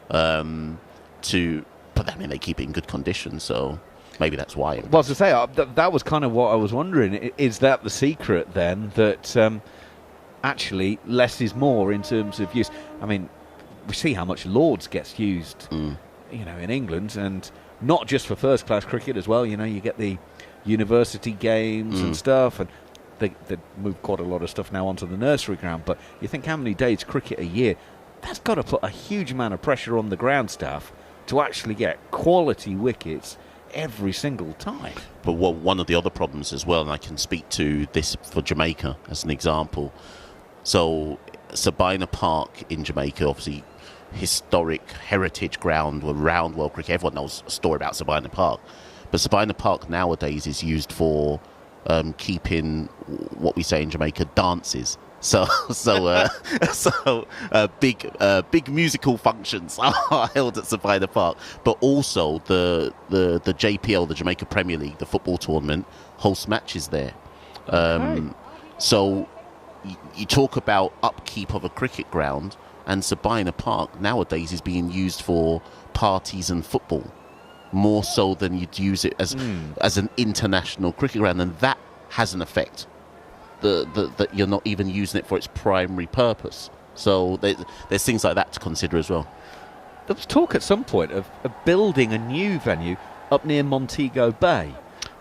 but I mean, they keep it in good condition, so maybe that's why. Well, to say, that was kind of what I was wondering. Is that the secret then, that actually less is more in terms of use? I mean, we see how much Lords gets used, in England, and not just for first-class cricket as well. You get the university games and stuff, and they move quite a lot of stuff now onto the nursery ground. But you think how many days cricket a year? That's got to put a huge amount of pressure on the ground staff to actually get quality wickets every single time. But one of the other problems as well, and I can speak to this for Jamaica as an example. So Sabina Park in Jamaica, obviously historic heritage ground around world cricket. Everyone knows a story about Sabina Park. But Sabina Park nowadays is used for keeping what we say in Jamaica dances. So big musical functions are held at Sabina Park, but also the JPL, the Jamaica Premier League, the football tournament, hosts matches there. So you talk about upkeep of a cricket ground, and Sabina Park nowadays is being used for parties and football, more so than you'd use it as an international cricket ground, and that has an effect. That you're not even using it for its primary purpose. So there's things like that to consider as well. There was talk at some point of building a new venue up near Montego Bay,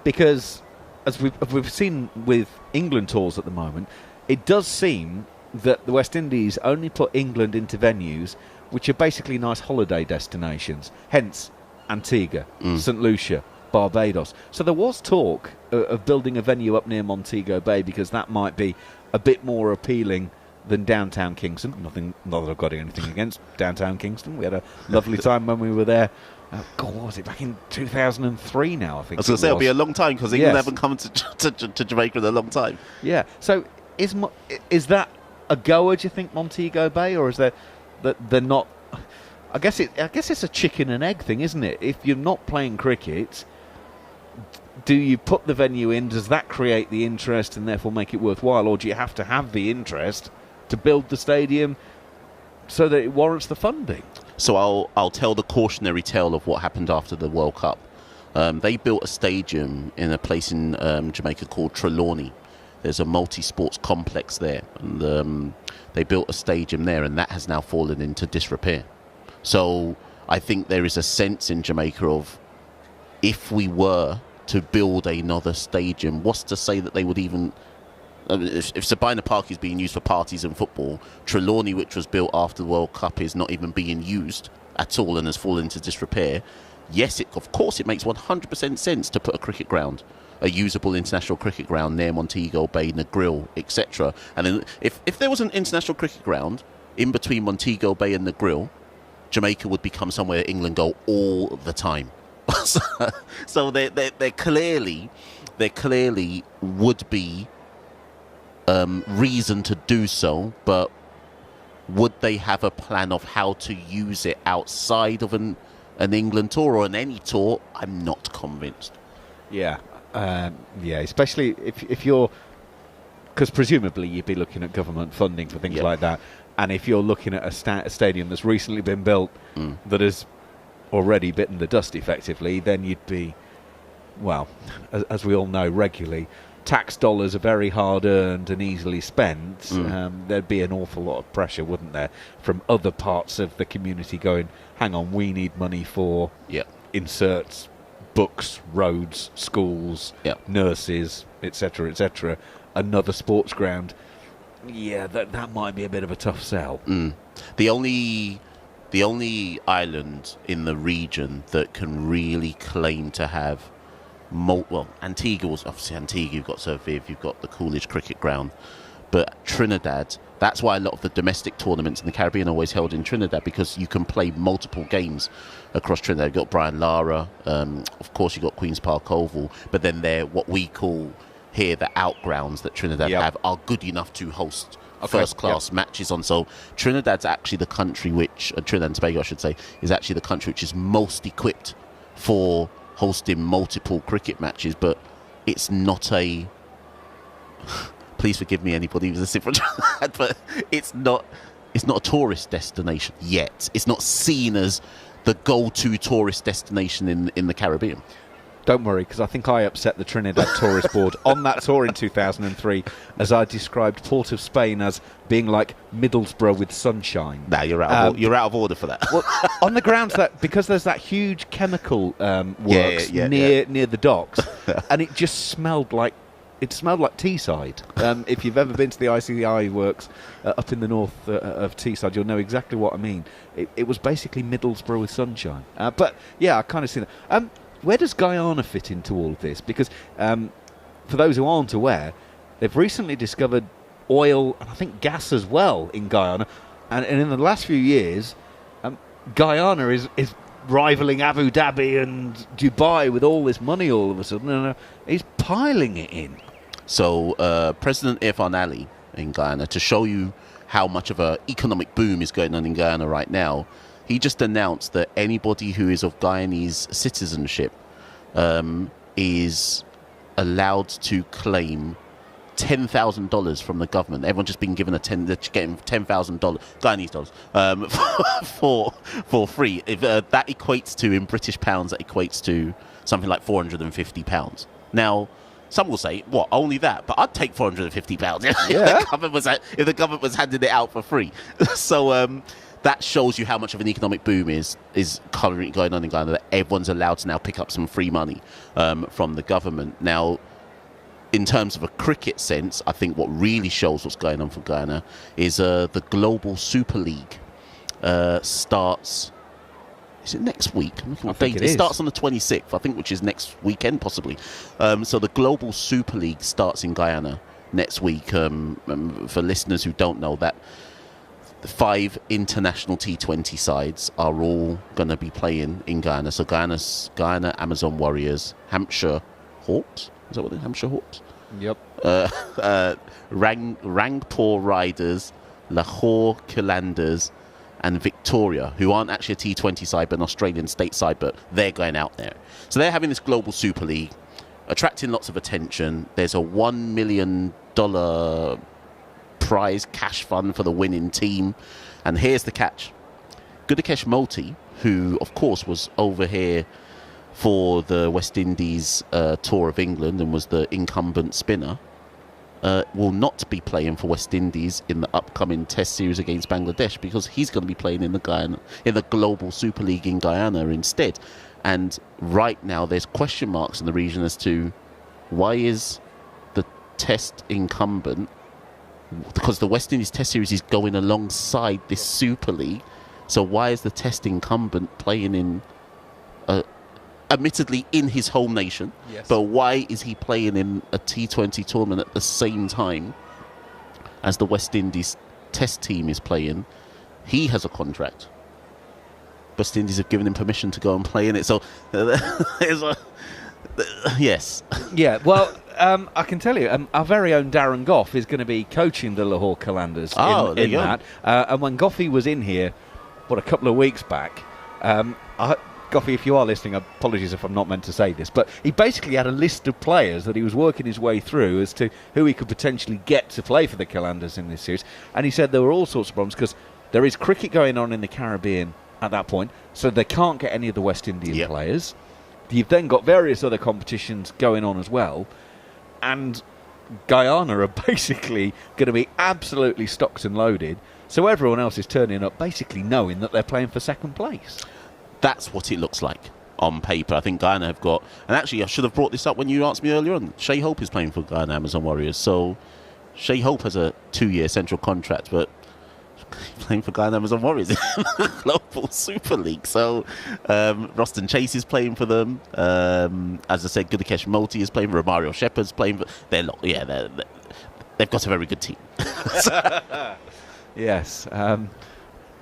because as we've seen with England tours at the moment, it does seem that the West Indies only put England into venues which are basically nice holiday destinations, hence Antigua, St Lucia, Barbados. So there was talk of building a venue up near Montego Bay, because that might be a bit more appealing than downtown Kingston. Not that I've got anything against downtown Kingston. We had a lovely time when we were there. God, what was it? Back in 2003 now, I think. I was going to say, it'll be a long time, because England haven't come to Jamaica in a long time. Yeah. So is that a goer, do you think, Montego Bay, or is there that they're not? I guess it's a chicken and egg thing, isn't it? If you're not playing cricket, do you put the venue in? Does that create the interest and therefore make it worthwhile, or do you have to have the interest to build the stadium so that it warrants the funding? So I'll tell the cautionary tale of what happened after the World Cup. They built a stadium in a place in Jamaica called Trelawney. There's a multi-sports complex there, and they built a stadium there, and that has now fallen into disrepair. So I think there is a sense in Jamaica of, if we were to build another stadium, what's to say that they would even... If Sabina Park is being used for parties and football, Trelawney, which was built after the World Cup, is not even being used at all and has fallen into disrepair. Yes, of course it makes 100% sense to put a cricket ground, a usable international cricket ground near Montego Bay, Negril, etc. And then if there was an international cricket ground in between Montego Bay and Negril, Jamaica would become somewhere England go all the time. So there clearly would be reason to do so, but would they have a plan of how to use it outside of an England tour or an any tour? I'm not convinced. Yeah, especially if you're, because presumably you'd be looking at government funding for things like that, and if you're looking at a stadium that's recently been built that has already bitten the dust effectively, then you'd be, well, as we all know regularly, tax dollars are very hard earned and easily spent. There'd be an awful lot of pressure, wouldn't there, from other parts of the community going, hang on, we need money for inserts, books, roads, schools, nurses, etc., etc. Another sports ground. Yeah, that might be a bit of a tough sell. The only island in the region that can really claim to have Antigua's, obviously Antigua, you've got Sir Viv, you've got the Coolidge Cricket Ground, but Trinidad, that's why a lot of the domestic tournaments in the Caribbean are always held in Trinidad, because you can play multiple games across Trinidad. You've got Brian Lara, of course you've got Queen's Park Oval, but then they're what we call here the outgrounds that Trinidad have are good enough to host first-class matches on. So Trinidad's actually the country which, Trinidad and Tobago I should say, is actually the country which is most equipped for hosting multiple cricket matches, but it's not a... Please forgive me, anybody who's a different, but it's not a tourist destination yet. It's not seen as the go-to tourist destination in the Caribbean. Don't worry, because I think I upset the Trinidad Tourist Board on that tour in 2003 as I described Port of Spain as being like Middlesbrough with sunshine. Nah, you're out of order for that. Well, on the grounds that because there's that huge chemical works near the docks, and it just smelled like Teesside. If you've ever been to the ICI works up in the north of Teesside, you'll know exactly what I mean. It was basically Middlesbrough with sunshine. But yeah, I kind of see that. Where does Guyana fit into all of this? Because for those who aren't aware, they've recently discovered oil and I think gas as well in Guyana. And in the last few years, Guyana is rivaling Abu Dhabi and Dubai with all this money all of a sudden. And he's piling it in. So President Irfan Ali in Guyana, to show you how much of an economic boom is going on in Guyana right now, he just announced that anybody who is of Guyanese citizenship is allowed to claim $10,000 from the government. Everyone's just been given they're getting $10,000 Guyanese dollars for free. If that equates to, in British pounds, that equates to something like £450. Now, some will say, what, only that? But I'd take £450 if the government was handing it out for free. So that shows you how much of an economic boom is currently going on in Guyana, that everyone's allowed to now pick up some free money from the government. Now, in terms of a cricket sense, I think what really shows what's going on for Guyana is the Global Super League starts... Is it next week? It starts on the 26th, I think, which is next weekend, possibly. So the Global Super League starts in Guyana next week. For listeners who don't know that, the 5 international T20 sides are all going to be playing in Guyana. So Guyana Amazon Warriors, Hampshire Hawks. Is that what it is? Hampshire Hawks? Yep. Rangpur Riders, Lahore Qalandars, and Victoria, who aren't actually a T20 side, but an Australian state side, but they're going out there. So they're having this Global Super League, attracting lots of attention. There's a $1 million prize cash fund for the winning team. And here's the catch. Gudakesh Motie, who, of course, was over here for the West Indies tour of England and was the incumbent spinner, will not be playing for West Indies in the upcoming Test series against Bangladesh, because he's going to be playing in the Global Super League in Guyana instead. And right now there's question marks in the region as to why is the Test incumbent, because the West Indies Test series is going alongside this Super League, so why is the Test incumbent playing in admittedly in his home nation, but why is he playing in a T20 tournament at the same time as the West Indies Test team is playing? He has a contract. West Indies have given him permission to go and play in it. So, yes. Yeah, well, I can tell you, our very own Darren Gough is going to be coaching the Lahore Qalandars in that. And when Goughy was in here, a couple of weeks back, Goughy, if you are listening, apologies if I'm not meant to say this, but he basically had a list of players that he was working his way through as to who he could potentially get to play for the Qalandars in this series. And he said there were all sorts of problems because there is cricket going on in the Caribbean at that point, so they can't get any of the West Indian players. You've then got various other competitions going on as well, and Guyana are basically going to be absolutely stocked and loaded, so everyone else is turning up basically knowing that they're playing for second place. That's what it looks like on paper. I think Guyana have got... And actually, I should have brought this up when you asked me earlier on. Shai Hope is playing for Guyana Amazon Warriors. So Shai Hope has a 2-year central contract, but playing for Guyana Amazon Warriors in the Global Super League. So Roston Chase is playing for them. As I said, Gudakesh Motie is playing for Romario Shepherd's playing for... They've got a very good team. Yes.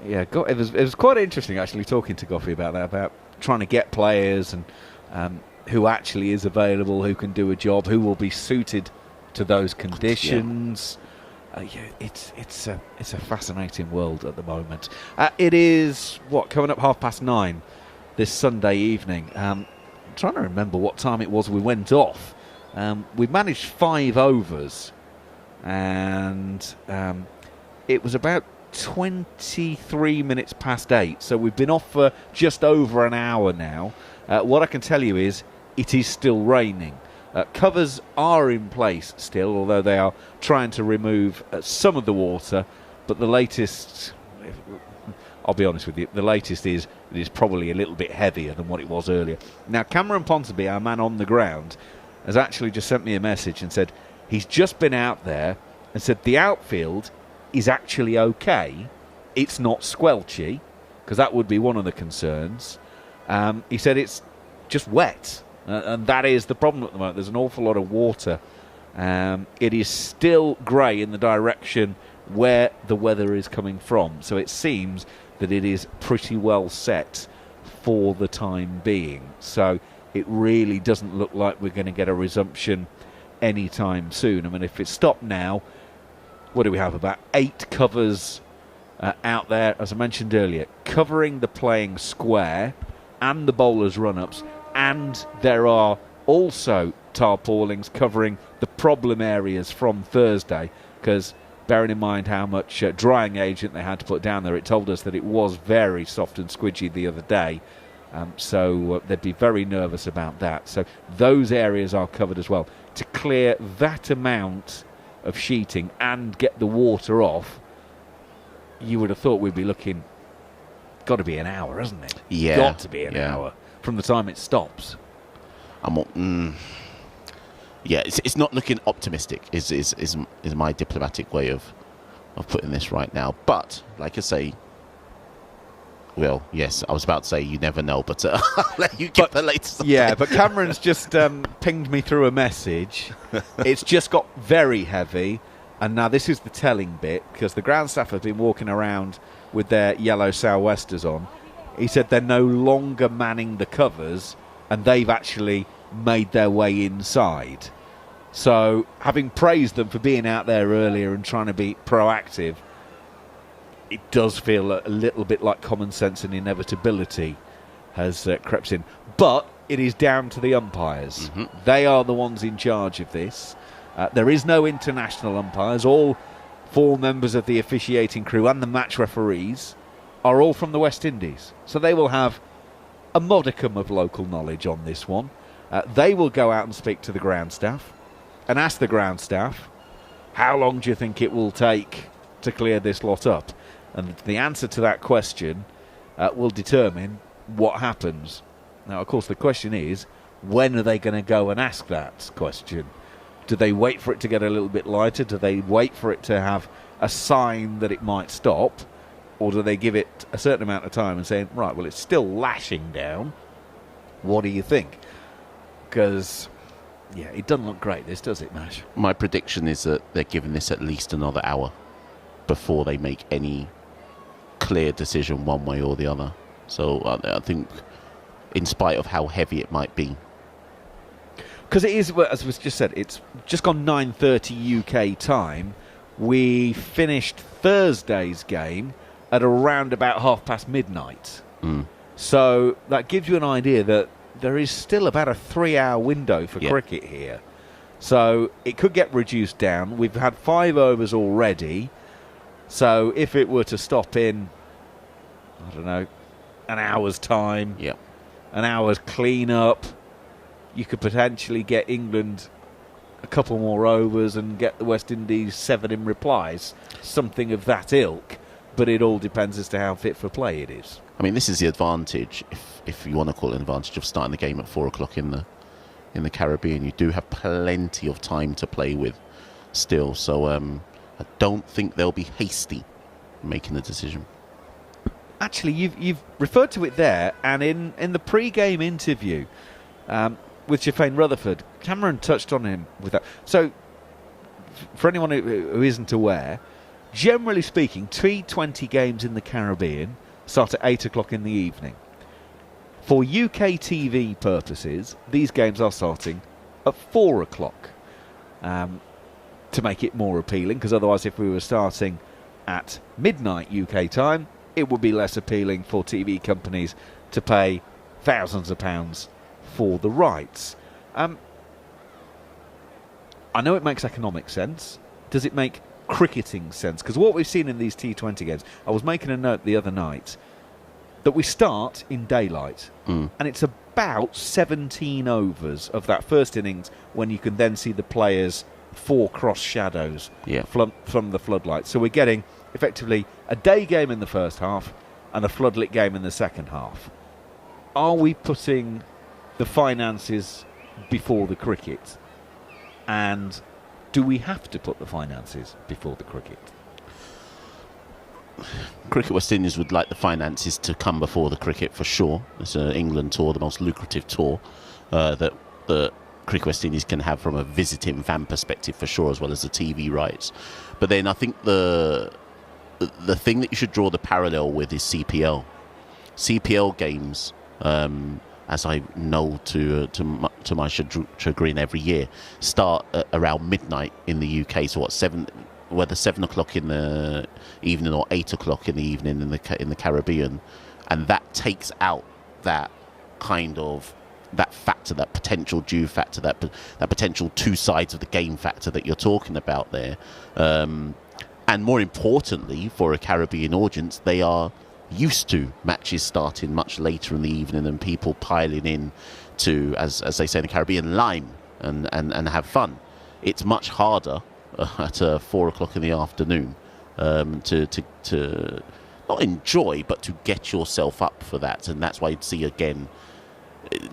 Yeah, it was quite interesting actually talking to Goughy about that, about trying to get players and who actually is available, who can do a job, who will be suited to those conditions. It's a fascinating world at the moment. It is coming up 9:30 this Sunday evening. I'm trying to remember what time it was we went off. We managed 5 overs, and it was about 23 minutes past 8. So we've been off for just over an hour now. What I can tell you is it is still raining. Covers are in place still, although they are trying to remove some of the water. But the latest, I'll be honest with you, the latest is it is probably a little bit heavier than what it was earlier. Now, Cameron Ponsonby, our man on the ground, has actually just sent me a message and said he's just been out there and said the outfield is actually okay. It's not squelchy, because that would be one of the concerns. He said it's just wet. And that is the problem at the moment. There's an awful lot of water. It is still grey in the direction where the weather is coming from. So it seems that it is pretty well set for the time being. So it really doesn't look like we're going to get a resumption anytime soon. I mean, if it's stopped now, what do we have? About 8 covers out there, as I mentioned earlier, covering the playing square and the bowlers' run-ups. And there are also tarpaulings covering the problem areas from Thursday, because bearing in mind how much drying agent they had to put down there, it told us that it was very soft and squidgy the other day. So they'd be very nervous about that. So those areas are covered as well. To clear that amount of sheeting and get the water off, you would have thought we'd be looking, got to be an hour, hasn't it? Yeah. Got to be an hour from the time it stops. It's not looking optimistic is my diplomatic way of putting this right now. But like I say, well, yes, I was about to say you never know, but I'll let you get the latest. Yeah, but Cameron's just pinged me through a message. It's just got very heavy, and now this is the telling bit, because the ground staff have been walking around with their yellow sou'westers on. He said they're no longer manning the covers, and they've actually made their way inside. So, having praised them for being out there earlier and trying to be proactive, it does feel a little bit like common sense and inevitability has crept in. But it is down to the umpires. Mm-hmm. They are the ones in charge of this. There is no international umpires. All 4 members of the officiating crew and the match referees are all from the West Indies. So they will have a modicum of local knowledge on this one. They will go out and speak to the ground staff and ask the ground staff, how long do you think it will take to clear this lot up? And the answer to that question will determine what happens. Now, of course, the question is, when are they going to go and ask that question? Do they wait for it to get a little bit lighter? Do they wait for it to have a sign that it might stop? Or do they give it a certain amount of time and say, right, well, it's still lashing down. What do you think? Because, it doesn't look great, this, does it, Mash? My prediction is that they're giving this at least another hour before they make any clear decision one way or the other. So I think, in spite of how heavy it might be. Because it is, as was just said, it's just gone 9:30 UK time. We finished Thursday's game at around about midnight. So that gives you an idea that there is still about a 3-hour window for cricket here. So it could get reduced down. We've had 5 overs already. So if it were to stop in, I don't know, an hour's time, an hour's clean-up, you could potentially get England a couple more overs and get the West Indies 7 in replies, something of that ilk. But it all depends as to how fit for play it is. I mean, this is the advantage, if you want to call it an advantage, of starting the game at 4 o'clock in the Caribbean. You do have plenty of time to play with still. So I don't think they'll be hasty in making the decision. Actually, you've referred to it there, and in the pre-game interview with Shafane Rutherford, Cameron touched on him with that. So, for anyone who isn't aware, generally speaking, T20 games in the Caribbean start at 8 o'clock in the evening. For UK TV purposes, these games are starting at 4 o'clock. to make it more appealing, because otherwise if we were starting at midnight UK time, it would be less appealing for TV companies to pay thousands of pounds for the rights. I know it makes economic sense. Does it make cricketing sense? Because what we've seen in these T20 games, I was making a note the other night that we start in daylight, and it's about 17 overs of that first innings when you can then see the players 4 cross shadows from the floodlights. So we're getting effectively a day game in the first half and a floodlit game in the second half. Are we putting the finances before the cricket? And do we have to put the finances before the cricket? Cricket West Indies would like the finances to come before the cricket for sure. It's an England tour, the most lucrative tour that the Cricket West Indies can have from a visiting fan perspective for sure, as well as the TV rights. But then I think the thing that you should draw the parallel with is CPL. CPL games, as I know to my chagrin every year, start around midnight in the UK. So whether 7 o'clock in the evening or 8 o'clock in the evening in the Caribbean, and that takes out that kind of that factor, that potential due factor, that potential two sides of the game factor that you're talking about there. And more importantly, for a Caribbean audience, they are used to matches starting much later in the evening and people piling in to, as they say in the Caribbean, lime and have fun. It's much harder at 4 o'clock in the afternoon to not enjoy, but to get yourself up for that. And that's why you'd see again,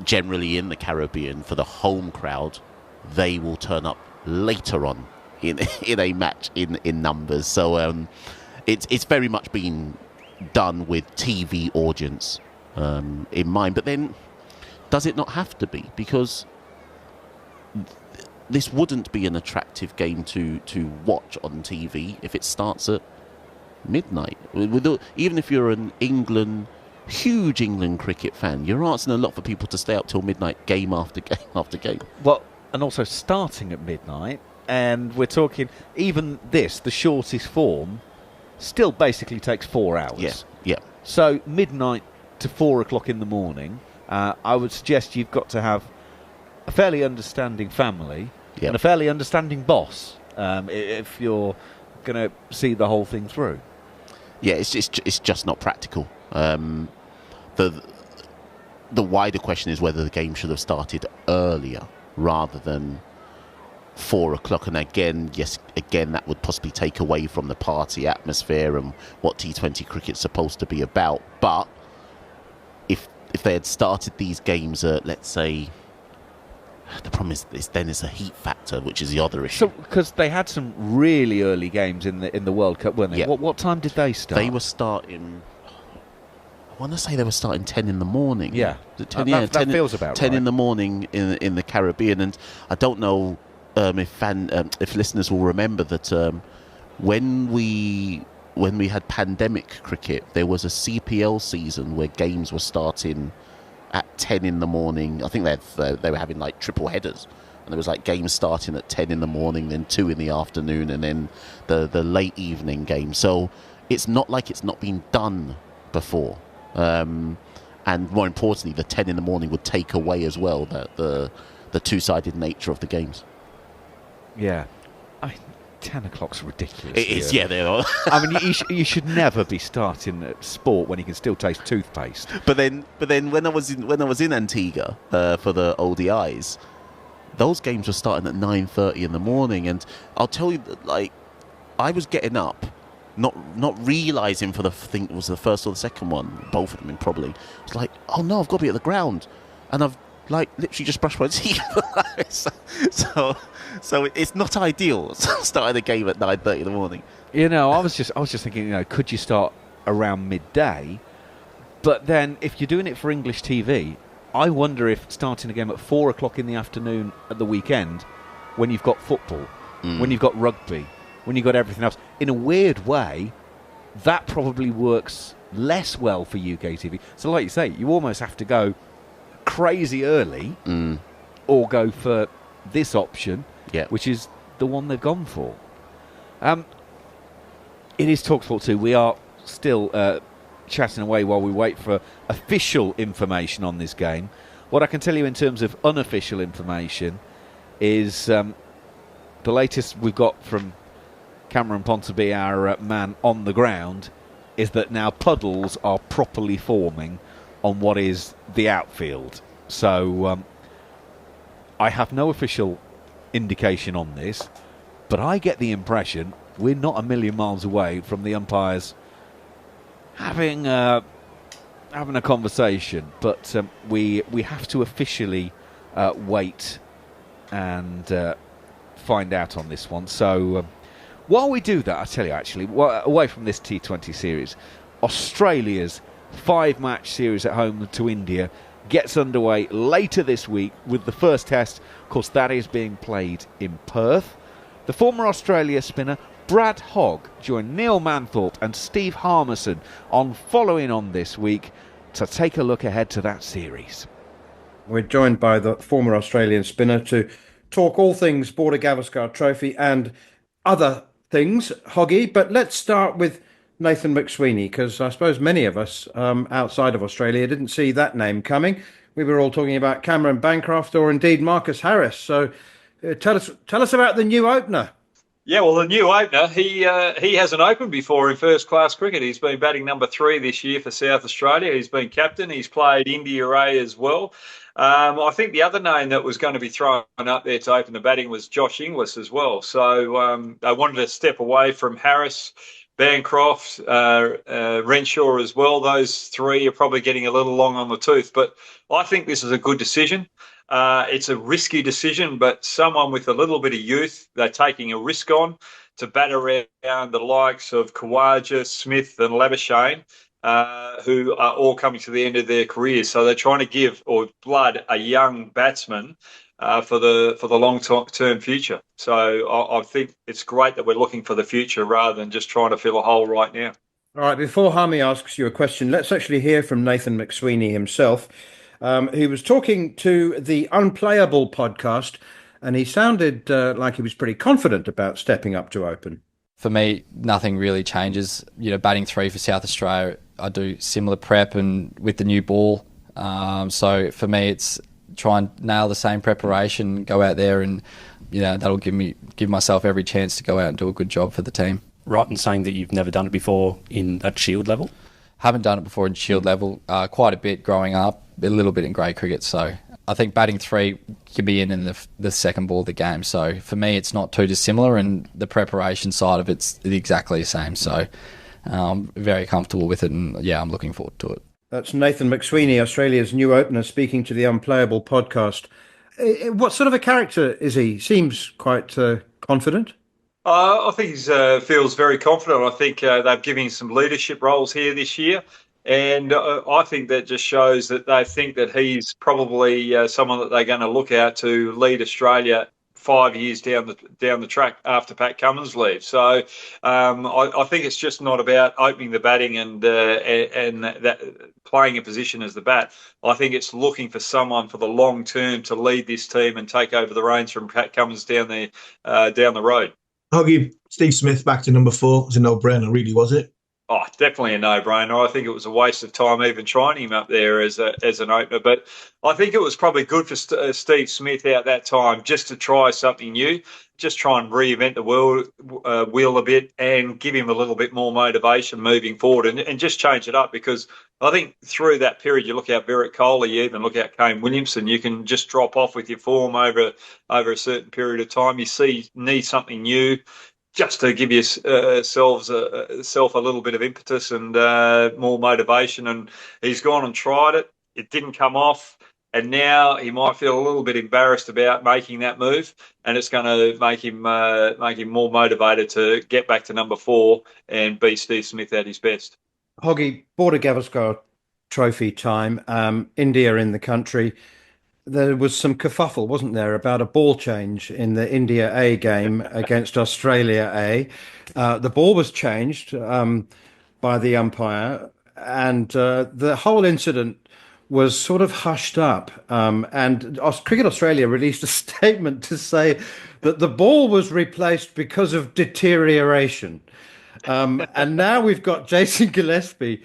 generally in the Caribbean, for the home crowd, they will turn up later on in a match in numbers. So it's very much been done with TV audience in mind. But then, does it not have to be? Because this wouldn't be an attractive game to watch on TV if it starts at midnight. Even if you're an huge England cricket fan, you're asking a lot for people to stay up till midnight, game after game after game. Well, and also starting at midnight, and we're talking, even this, the shortest form, still basically takes 4 hours. Yeah. So midnight to 4 o'clock in the morning, I would suggest you've got to have a fairly understanding family and a fairly understanding boss if you're going to see the whole thing through. Yeah, it's just not practical. The wider question is whether the game should have started earlier rather than 4 o'clock. And again, that would possibly take away from the party atmosphere and what T20 cricket's supposed to be about. But if they had started these games at, let's say, the problem is then there's a heat factor, which is the other issue. So, because they had some really early games in the World Cup, weren't they? Yeah. What time did they start? They were starting, I want to say they were starting 10 in the morning. Yeah, 10, that feels about 10 right. in the morning in the Caribbean. And I don't know if listeners will remember that when we had pandemic cricket, there was a CPL season where games were starting at 10 in the morning. I think they were having like triple headers, and there was like games starting at 10 in the morning, then 2 in the afternoon, and then the late evening game. So it's not like it's not been done before. And more importantly, the 10 in the morning would take away as well the two-sided nature of the games. Yeah. 10 o'clock's ridiculous. It is, yeah, they are. I mean, you should never be starting at sport when you can still taste toothpaste. But then when I was in Antigua for the ODIs, those games were starting at 9:30 in the morning, and I'll tell you that, like, I was getting up, not realising for I think it was the first or the second one, both of them probably. It's like, oh no, I've got to be at the ground, and I've like literally just brushed my teeth. So it's not ideal starting a game at 9:30 in the morning. You know, I was just thinking, you know, could you start around midday? But then if you're doing it for English TV, I wonder if starting a game at 4 o'clock in the afternoon at the weekend, when you've got football, when you've got rugby, when you've got everything else, in a weird way, that probably works less well for UK TV. So like you say, you almost have to go crazy early or go for this option, which is the one they've gone for. It is talkSPORT 2. We are still chatting away while we wait for official information on this game. What I can tell you in terms of unofficial information is the latest we've got from Cameron Ponsonby, our man on the ground, is that now puddles are properly forming on what is the outfield. So I have no official indication on this, but I get the impression we're not a million miles away from the umpires having a conversation. But we have to officially wait and find out on this one. So while we do that, I tell you, actually, away from this T20 series, Australia's 5-match series at home to India gets underway later this week with the first test. Of course, that is being played in Perth. The former Australia spinner Brad Hogg joined Neil Manthorp and Steve Harmison on following on this week to take a look ahead to that series. We're joined by the former Australian spinner to talk all things Border-Gavaskar Trophy and other things, Hoggy. But let's start with Nathan McSweeney, because I suppose many of us outside of Australia didn't see that name coming. We were all talking about Cameron Bancroft or indeed Marcus Harris. So tell us about the new opener. Yeah, well, the new opener, he hasn't opened before in first-class cricket. He's been batting number 3 this year for South Australia. He's been captain. He's played India A as well. I think the other name that was going to be thrown up there to open the batting was Josh Inglis as well. So they wanted to step away from Harris, Bancroft, Renshaw as well. Those 3 are probably getting a little long on the tooth. But I think this is a good decision. It's a risky decision, but someone with a little bit of youth, they're taking a risk on to bat around the likes of Khawaja, Smith and Labuschagne, who are all coming to the end of their careers. So they're trying to give or blood a young batsman for the long-term future. So I think it's great that we're looking for the future rather than just trying to fill a hole right now. All right, before Harmy asks you a question, let's actually hear from Nathan McSweeney himself. He was talking to the Unplayable podcast, and he sounded like he was pretty confident about stepping up to open. For me, nothing really changes. Batting 3 for South Australia, I do similar prep and with the new ball. So for me, it's try and nail the same preparation, go out there, and that'll give myself every chance to go out and do a good job for the team. Right in saying that you've never done it before in at Shield level? Haven't done it before in Shield level. Quite a bit growing up, a little bit in grade cricket. So I think batting 3 can be in the second ball of the game. So for me, it's not too dissimilar, and the preparation side of it's exactly the same. So I'm very comfortable with it, and I'm looking forward to it. That's Nathan McSweeney, Australia's new opener, speaking to the Unplayable podcast. What sort of a character is he? Seems quite confident. I think he feels very confident. I think they've given him some leadership roles here this year. And I think that just shows that they think that he's probably someone that they're going to look at to lead Australia 5 years down the track after Pat Cummins leaves. So I think it's just not about opening the batting and that playing a position as the bat. I think it's looking for someone for the long term to lead this team and take over the reins from Pat Cummins down the road. Hoggy, Steve Smith back to number 4 was a no-brainer, really, was it? Oh, definitely a no-brainer. I think it was a waste of time even trying him up there as an opener. But I think it was probably good for Steve Smith out that time just to try something new, just try and reinvent the wheel a bit and give him a little bit more motivation moving forward and just change it up, because I think through that period, you look at Virat Kohli, you even look at Kane Williamson, you can just drop off with your form over a certain period of time. You need something new, just to give yourself a little bit of impetus and more motivation. And he's gone and tried it. It didn't come off. And now he might feel a little bit embarrassed about making that move. And it's going to make him more motivated to get back to number 4 and be Steve Smith at his best. Hoggy, Border-Gavaskar Trophy time, India in the country. There was some kerfuffle, wasn't there, about a ball change in the India A game against Australia A. The ball was changed by the umpire, and the whole incident was sort of hushed up. And Cricket Australia released a statement to say that the ball was replaced because of deterioration. And now we've got Jason Gillespie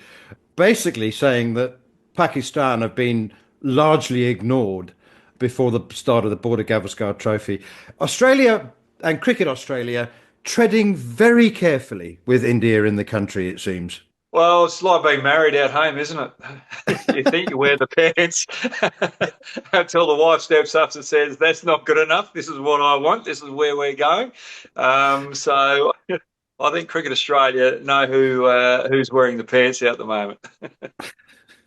basically saying that Pakistan have been largely ignored before the start of the Border-Gavaskar Trophy. Australia and Cricket Australia treading very carefully with India in the country, it seems. Well, it's like being married at home, isn't it? You think you wear the pants until the wife steps up and says, that's not good enough. This is what I want. This is where we're going. So I think Cricket Australia know who's wearing the pants at the moment.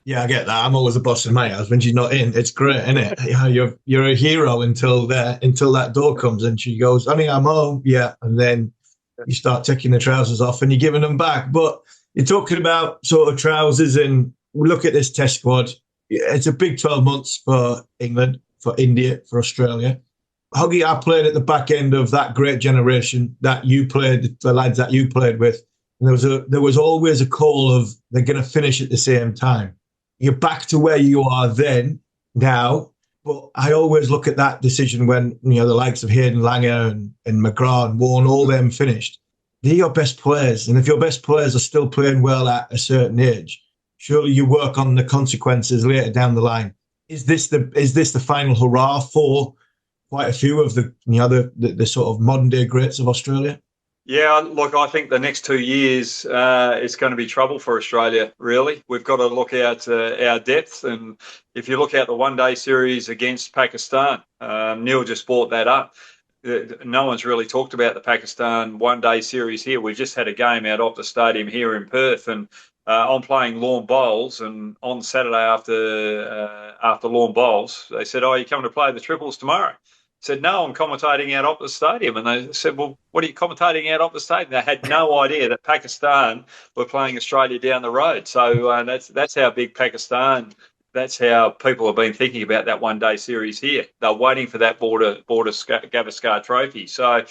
Yeah, I get that. I'm always a boss in my house when she's not in. It's great, isn't it? You're a hero until that door comes and she goes, honey, I'm home. Yeah. And then you start taking the trousers off and you're giving them back. But you're talking about sort of trousers, and we look at this test squad. It's a big 12 months for England, for India, for Australia. Huggy, I played at the back end of that great generation that you played, the lads that you played with. And there was always a call of they're going to finish at the same time. You're back to where you are then, now. But I always look at that decision when, the likes of Hayden Langer and McGrath and Warren, all them finished. They're your best players. And if your best players are still playing well at a certain age, surely you work on the consequences later down the line. Is this the final hurrah for quite a few of the sort of modern day greats of Australia? Yeah, look, I think the next 2 years is going to be trouble for Australia, really. We've got to look at our depth. And if you look at the one-day series against Pakistan, Neil just brought that up. No one's really talked about the Pakistan one-day series here. We've just had a game out of the stadium here in Perth, and I'm playing lawn bowls. And on Saturday after lawn bowls, they said, "Oh, you coming to play the triples tomorrow?" I said, "No, I'm commentating out of the stadium." And they said, "Well, what are you commentating out of the stadium?" They had no idea that Pakistan were playing Australia down the road. So that's how big Pakistan. That's how people have been thinking about that one-day series here. They're waiting for that Border-Gavaskar Trophy. So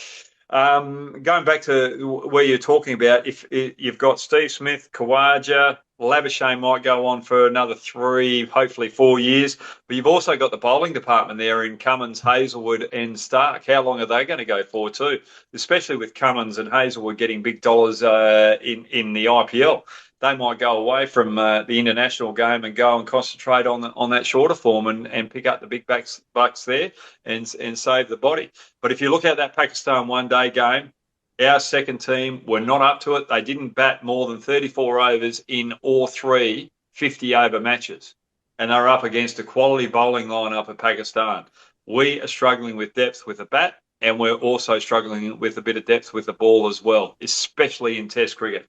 going back to where you're talking about, if you've got Steve Smith, Khawaja, Labuschagne might go on for another 3, hopefully 4 years. But you've also got the bowling department there in Cummins, Hazelwood and Stark. How long are they going to go for too? Especially with Cummins and Hazelwood getting big dollars in the IPL. They might go away from the international game and go and concentrate on that shorter form and pick up the big bucks there and save the body. But if you look at that Pakistan one-day game, our second team were not up to it. They didn't bat more than 34 overs in all 3 50-over matches. And they're up against a quality bowling lineup of Pakistan. We are struggling with depth with the bat, and we're also struggling with a bit of depth with the ball as well, especially in Test cricket.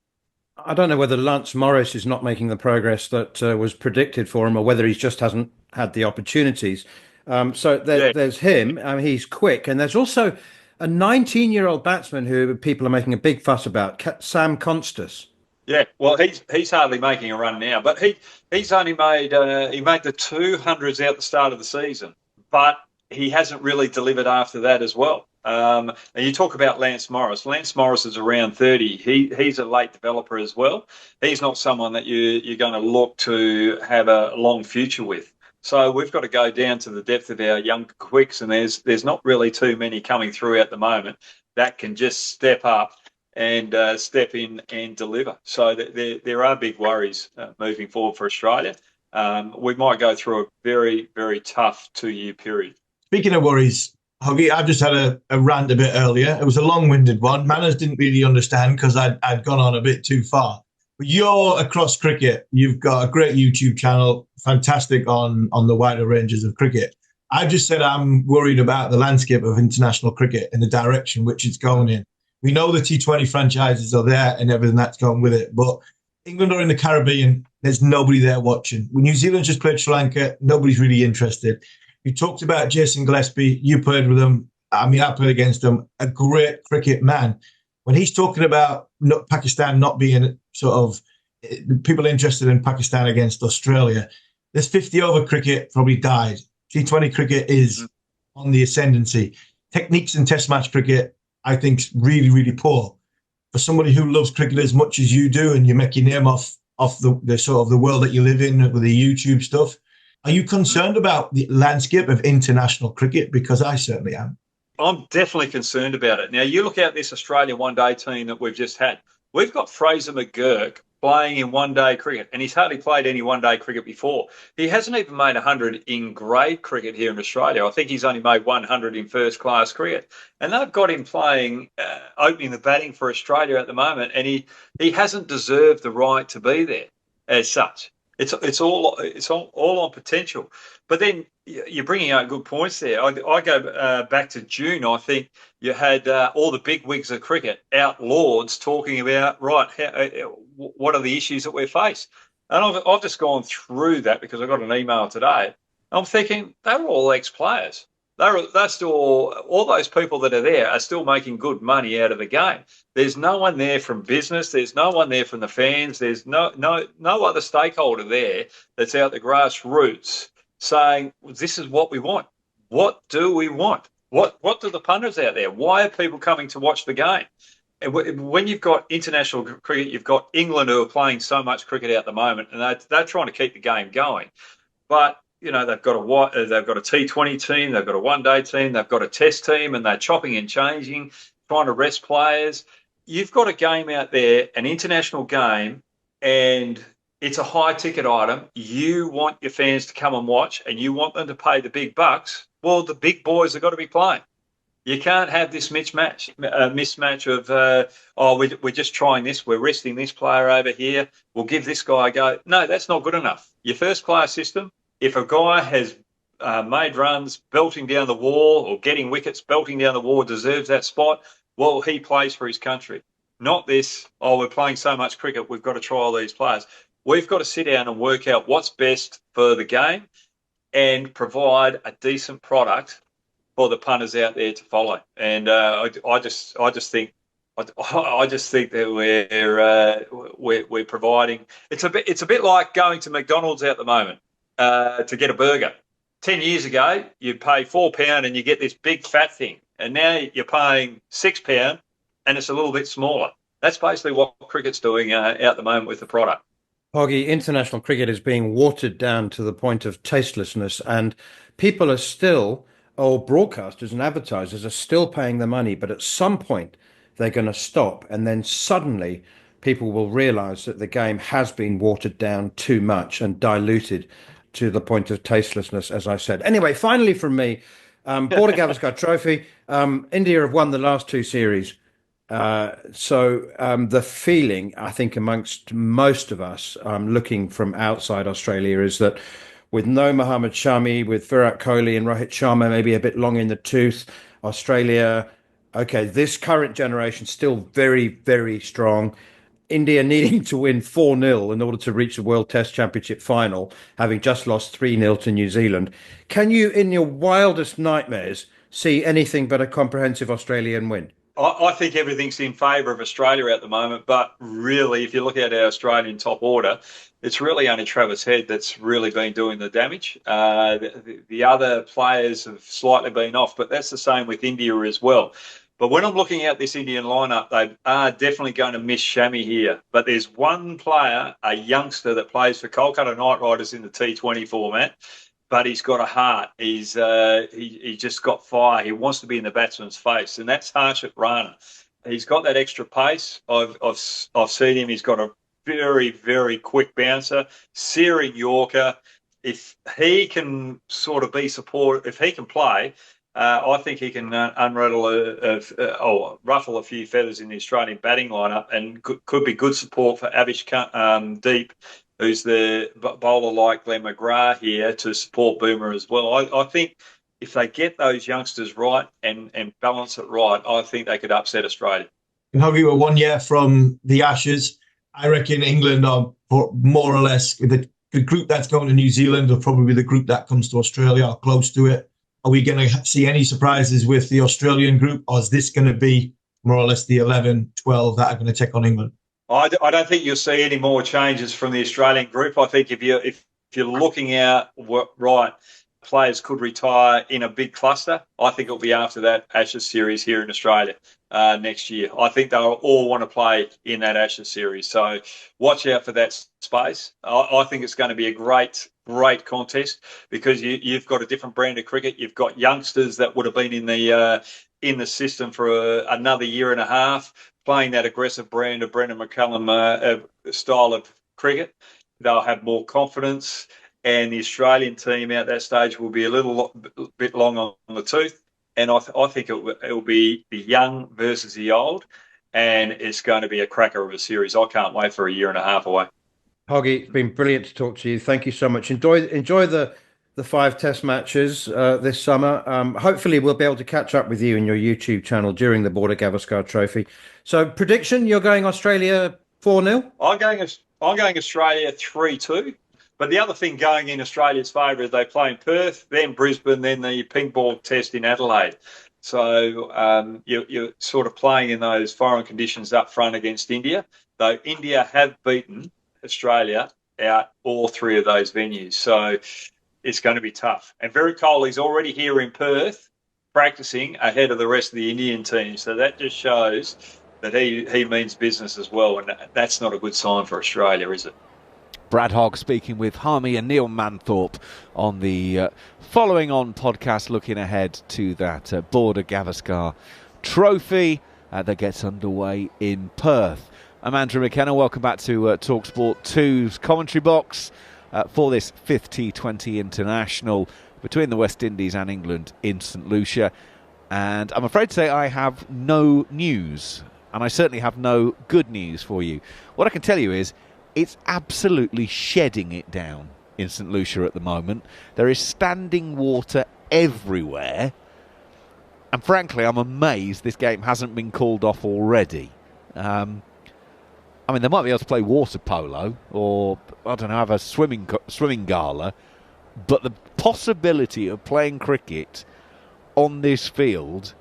I don't know whether Lance Morris is not making the progress that was predicted for him, or whether he just hasn't had the opportunities. There's him. He's quick. And there's also a 19-year-old batsman who people are making a big fuss about, Sam Constas. Yeah, well, he's hardly making a run now, but he's only made the 200s out the start of the season, but he hasn't really delivered after that as well. And you talk about Lance Morris. Lance Morris is around 30. He's a late developer as well. He's not someone that you're going to look to have a long future with. So we've got to go down to the depth of our young quicks, and there's not really too many coming through at the moment that can just step up and step in and deliver. So there are big worries moving forward for Australia. We might go through a very, very tough 2-year period. Speaking of worries, Huggy, I've just had a rant a bit earlier. It was a long-winded one. Manners didn't really understand because I'd gone on a bit too far. But you're across cricket. You've got a great YouTube channel, fantastic on the wider ranges of cricket. I've just said I'm worried about the landscape of international cricket and the direction which it's going in. We know the T20 franchises are there and everything that's going with it, but England are in the Caribbean. There's nobody there watching. When New Zealand just played Sri Lanka, nobody's really interested. You talked about Jason Gillespie. You played with him. I played against him. A great cricket man. When he's talking about Pakistan not being sort of people interested in Pakistan against Australia, this 50-over cricket probably died. T20 cricket is on the ascendancy. Techniques in Test match cricket, I think, is really, really poor. For somebody who loves cricket as much as you do, and you make your name off the sort of the world that you live in with the YouTube stuff, are you concerned about the landscape of international cricket? Because I certainly am. I'm definitely concerned about it. Now, you look at this Australian one-day team that we've just had. We've got Fraser McGurk playing in one-day cricket, and he's hardly played any one-day cricket before. He hasn't even made 100 in grade cricket here in Australia. I think he's only made 100 in first-class cricket. And they've got him playing, opening the batting for Australia at the moment, and he hasn't deserved the right to be there as such. It's all on potential. But then you're bringing out good points there. I go back to June. I think you had all the big wigs of cricket out Lords talking about, what are the issues that we face? And I've just gone through that because I got an email today. I'm thinking they were all ex-players. They're still, all those people that are there are still making good money out of the game. There's no one there from business. There's no one there from the fans. There's no other stakeholder there that's out the grassroots saying, well, this is what we want. What do we want? What do the punters out there? Why are people coming to watch the game? And when you've got international cricket, you've got England who are playing so much cricket at the moment, and they're trying to keep the game going. But you know, they've got a T20 team, they've got a one-day team, they've got a test team, and they're chopping and changing, trying to rest players. You've got a game out there, an international game, and it's a high-ticket item. You want your fans to come and watch, and you want them to pay the big bucks. Well, the big boys have got to be playing. You can't have this mismatch of, we're just trying this, we're resting this player over here, we'll give this guy a go. No, that's not good enough. Your first-class system, if a guy has made runs belting down the wall or getting wickets belting down the wall, deserves that spot, well, he plays for his country. Not this, we're playing so much cricket, we've got to try all these players. We've got to sit down and work out what's best for the game and provide a decent product for the punters out there to follow. And I just think that we're providing. It's a bit like going to McDonald's at the moment. To get a burger. 10 years ago, you'd pay £4 and you get this big fat thing. And now you're paying £6 and it's a little bit smaller. That's basically what cricket's doing at the moment with the product. Hoggy, international cricket is being watered down to the point of tastelessness, and people are still, or broadcasters and advertisers are still paying the money, but at some point they're going to stop, and then suddenly people will realise that the game has been watered down too much and diluted to the point of tastelessness, as I said. Anyway, finally from me, Border-Gavaskar Trophy. India have won the last two series. So the feeling, I think, amongst most of us looking from outside Australia is that with no Mohammad Shami, with Virat Kohli and Rohit Sharma maybe a bit long in the tooth, Australia, okay, this current generation still very, very strong. India needing to win 4-0 in order to reach the World Test Championship final, having just lost 3-0 to New Zealand. Can you, in your wildest nightmares, see anything but a comprehensive Australian win? I think everything's in favour of Australia at the moment, but really, if you look at our Australian top order, it's really only Travis Head that's really been doing the damage. The other players have slightly been off, but that's the same with India as well. But when I'm looking at this Indian lineup, they are definitely going to miss Shami here. But there's one player, a youngster that plays for Kolkata Knight Riders in the T20 format, but he's got a heart. He just got fire. He wants to be in the batsman's face, and that's Harshit Rana. He's got that extra pace. I've seen him. He's got a very, very quick bouncer, searing Yorker. If he can sort of be support, if he can play, I think he can ruffle a few feathers in the Australian batting lineup, and could be good support for Avish Deep, who's the bowler like Glenn McGrath here to support Boomer as well. I think if they get those youngsters right and balance it right, I think they could upset Australia. And Huggy, we're 1 year from the Ashes. I reckon England are more or less the group that's going to New Zealand will probably be the group that comes to Australia or close to it. Are we going to see any surprises with the Australian group, or is this going to be more or less the 11, 12 that are going to take on England? I don't think you'll see any more changes from the Australian group. I think if you're looking out right, players could retire in a big cluster. I think it'll be after that Ashes series here in Australia next year. I think they'll all want to play in that Ashes series. So watch out for that space. I think it's going to be a great contest because you've got a different brand of cricket. You've got youngsters that would have been in the in the system for another year and a half, playing that aggressive brand of Brendan McCullum style of cricket. They'll have more confidence, and the Australian team at that stage will be a little bit long on the tooth. And I think it will be the young versus the old, and it's going to be a cracker of a series. I can't wait for a year and a half away. Hoggy, it's been brilliant to talk to you. Thank you so much. Enjoy the 5 test matches this summer. Hopefully we'll be able to catch up with you in your YouTube channel during the Border-Gavaskar Trophy. So prediction, you're going Australia 4-0? I'm going Australia 3-2. But the other thing going in Australia's favour is they play in Perth, then Brisbane, then the pink ball test in Adelaide. So you're sort of playing in those foreign conditions up front against India, though India have beaten Australia out all 3 of those venues. So it's going to be tough. And Virat Kohli's already here in Perth practicing ahead of the rest of the Indian team. So that just shows that he means business as well. And that's not a good sign for Australia, is it? Brad Hogg speaking with Harmy and Neil Manthorp on the Following On podcast, looking ahead to that Border-Gavaskar Trophy that gets underway in Perth. I'm Andrew McKenna. Welcome back to talkSPORT 2's commentary box for this 5th T20 International between the West Indies and England in St Lucia. And I'm afraid to say I have no news, and I certainly have no good news for you. What I can tell you is it's absolutely shedding it down in St Lucia at the moment. There is standing water everywhere. And frankly, I'm amazed this game hasn't been called off already. I mean, they might be able to play water polo or, I don't know, have a swimming gala. But the possibility of playing cricket on this field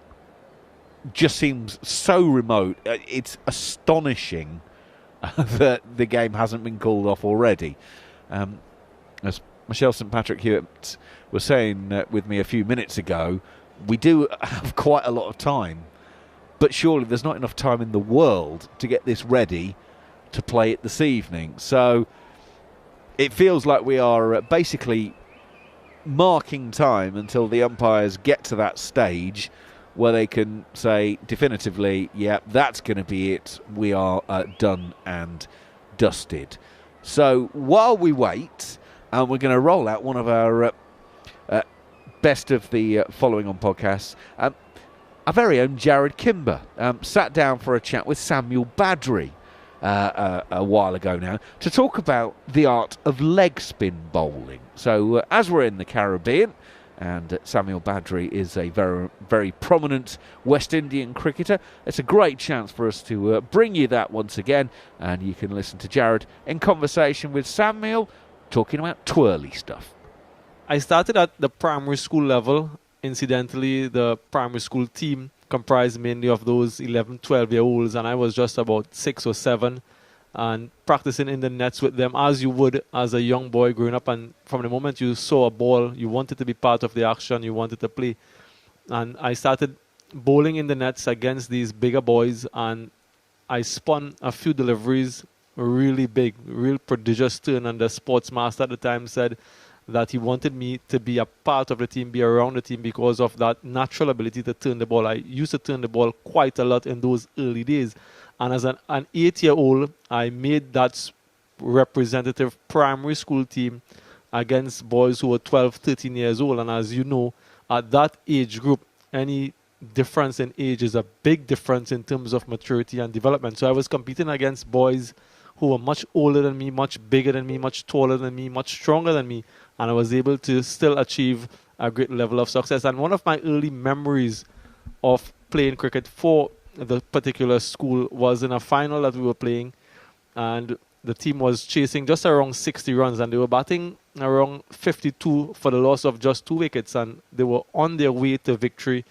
just seems so remote. It's astonishing that the game hasn't been called off already. As Michel St Patrick Hewitt was saying with me a few minutes ago, we do have quite a lot of time, but surely there's not enough time in the world to get this ready to play it this evening. So it feels like we are basically marking time until the umpires get to that stage where they can say definitively, yeah, that's going to be it. We are done and dusted. So while we wait, we're going to roll out one of our best of the Following On podcasts. Our very own Jarrod Kimber sat down for a chat with Samuel Badree a while ago now to talk about the art of leg spin bowling. So as we're in the Caribbean, and Samuel Badree is a very, very prominent West Indian cricketer, it's a great chance for us to bring you that once again, and you can listen to Jarrod in conversation with Samuel talking about twirly stuff. I started at the primary school level. Incidentally, the primary school team comprised mainly of those 11, 12-year-olds, and I was just about 6 or 7, and practicing in the nets with them as you would as a young boy growing up. And from the moment you saw a ball, you wanted to be part of the action, you wanted to play. And I started bowling in the nets against these bigger boys, and I spun a few deliveries really big, real prodigious turn, and the sports master at the time said that he wanted me to be a part of the team, be around the team, because of that natural ability to turn the ball. I used to turn the ball quite a lot in those early days. And as an 8-year-old, I made that representative primary school team against boys who were 12, 13 years old. And as you know, at that age group, any difference in age is a big difference in terms of maturity and development. So I was competing against boys who were much older than me, much bigger than me, much taller than me, much stronger than me. And I was able to still achieve a great level of success. And one of my early memories of playing cricket for the particular school was in a final that we were playing, and the team was chasing just around 60 runs, and they were batting around 52 for the loss of just 2 wickets, and they were on their way to victory.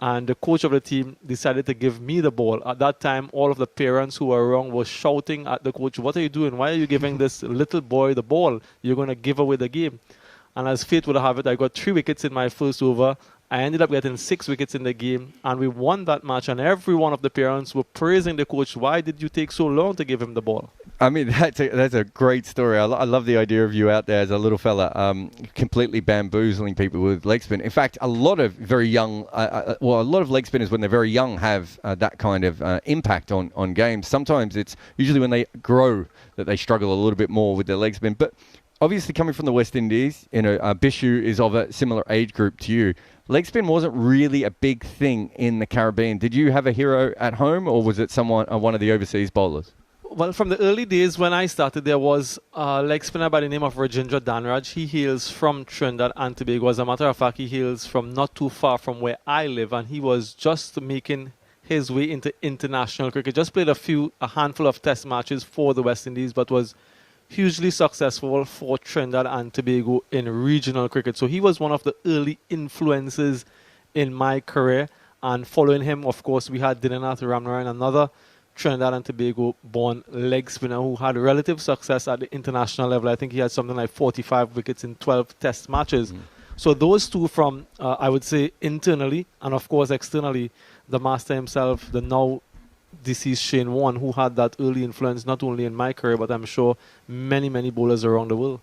And the coach of the team decided to give me the ball. At that time, all of the parents who were around were shouting at the coach, "What are you doing? Why are you giving this little boy the ball? You're going to give away the game." And as fate would have it, I got 3 wickets in my first over, I ended up getting 6 wickets in the game, and we won that match, and every one of the parents were praising the coach. Why did you take so long to give him the ball? I mean, that's a great story. I love the idea of you out there as a little fella, completely bamboozling people with leg spin. In fact, a lot of very young, a lot of leg spinners when they're very young have that kind of impact on games. Sometimes it's usually when they grow that they struggle a little bit more with their leg spin. But obviously coming from the West Indies, Bishu is of a similar age group to you. Leg spin wasn't really a big thing in the Caribbean. Did you have a hero at home, or was it one of the overseas bowlers? Well, from the early days when I started, there was a leg spinner by the name of Rajendra Dhanraj. He hails from Trinidad and Tobago. As a matter of fact, he hails from not too far from where I live, and he was just making his way into international cricket. Just played a handful of test matches for the West Indies, but was hugely successful for Trinidad and Tobago in regional cricket. So he was one of the early influences in my career. And following him, of course, we had Dinanath Ramnaran, another Trinidad and Tobago born leg spinner who had relative success at the international level. I think he had something like 45 wickets in 12 test matches. So those two from, I would say, internally, and of course externally, the master himself, the now deceased Shane Warne, who had that early influence not only in my career, but I'm sure many, many bowlers around the world.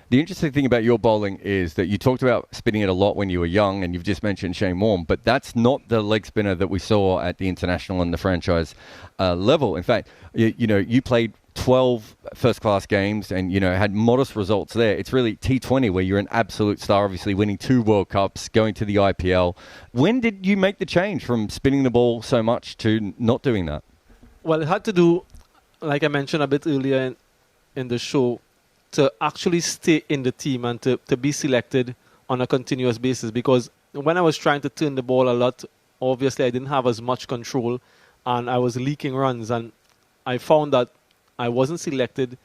The interesting thing about your bowling is that you talked about spinning it a lot when you were young, and you've just mentioned Shane Warne, but that's not the leg spinner that we saw at the international and the franchise level. In fact, you played 12 first-class games and, had modest results there. It's really T20 where you're an absolute star, obviously winning 2 World Cups, going to the IPL. When did you make the change from spinning the ball so much to not doing that? Well, it had to do, like I mentioned a bit earlier in the show, to actually stay in the team and to be selected on a continuous basis. Because when I was trying to turn the ball a lot, obviously I didn't have as much control and I was leaking runs. And I found that I wasn't selected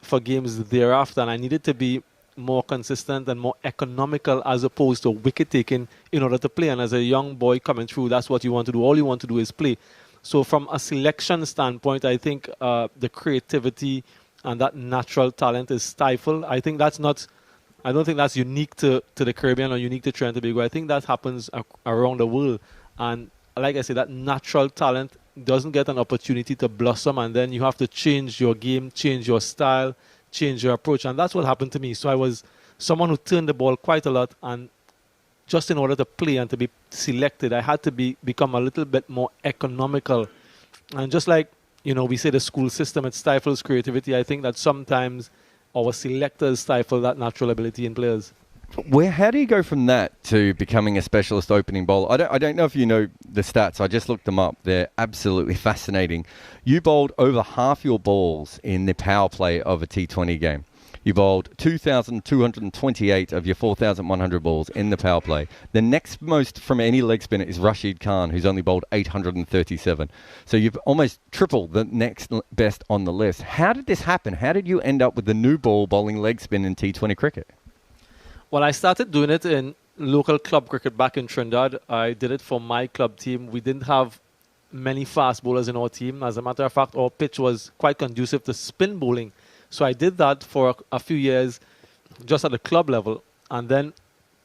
for games thereafter, and I needed to be more consistent and more economical as opposed to wicket taking in order to play. And as a young boy coming through, that's what you want to do. All you want to do is play. So from a selection standpoint, I think the creativity and that natural talent is stifled. I don't think that's unique to the Caribbean or unique to Trinidad and Tobago. I think that happens around the world. And like I said, that natural talent doesn't get an opportunity to blossom, and then you have to change your game, change your style, change your approach. And that's what happened to me. So I was someone who turned the ball quite a lot, and just in order to play and to be selected, I had to become a little bit more economical. And just like, we say the school system, it stifles creativity. I think that sometimes our selectors stifle that natural ability in players. How do you go from that to becoming a specialist opening bowler? I don't know if you know the stats. I just looked them up. They're absolutely fascinating. You bowled over half your balls in the power play of a T20 game. You bowled 2,228 of your 4,100 balls in the power play. The next most from any leg spinner is Rashid Khan, who's only bowled 837. So you've almost tripled the next best on the list. How did this happen? How did you end up with the new ball bowling leg spin in T20 cricket? Well, I started doing it in local club cricket back in Trinidad. I did it for my club team. We didn't have many fast bowlers in our team. As a matter of fact, our pitch was quite conducive to spin bowling. So I did that for a few years just at the club level. And then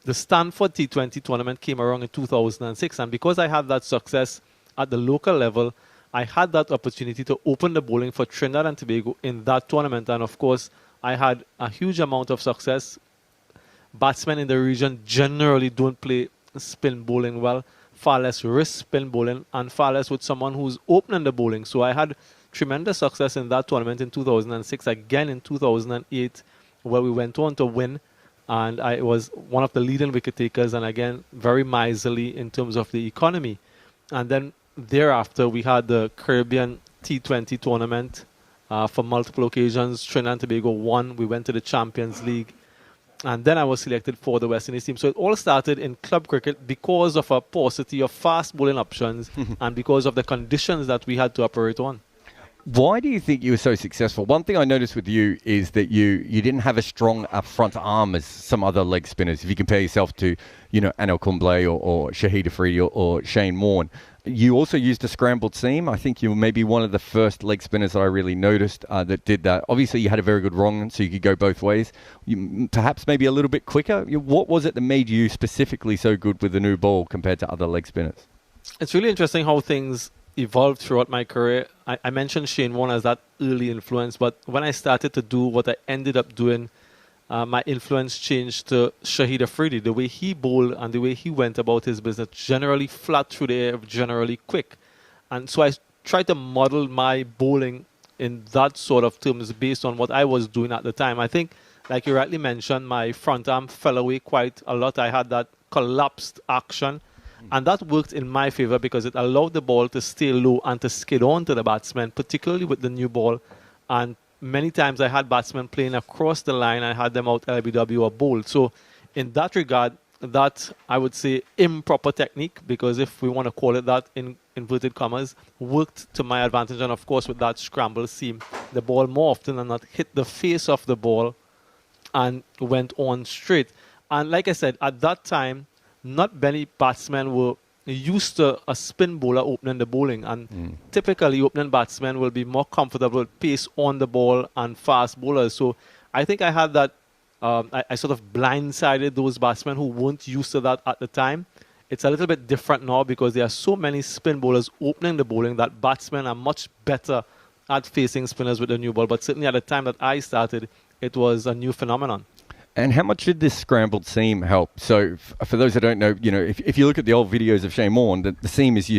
the Stanford T20 tournament came around in 2006. And because I had that success at the local level, I had that opportunity to open the bowling for Trinidad and Tobago in that tournament. And of course, I had a huge amount of success. Batsmen in the region generally don't play spin bowling well, far less risk spin bowling, and far less with someone who's opening the bowling. So I had tremendous success in that tournament in 2006, again in 2008, where we went on to win, and I was one of the leading wicket takers, and again, very miserly in terms of the economy. And then thereafter, we had the Caribbean T20 tournament for multiple occasions. Trinidad and Tobago won. We went to the Champions League. And then I was selected for the West Indies team. So it all started in club cricket because of a paucity of fast bowling options and because of the conditions that we had to operate on. Why do you think you were so successful? One thing I noticed with you is that you didn't have as strong a front arm as some other leg spinners. If you compare yourself to, Anil Kumble or Shahid Afridi or Shane Warne, You also used a scrambled seam. I think you were maybe one of the first leg spinners that I really noticed that did that. Obviously, you had a very good wrong, so you could go both ways. Perhaps maybe a little bit quicker. What was it that made you specifically so good with the new ball compared to other leg spinners? It's really interesting how things evolved throughout my career. I mentioned Shane Warne as that early influence, but when I started to do what I ended up doing, my influence changed to Shahid Afridi. The way he bowled and the way he went about his business, generally flat through the air, generally quick. And so I tried to model my bowling in that sort of terms based on what I was doing at the time. I think, like you rightly mentioned, my front arm fell away quite a lot. I had that collapsed action. And that worked in my favor because it allowed the ball to stay low and to skid on to the batsman, particularly with the new ball. And many times I had batsmen playing across the line. I had them out LBW or bowled. So in that regard, that I would say improper technique, because if we want to call it that in inverted commas, worked to my advantage. And of course, with that scramble seam, the ball more often than not hit the face of the ball and went on straight. And like I said, at that time, not many batsmen were used to a spin bowler opening the bowling, and typically opening batsmen will be more comfortable with pace on the ball and fast bowlers. So I think I had that, I sort of blindsided those batsmen who weren't used to that at the time. It's a little bit different now because there are so many spin bowlers opening the bowling that batsmen are much better at facing spinners with the new ball. But certainly at the time that I started, it was a new phenomenon. And how much did this scrambled seam help? So for those that don't know, if you look at the old videos of Shane Warne, the seam is,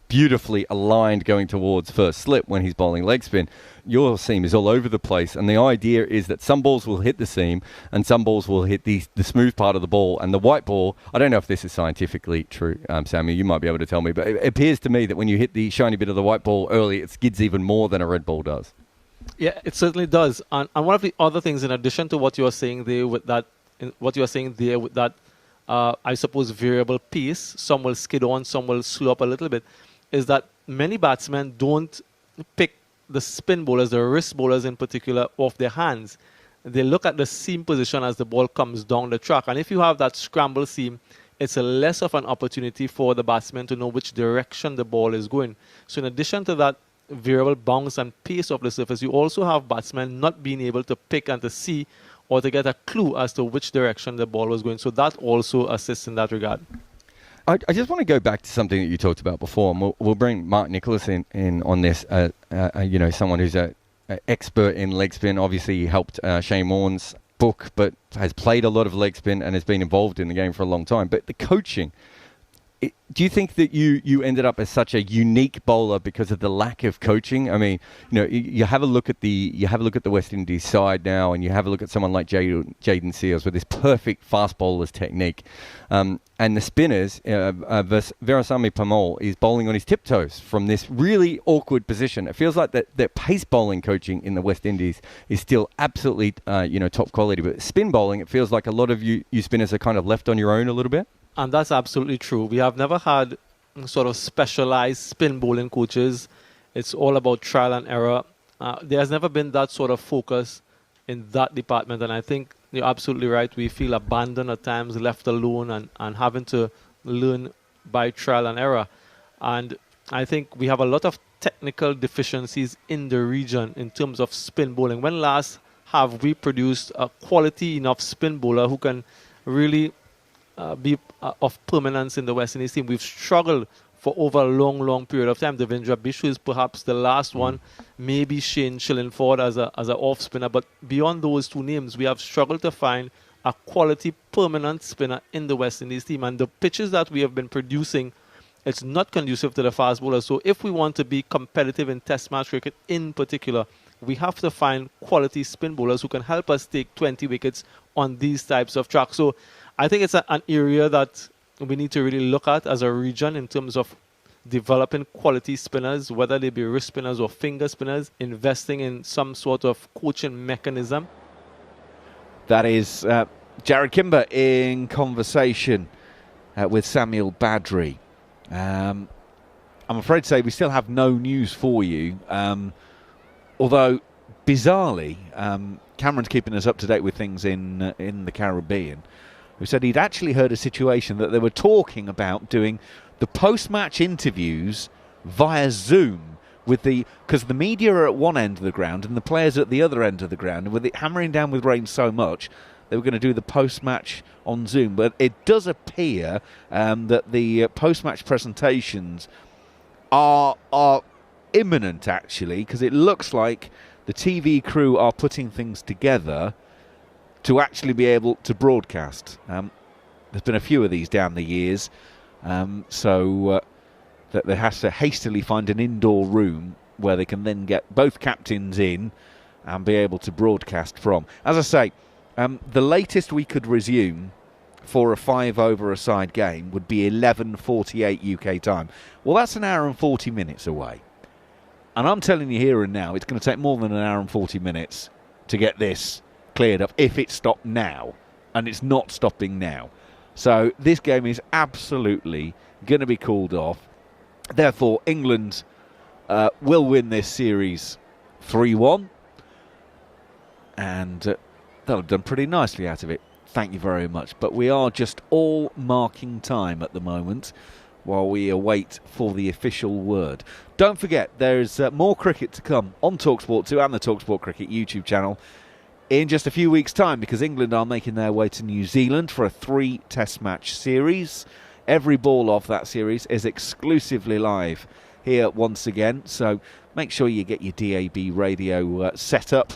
beautifully aligned going towards first slip when he's bowling leg spin. Your seam is all over the place. And the idea is that some balls will hit the seam and some balls will hit the smooth part of the ball. And the white ball, I don't know if this is scientifically true, Samuel, you might be able to tell me, but it appears to me that when you hit the shiny bit of the white ball early, it skids even more than a red ball does. Yeah, it certainly does. And one of the other things, in addition to what you are saying there with that, I suppose, variable pace, some will skid on, some will slow up a little bit, is that many batsmen don't pick the spin bowlers, the wrist bowlers in particular, off their hands. They look at the seam position as the ball comes down the track. And if you have that scramble seam, it's a less of an opportunity for the batsman to know which direction the ball is going. So in addition to that variable bounce and pace of the surface, you also have batsmen not being able to pick and to see or to get a clue as to which direction the ball was going. So that also assists in that regard. I just want to go back to something that you talked about before, and we'll bring Mark Nicholas in on this. Someone who's an expert in leg spin. Obviously, he helped Shane Warne's book, but has played a lot of leg spin and has been involved in the game for a long time. But the coaching, do you think that you ended up as such a unique bowler because of the lack of coaching? I mean, you have a look at the West Indies side now, and you have a look at someone like Jayden Seales with this perfect fast bowler's technique, and the spinners, Veerasammy Permaul is bowling on his tiptoes from this really awkward position. It feels like that pace bowling coaching in the West Indies is still absolutely top quality, but spin bowling, it feels like a lot of you spinners are kind of left on your own a little bit. And that's absolutely true. We have never had sort of specialized spin bowling coaches. It's all about trial and error. There has never been that sort of focus in that department. And I think you're absolutely right. We feel abandoned at times, left alone, and having to learn by trial and error. And I think we have a lot of technical deficiencies in the region in terms of spin bowling. When last have we produced a quality enough spin bowler who can really be of permanence in the West Indies team? We've struggled for over a long period of time. Devendra Bishu is perhaps the last one, maybe Shane Chillingford as an off spinner, but beyond those two names, we have struggled to find a quality permanent spinner in the West Indies team. And the pitches that we have been producing, it's not conducive to the fast bowler. So if we want to be competitive in Test match cricket in particular, we have to find quality spin bowlers who can help us take 20 wickets on these types of tracks. So I think it's an area that we need to really look at as a region in terms of developing quality spinners, whether they be wrist spinners or finger spinners, investing in some sort of coaching mechanism. That is Jarrod Kimber in conversation with Samuel Badree. I'm afraid to say we still have no news for you, although bizarrely Cameron's keeping us up to date with things in the Caribbean. who said he'd actually heard a situation that they were talking about doing the post-match interviews via Zoom, because the media are at one end of the ground and the players are at the other end of the ground, and with it hammering down with rain so much, they were going to do the post-match on Zoom. But it does appear that the post-match presentations are imminent, actually, because it looks like the TV crew are putting things together to actually be able to broadcast. There's been a few of these down the years, so that they have to hastily find an indoor room where they can then get both captains in and be able to broadcast from. As I say, the latest we could resume for a 5-over-a-side game would be 11:48 UK time. Well, that's an hour and 40 minutes away. And I'm telling you here and now, it's going to take more than an hour and 40 minutes to get this cleared up if it stopped now. And it's not stopping now. So this game is absolutely going to be called off. Therefore, England will win this series 3-1. And they'll have done pretty nicely out of it. Thank you very much. But we are just all marking time at the moment while we await for the official word. Don't forget, there's more cricket to come on talkSPORT 2 and the talkSPORT Cricket YouTube channel in just a few weeks' time, because England are making their way to New Zealand for a 3-test match series. Every ball of that series is exclusively live here once again, so make sure you get your DAB radio set up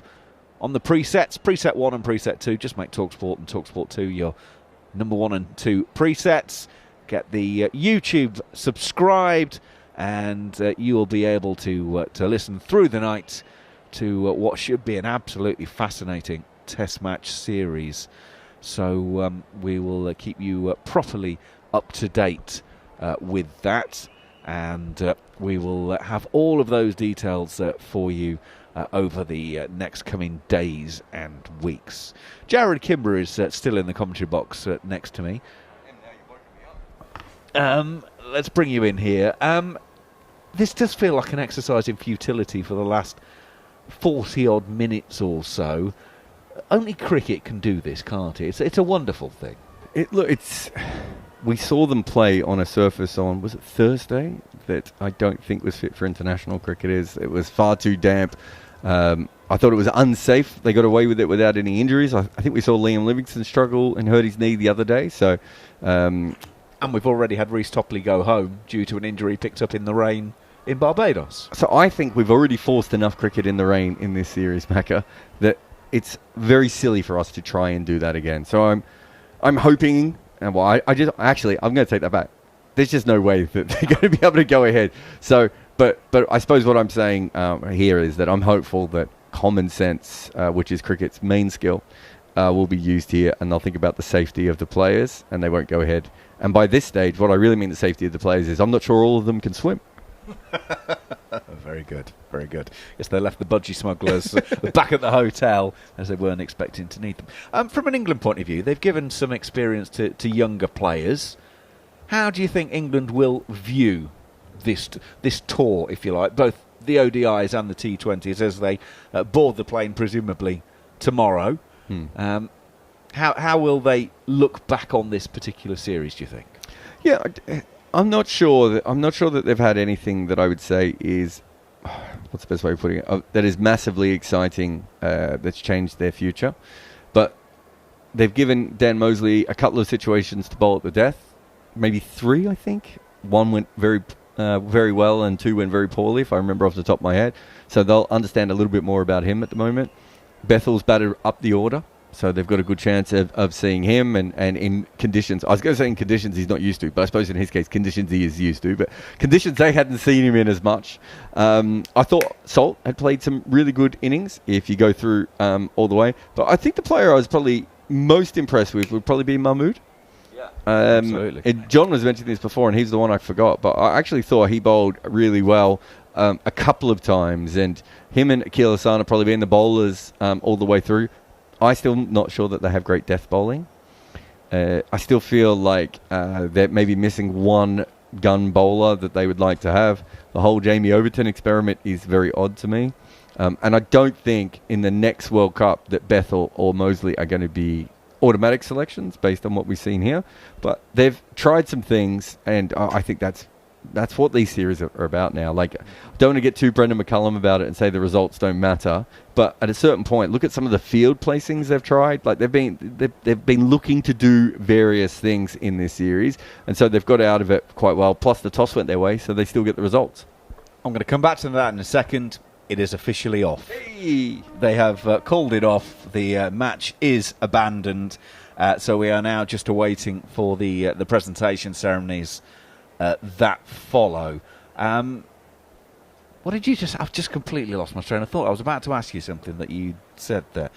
on the presets. Preset 1 and Preset 2, just make talkSPORT and talkSPORT 2 your number 1 and 2 presets. Get the YouTube subscribed, and you will be able to listen through the night to what should be an absolutely fascinating test match series. So we will keep you properly up to date with that, and we will have all of those details for you over the next coming days and weeks. Jarrod Kimber is still in the commentary box next to me. Let's bring you in here. This does feel like an exercise in futility for the last 40-odd minutes or so. Only cricket can do this, can't it? It's a wonderful thing. We saw them play on a surface on, was it Thursday, that I don't think was fit for international cricketers. It was far too damp. I thought it was unsafe. They got away with it without any injuries. I think we saw Liam Livingstone struggle and hurt his knee the other day. So, and we've already had Reece Topley go home due to an injury picked up in the rain in Barbados. So I think we've already forced enough cricket in the rain in this series, Macca, that it's very silly for us to try and do that again. So I'm hoping, and well, I'm going to take that back. There's just no way that they're going to be able to go ahead. So, but I suppose what I'm saying here is that I'm hopeful that common sense, which is cricket's main skill, will be used here, and they'll think about the safety of the players, and they won't go ahead. And by this stage, what I really mean the safety of the players is I'm not sure all of them can swim. Very good, very good. Yes, they left the budgie smugglers back at the hotel as they weren't expecting to need them. From an England point of view, they've given some experience to younger players. How do you think England will view this tour, if you like, both the ODIs and the T20s as they board the plane, presumably tomorrow? How will they look back on this particular series, do you think? Yeah, I'm not sure that they've had anything that I would say is, what's the best way of putting it, that is massively exciting, that's changed their future. But they've given Dan Mosley a couple of situations to bowl at the death, maybe 3, I think. 1 went very well and 2 went very poorly, if I remember off the top of my head. So they'll understand a little bit more about him at the moment. Bethel's batted up the order, so they've got a good chance of seeing him, and in conditions, I was going to say in conditions he's not used to, but I suppose in his case conditions he is used to, but conditions they hadn't seen him in as much. I thought Salt had played some really good innings if you go through all the way, but I think the player I was probably most impressed with would probably be Mahmood. Absolutely. John was mentioning this before, and he's the one I forgot, but I actually thought he bowled really well a couple of times, and him and Akil Hassan have probably been the bowlers all the way through. I still not sure that they have great death bowling. I still feel like they're maybe missing one gun bowler that they would like to have. The whole Jamie Overton experiment is very odd to me. And I don't think in the next World Cup that Bethel or Mosley are going to be automatic selections based on what we've seen here, but they've tried some things, and I think that's what these series are about now. Like, don't want to get too Brendan McCullum about it and say the results don't matter, but at a certain point, look at some of the field placings they've tried. Like, they've been looking to do various things in this series, and so they've got out of it quite well. Plus, the toss went their way, so they still get the results. I'm going to come back to that in a second. It is officially off. Hey. They have called it off. The match is abandoned. So we are now just awaiting for the presentation ceremonies that follow. What did you just... I've just completely lost my train of thought. I was about to ask you something that you said there.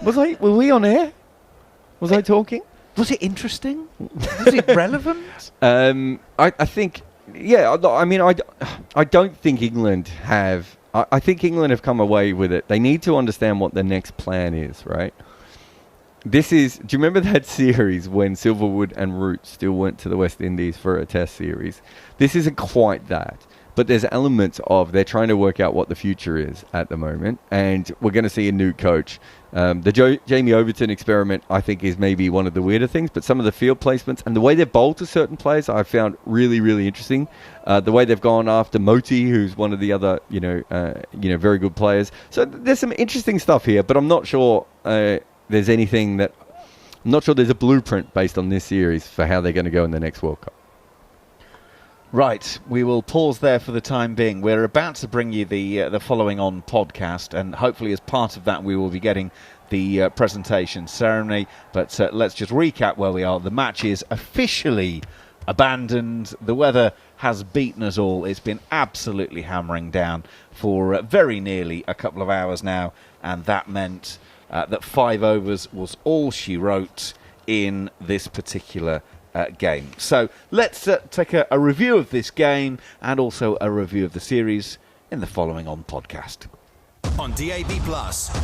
Were we on air? Was I talking? Was it interesting? Was it relevant? I think... Yeah, I mean, I don't think England have... I think England have come away with it. They need to understand what the next plan is, right? This is... Do you remember that series when Silverwood and Root still went to the West Indies for a test series? This isn't quite that. But there's elements of they're trying to work out what the future is at the moment. And we're going to see a new coach. The Jamie Overton experiment, I think, is maybe one of the weirder things. But some of the field placements and the way they've bowled to certain players, I've found really, really interesting. The way they've gone after Moti, who's one of the other, very good players. So there's some interesting stuff here. But I'm not sure there's anything that... I'm not sure there's a blueprint based on this series for how they're going to go in the next World Cup. Right, we will pause there for the time being. We're about to bring you the following on podcast, and hopefully as part of that we will be getting the presentation ceremony. But let's just recap where we are. The match is officially abandoned. The weather has beaten us all. It's been absolutely hammering down for very nearly a couple of hours now, and that meant that 5 overs was all she wrote in this particular game. So let's take a review of this game and also a review of the series in the following on podcast. On DAB+,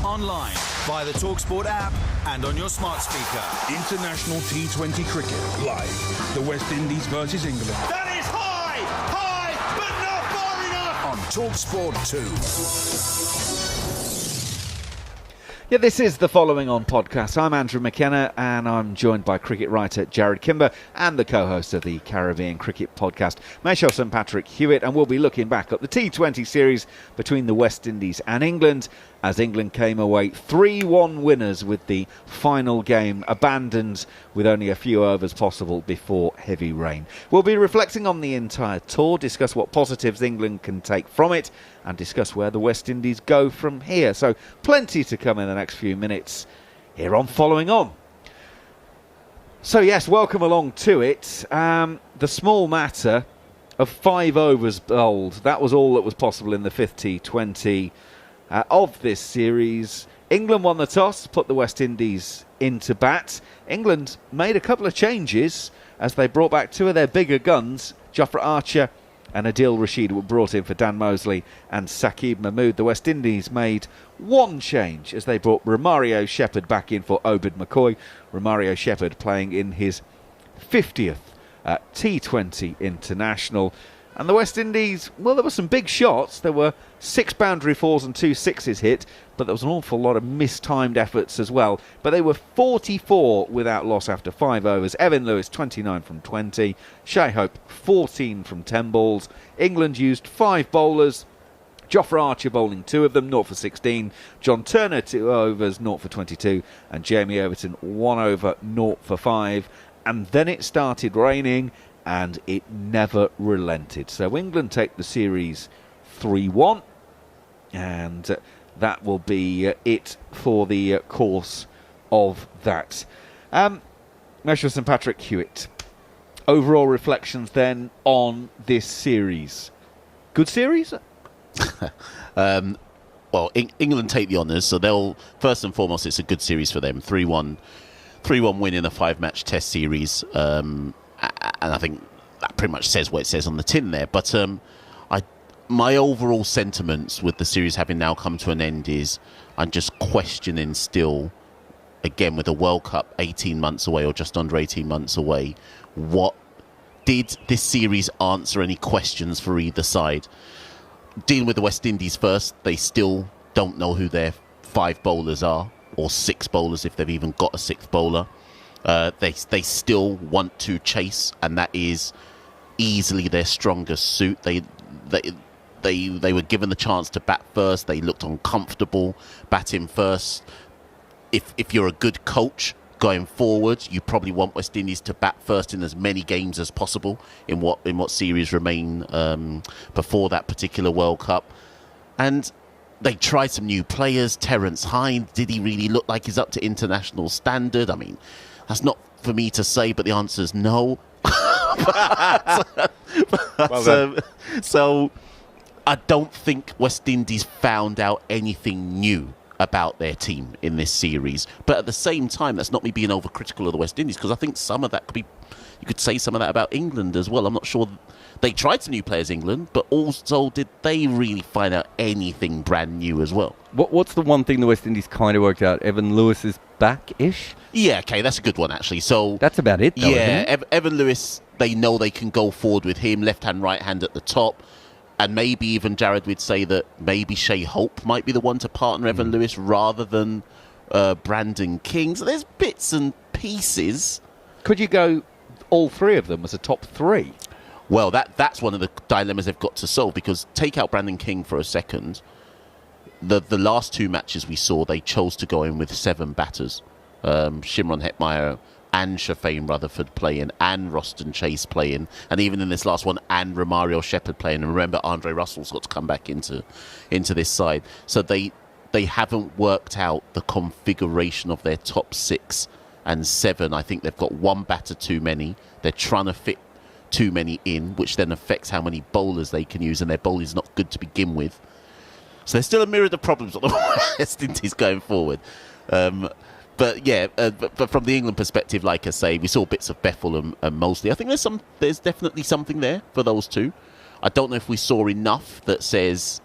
online, via the talkSPORT app and on your smart speaker. International T20 cricket, live. The West Indies versus England. That is high, but not far enough. On talkSPORT 2. Yeah, this is the following on podcast. I'm Andrew McKenna, and I'm joined by cricket writer Jarrod Kimber and the co-host of the Caribbean Cricket Podcast, Michel St. Patrick Hewitt, and we'll be looking back at the T20 series between the West Indies and England, as England came away 3-1 winners with the final game abandoned with only a few overs possible before heavy rain. We'll be reflecting on the entire tour, discuss what positives England can take from it, and discuss where the West Indies go from here. So plenty to come in the next few minutes here on Following On. So yes, welcome along to it. The small matter of 5 overs bowled. That was all that was possible in the 5th T20 of this series. England won the toss, put the West Indies into bat. England made a couple of changes as they brought back 2 of their bigger guns. Jofra Archer and Adil Rashid were brought in for Dan Mosley and Saqib Mahmood. The West Indies made 1 change as they brought Romario Shepherd back in for Obed McCoy. Romario Shepherd playing in his 50th T20 international. And the West Indies, well, there were some big shots. There were 6 boundary 4s and 2 6s hit, but there was an awful lot of mistimed efforts as well. But they were 44 without loss after 5 overs. Evan Lewis, 29 from 20. Shai Hope, 14 from 10 balls. England used 5 bowlers. Jofra Archer bowling 2 of them, 0 for 16. John Turner, 2 overs, 0 for 22. And Jamie Overton, 1 over, 0 for 5. And then it started raining, and it never relented. So England take the series 3-1, and that will be it for the course of that. Michel St. Patrick Hewitt, overall reflections then on this series. Good series? Well, England take the honours, so they'll, first and foremost, it's a good series for them. 3-1 win in a 5-match test series. And I think that pretty much says what it says on the tin there. But my overall sentiments with the series having now come to an end is I'm just questioning still, again, with the World Cup 18 months away or just under 18 months away, what did this series answer any questions for either side? Dealing with the West Indies first, they still don't know who their 5 bowlers are, or 6 bowlers if they've even got a 6th bowler. They still want to chase, and that is easily their strongest suit. They were given the chance to bat first. They looked uncomfortable batting first. If you're a good coach going forward, you probably want West Indies to bat first in as many games as possible in what series remain before that particular World Cup. And they tried some new players. Terence Hind, did he really look like he's up to international standard? I mean, that's not for me to say, but the answer is no. So I don't think West Indies found out anything new about their team in this series. But at the same time, that's not me being overcritical of the West Indies, because I think some of that could be, you could say some of that about England as well. I'm not sure they tried some new players, England, but also did they really find out anything brand new as well? What's the one thing the West Indies kind of worked out? Evan Lewis is back-ish? Yeah, okay, that's a good one, actually. So that's about it, though, yeah, isn't it? Evan Lewis, they know they can go forward with him, left hand, right hand at the top. And maybe even Jarrod would say that maybe Shea Hope might be the one to partner Evan Lewis rather than Brandon King. So there's bits and pieces. Could you go all 3 of them as a top 3? Well, that's one of the dilemmas they've got to solve, because take out Brandon King for a second. The last 2 matches we saw, they chose to go in with 7 batters. Shimron Hetmeyer and Shafane Rutherford playing, and Roston Chase playing, and even in this last one, and Romario Shepherd playing. And remember, Andre Russell's got to come back into this side. So they haven't worked out the configuration of their top 6 and 7. I think they've got 1 batter too many. They're trying to fit too many in, which then affects how many bowlers they can use, and their bowling is not good to begin with. So there's still a myriad of problems on the West Indies going forward. But yeah, but from the England perspective, like I say, we saw bits of Bethel and Mosley. I think there's definitely something there for those 2. I don't know if we saw enough that says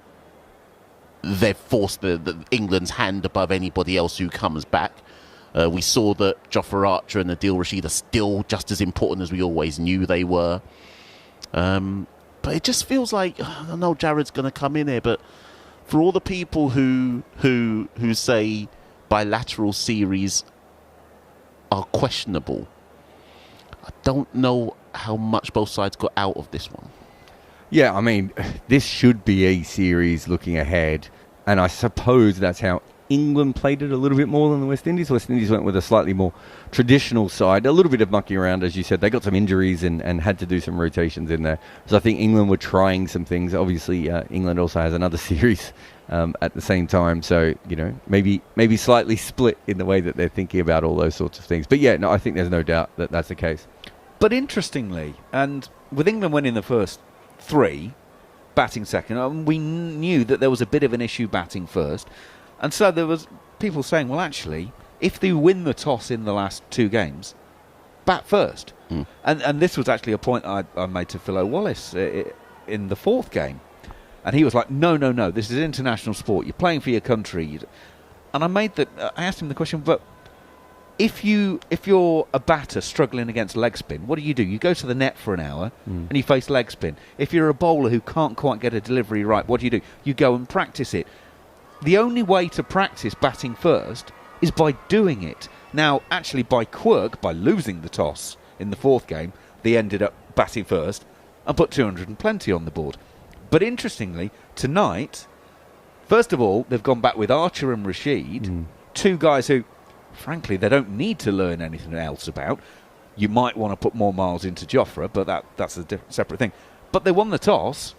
they've forced the England's hand above anybody else who comes back. We saw that Jofra Archer and Adil Rashid are still just as important as we always knew they were. But it just feels like, I know Jarrod's going to come in here, but for all the people who say bilateral series are questionable, I don't know how much both sides got out of this one. Yeah, I mean, this should be a series looking ahead, and I suppose that's how England played it a little bit more than the West Indies. West Indies went with a slightly more traditional side, a little bit of mucking around, as you said. They got some injuries and had to do some rotations in there. So I think England were trying some things. Obviously, England also has another series at the same time. So, you know, maybe slightly split in the way that they're thinking about all those sorts of things. But yeah, no, I think there's no doubt that that's the case. But interestingly, and with England winning the first 3, batting second, we knew that there was a bit of an issue batting first. And so there was people saying, well, actually, if they win the toss in the last 2 games, bat first. And this was actually a point I made to Phil O'Wallace in the 4th game. And he was like, no, this is international sport. You're playing for your country. And I asked him the question, but if you're a batter struggling against leg spin, what do? You go to the net for an hour and you face leg spin. If you're a bowler who can't quite get a delivery right, what do? You go and practice it. The only way to practice batting first is by doing it. Now, actually, by quirk, by losing the toss in the 4th game, they ended up batting first and put 200 and plenty on the board. But interestingly, tonight, first of all, they've gone back with Archer and Rashid, 2 guys who, frankly, they don't need to learn anything else about. You might want to put more miles into Jofra, but that's a separate thing. But they won the toss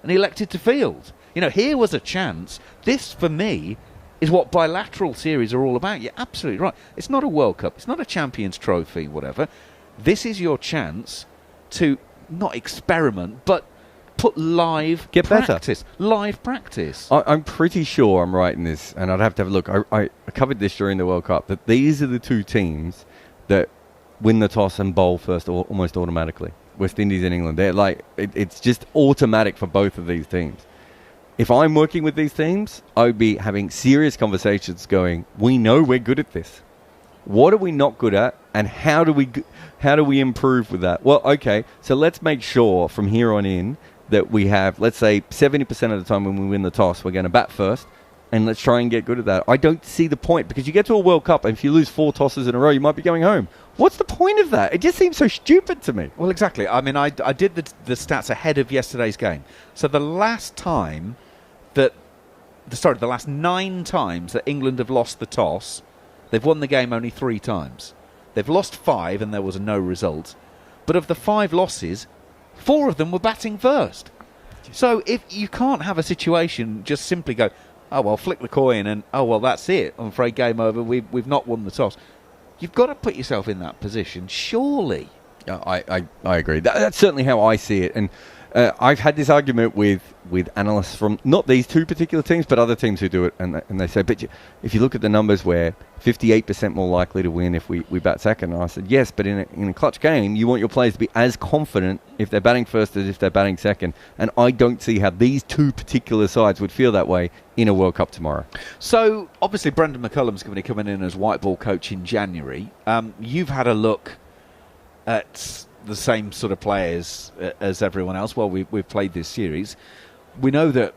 and elected to field. You know, here was a chance. This, for me, is what bilateral series are all about. You're absolutely right. It's not a World Cup. It's not a Champions Trophy, whatever. This is your chance to not experiment, but put live practice. Live practice. I'm pretty sure I'm right in this, and I'd have to have a look. I covered this during the World Cup, that these are the 2 teams that win the toss and bowl first almost automatically. West Indies and England. They're like, it's just automatic for both of these teams. If I'm working with these teams, I would be having serious conversations going, we know we're good at this. What are we not good at, and how do we improve with that? Well, okay, so let's make sure from here on in that we have, let's say, 70% of the time when we win the toss, we're going to bat first, and let's try and get good at that. I don't see the point, because you get to a World Cup and if you lose 4 tosses in a row, you might be going home. What's the point of that? It just seems so stupid to me. Well, exactly. I mean, I did the stats ahead of yesterday's game. So the last 9 times that England have lost the toss, they've won the game only 3 times. They've lost 5 and there was no result. But of the 5 losses, 4 of them were batting first. So if you can't have a situation, just simply go, oh, well, flick the coin and, oh, well, that's it. I'm afraid game over. We've not won the toss. You've got to put yourself in that position, surely. I agree. That's certainly how I see it. And I've had this argument with analysts from not these 2 particular teams, but other teams who do it, and they say, but if you look at the numbers, we're 58% more likely to win if we bat second. And I said, yes, but in a clutch game, you want your players to be as confident if they're batting first as if they're batting second. And I don't see how these 2 particular sides would feel that way in a World Cup tomorrow. So, obviously, Brendan McCullum's going to be coming in as white ball coach in January. You've had a look at the same sort of players as everyone else. Well, we've played this series. We know that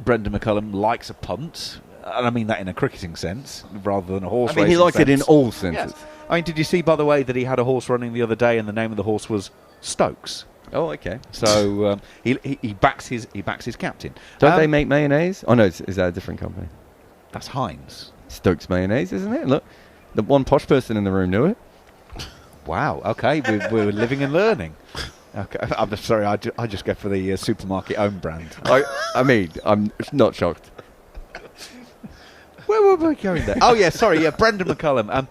Brendan McCullum likes a punt, and I mean that in a cricketing sense rather than a horse racing sense. He likes it in all senses. Yes. I mean, did you see, by the way, that he had a horse running the other day and the name of the horse was Stokes? Oh, okay. So he backs his captain. Don't they make mayonnaise? Oh, no, is that a different company? That's Heinz. Stokes mayonnaise, isn't it? Look, the one posh person in the room knew it. Wow, okay, we're living and learning. Okay, I'm sorry, I just go for the supermarket own brand. I mean, I'm not shocked. Where were we going there? Oh, yeah, sorry, yeah, Brendan McCullum.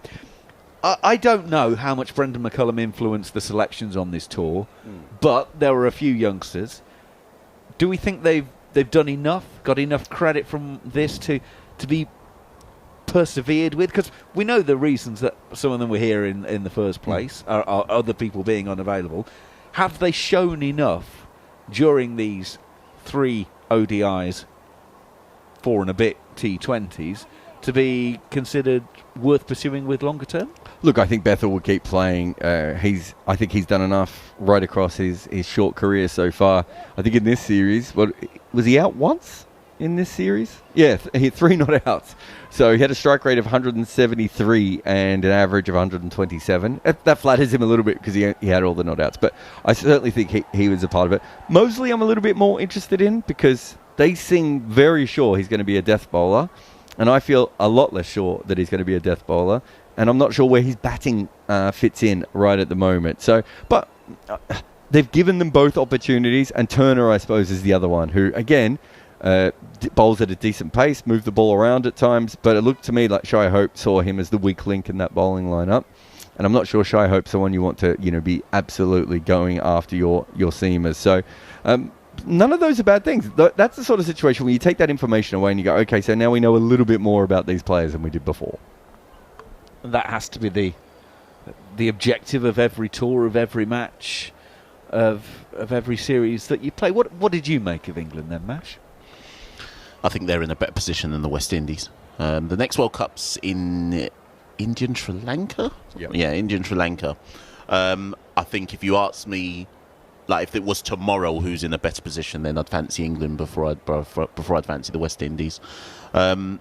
I don't know how much Brendan McCullum influenced the selections on this tour, but there were a few youngsters. Do we think they've done enough, got enough credit from this to be persevered with? Because we know the reasons that some of them were here in the first place are other people being unavailable. Have they shown enough during these 3 ODIs, 4 and a bit T20s, to be considered worth pursuing with longer term? Look, I think Bethel will keep playing. I think he's done enough right across his short career so far. I think in this series, was he out once in this series? Yeah, he had 3 not outs. So he had a strike rate of 173 and an average of 127. That flatters him a little bit because he had all the not outs. But I certainly think he was a part of it. Mosley I'm a little bit more interested in because they seem very sure he's going to be a death bowler. And I feel a lot less sure that he's going to be a death bowler. And I'm not sure where his batting fits in right at the moment. So, but they've given them both opportunities. And Turner, I suppose, is the other one who, again, bowls at a decent pace, move the ball around at times, but it looked to me like Shai Hope saw him as the weak link in that bowling lineup. And I'm not sure Shai Hope's someone you want to, be absolutely going after your seamers. So none of those are bad things. That's the sort of situation where you take that information away and you go, okay, so now we know a little bit more about these players than we did before. That has to be the objective of every tour, of every match, of every series that you play. What did you make of England then, Mash? I think they're in a better position than the West Indies. The next World Cup's in Indian Sri Lanka? Yep. Yeah, Indian Sri Lanka. I think if you ask me, like if it was tomorrow who's in a better position, then I'd fancy England before I'd fancy the West Indies. It's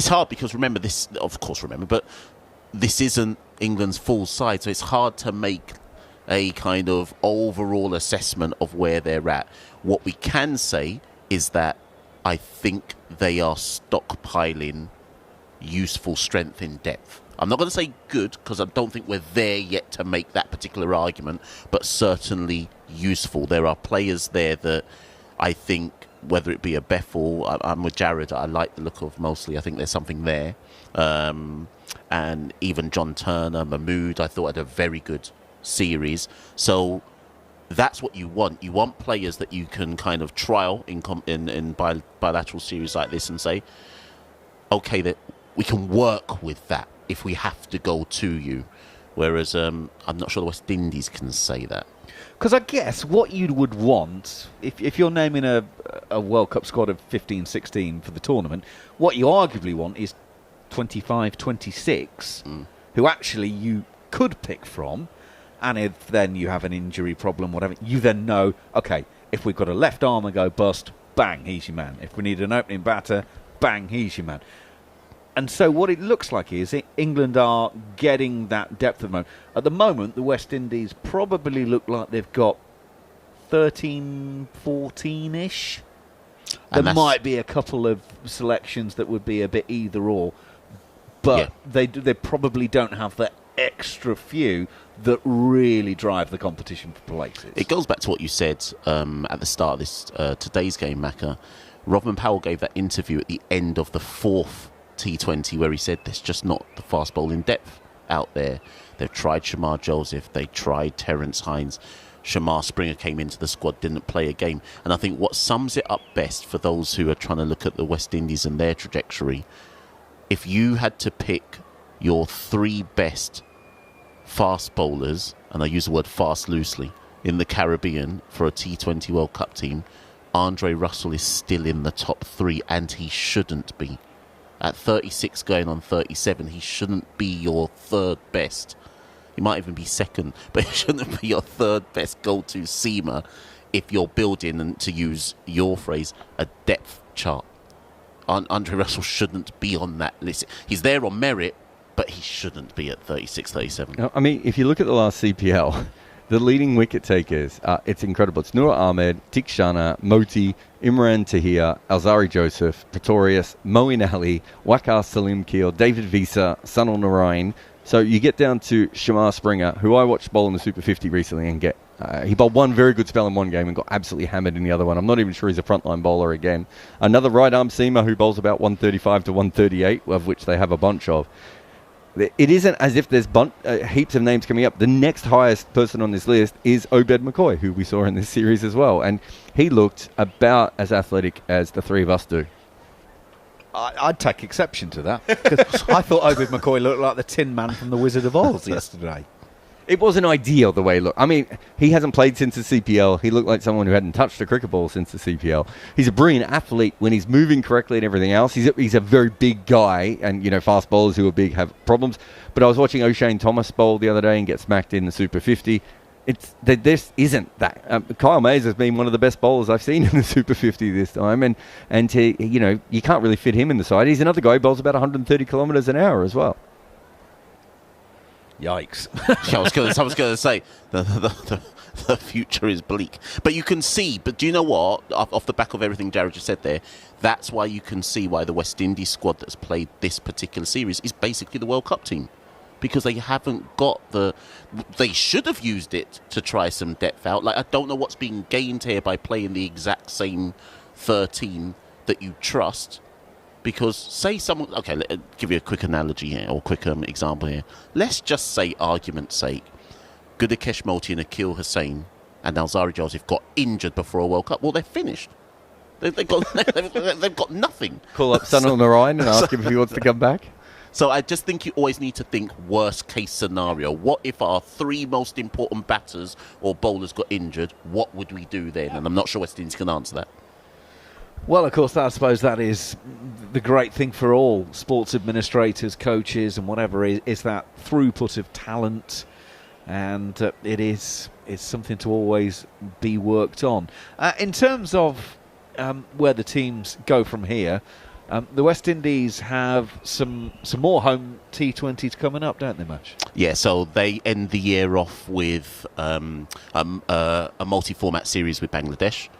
hard because but this isn't England's full side, so it's hard to make a kind of overall assessment of where they're at. What we can say is that I think they are stockpiling useful strength in depth. I'm not going to say good because I don't think we're there yet to make that particular argument, but certainly useful. There are players there that I think, whether it be a Bethel, I'm with Jarrod, I like the look of mostly. I think there's something there. And even John Turner, Mahmood, I thought had a very good series. So that's what you want. You want players that you can kind of trial in bilateral series like this and say, okay, that we can work with that if we have to go to you. Whereas I'm not sure the West Indies can say that. Because I guess what you would want, if you're naming a World Cup squad of 15, 16 for the tournament, what you arguably want is 25, 26, who actually you could pick from. And if then you have an injury problem, whatever, you then know, okay, if we've got a left armer go bust, bang, he's your man. If we need an opening batter, bang, he's your man. And so what it looks like is England are getting that depth at the moment. At the moment, the West Indies probably look like they've got 13, 14-ish. There might be a couple of selections that would be a bit either or, but they probably don't have the extra few that really drive the competition for places. It goes back to what you said at the start of this today's game, Macca. Rodman Powell gave that interview at the end of the 4th T20 where he said there's just not the fast bowling depth out there. They've tried Shamar Joseph, they tried Terence Hines. Shamar Springer came into the squad, didn't play a game. And I think what sums it up best for those who are trying to look at the West Indies and their trajectory, if you had to pick your 3 best fast bowlers, and I use the word fast loosely, in the Caribbean for a T20 World Cup team, Andre Russell is still in the top 3, and he shouldn't be. At 36 going on 37, he shouldn't be your 3rd best. He might even be 2nd, but he shouldn't be your 3rd best go-to seamer if you're building, and to use your phrase, a depth chart. Andre Russell shouldn't be on that list. He's there on merit, but he shouldn't be at 36, 37. I mean, if you look at the last CPL, the leading wicket takers, it's incredible. It's Noor Ahmed, Tikshana, Moti, Imran Tahir, Alzari Joseph, Pretorius, Moeen Ali, Waqar Salim Keel, David Visa, Sunil Narayan. So you get down to Shamar Springer, who I watched bowl in the Super 50 recently and get... he bowled one very good spell in one game and got absolutely hammered in the other one. I'm not even sure he's a frontline bowler again. Another right-arm seamer who bowls about 135 to 138, of which they have a bunch of. It isn't as if there's heaps of names coming up. The next highest person on this list is Obed McCoy, who we saw in this series as well. And he looked about as athletic as the 3 of us do. I'd take exception to that, because I thought Obed McCoy looked like the Tin Man from The Wizard of Oz yesterday. It wasn't ideal the way he looked. I mean, he hasn't played since the CPL. He looked like someone who hadn't touched a cricket ball since the CPL. He's a brilliant athlete when he's moving correctly and everything else. He's a very big guy, and, you know, fast bowlers who are big have problems. But I was watching O'Shane Thomas bowl the other day and get smacked in the Super 50. This isn't that. Kyle Mays has been one of the best bowlers I've seen in the Super 50 this time, and you know, you can't really fit him in the side. He's another guy who bowls about 130 kilometres an hour as well. Yikes. I was going to say, the future is bleak. But you can see, but do you know what? Off the back of everything Jarrod just said there, that's why you can see why the West Indies squad that's played this particular series is basically the World Cup team. Because they haven't got they should have used it to try some depth out. Like, I don't know what's being gained here by playing the exact same 13 that you trust. Because, say someone... Okay, let me give you a quick analogy here, or quick example here. Let's just say, argument's sake, Gudakesh Moti and Akil Hussain and Alzari Joseph got injured before a World Cup. Well, they're finished. They've got nothing. Call up Sunil Narayan and ask him if he wants to come back. So I just think you always need to think worst case scenario. What if our 3 most important batters or bowlers got injured? What would we do then? And I'm not sure West Indies can answer that. Well, of course, I suppose that is the great thing for all sports administrators, coaches and whatever, is that throughput of talent, and it's something to always be worked on. In terms of where the teams go from here, the West Indies have some more home T20s coming up, don't they, Match? Yeah, so they end the year off with a multi-format series with Bangladesh.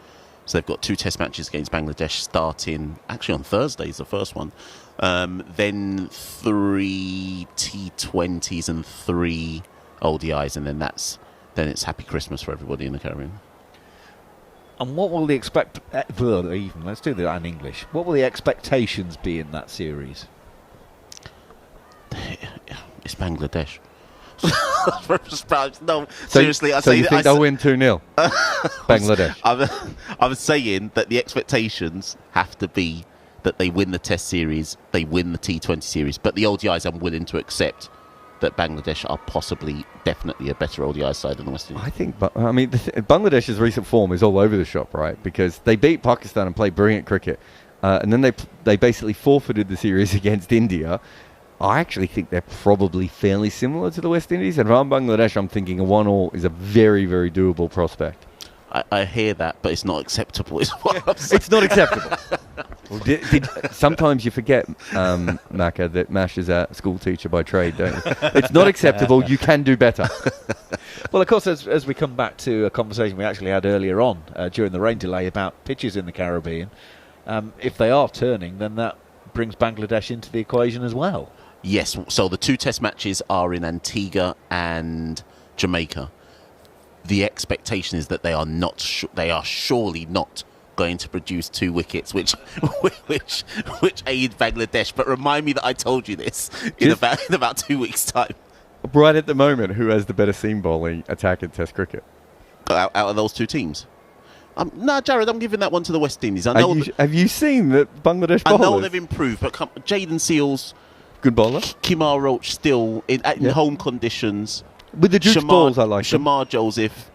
So they've got 2 test matches against Bangladesh starting, actually on Thursday is the first one. Then 3 T20s and 3 ODIs, and then it's Happy Christmas for everybody in the Caribbean. And what will let's do that in English. What will the expectations be in that series? It's Bangladesh. No, seriously. So you think they'll win 2-0? Bangladesh. I'm saying that the expectations have to be that they win the Test series, they win the T20 series, but the ODIs I'm willing to accept that Bangladesh are definitely a better ODI side than the West Indies. I think, Bangladesh's recent form is all over the shop, right? Because they beat Pakistan and played brilliant cricket, and then they basically forfeited the series against India. I actually think they're probably fairly similar to the West Indies. And around Bangladesh, I'm thinking a 1-1 is a very, very doable prospect. I hear that, but it's not acceptable. Is what I'm saying. It's not acceptable. Well, sometimes you forget, Macca, that Mash is a school teacher by trade, don't you? It's not acceptable. You can do better. Well, of course, as we come back to a conversation we actually had earlier on during the rain delay about pitches in the Caribbean, if they are turning, then that brings Bangladesh into the equation as well. Yes, so the 2 test matches are in Antigua and Jamaica. The expectation is that they are surely not going to produce 2 wickets, which aid Bangladesh. But remind me that I told you this in about 2 weeks' time. Right at the moment, who has the better seam bowling attack in Test cricket? Out of those 2 teams? No, Jarrod, I'm giving that one to the West Indies. Have you seen that Bangladesh bowlers? I know they've improved, but Jaden Seals, good bowler. Kimar Roach still in home conditions. With the juice balls, I like Shamar Joseph.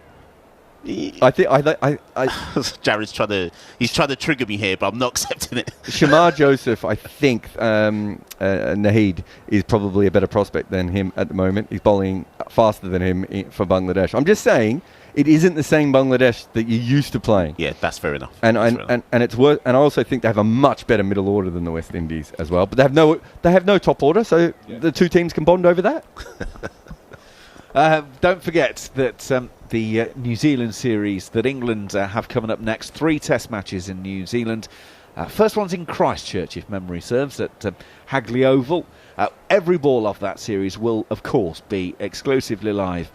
Jarrod's trying to trigger me here, but I'm not accepting it. Shamar Joseph, I think Naheed is probably a better prospect than him at the moment. He's bowling faster than him for Bangladesh. I'm just saying it isn't the same Bangladesh that you're used to playing. Yeah, that's fair enough. And it's worth. And I also think they have a much better middle order than the West Indies as well. But they have no top order, so the 2 teams can bond over that. Don't forget that the New Zealand series that England have coming up next, 3 test matches in New Zealand. First one's in Christchurch, if memory serves, at Hagley Oval. Every ball of that series will, of course, be exclusively live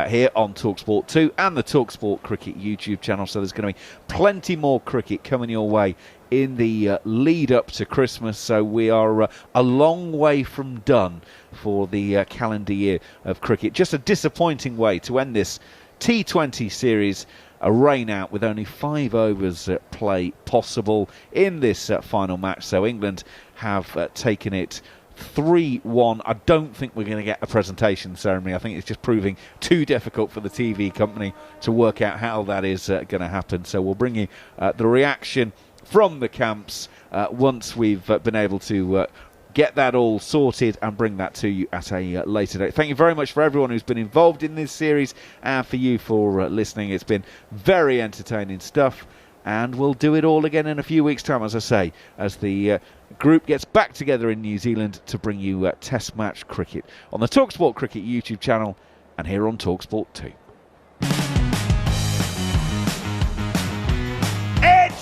here on talkSPORT 2 and the talkSPORT Cricket YouTube channel. So there's going to be plenty more cricket coming your way in the lead up to Christmas. So we are a long way from done for the calendar year of cricket. Just a disappointing way to end this T20 series. A rain out with only 5 overs play possible in this final match. So England have taken it 3-1. I don't think we're going to get a presentation ceremony. I think it's just proving too difficult for the TV company to work out how that is going to happen. So we'll bring you the reaction from the camps once we've been able to get that all sorted and bring that to you at a later date. Thank you very much for everyone who's been involved in this series and for you for listening. It's been very entertaining stuff, and we'll do it all again in a few weeks' time, as I say, as the group gets back together in New Zealand to bring you test match cricket on the talkSPORT Cricket YouTube channel and here on talkSPORT 2.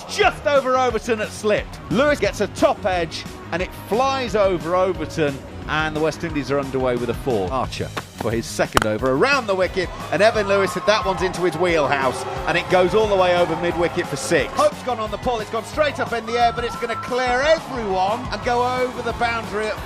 Just over Overton at slip. Lewis gets a top edge and it flies over Overton, and the West Indies are underway with a 4. Archer for his second over around the wicket, and Evan Lewis said that one's into his wheelhouse and it goes all the way over mid-wicket for 6. Hope's gone on the pull, it's gone straight up in the air, but it's going to clear everyone and go over the boundary at 5.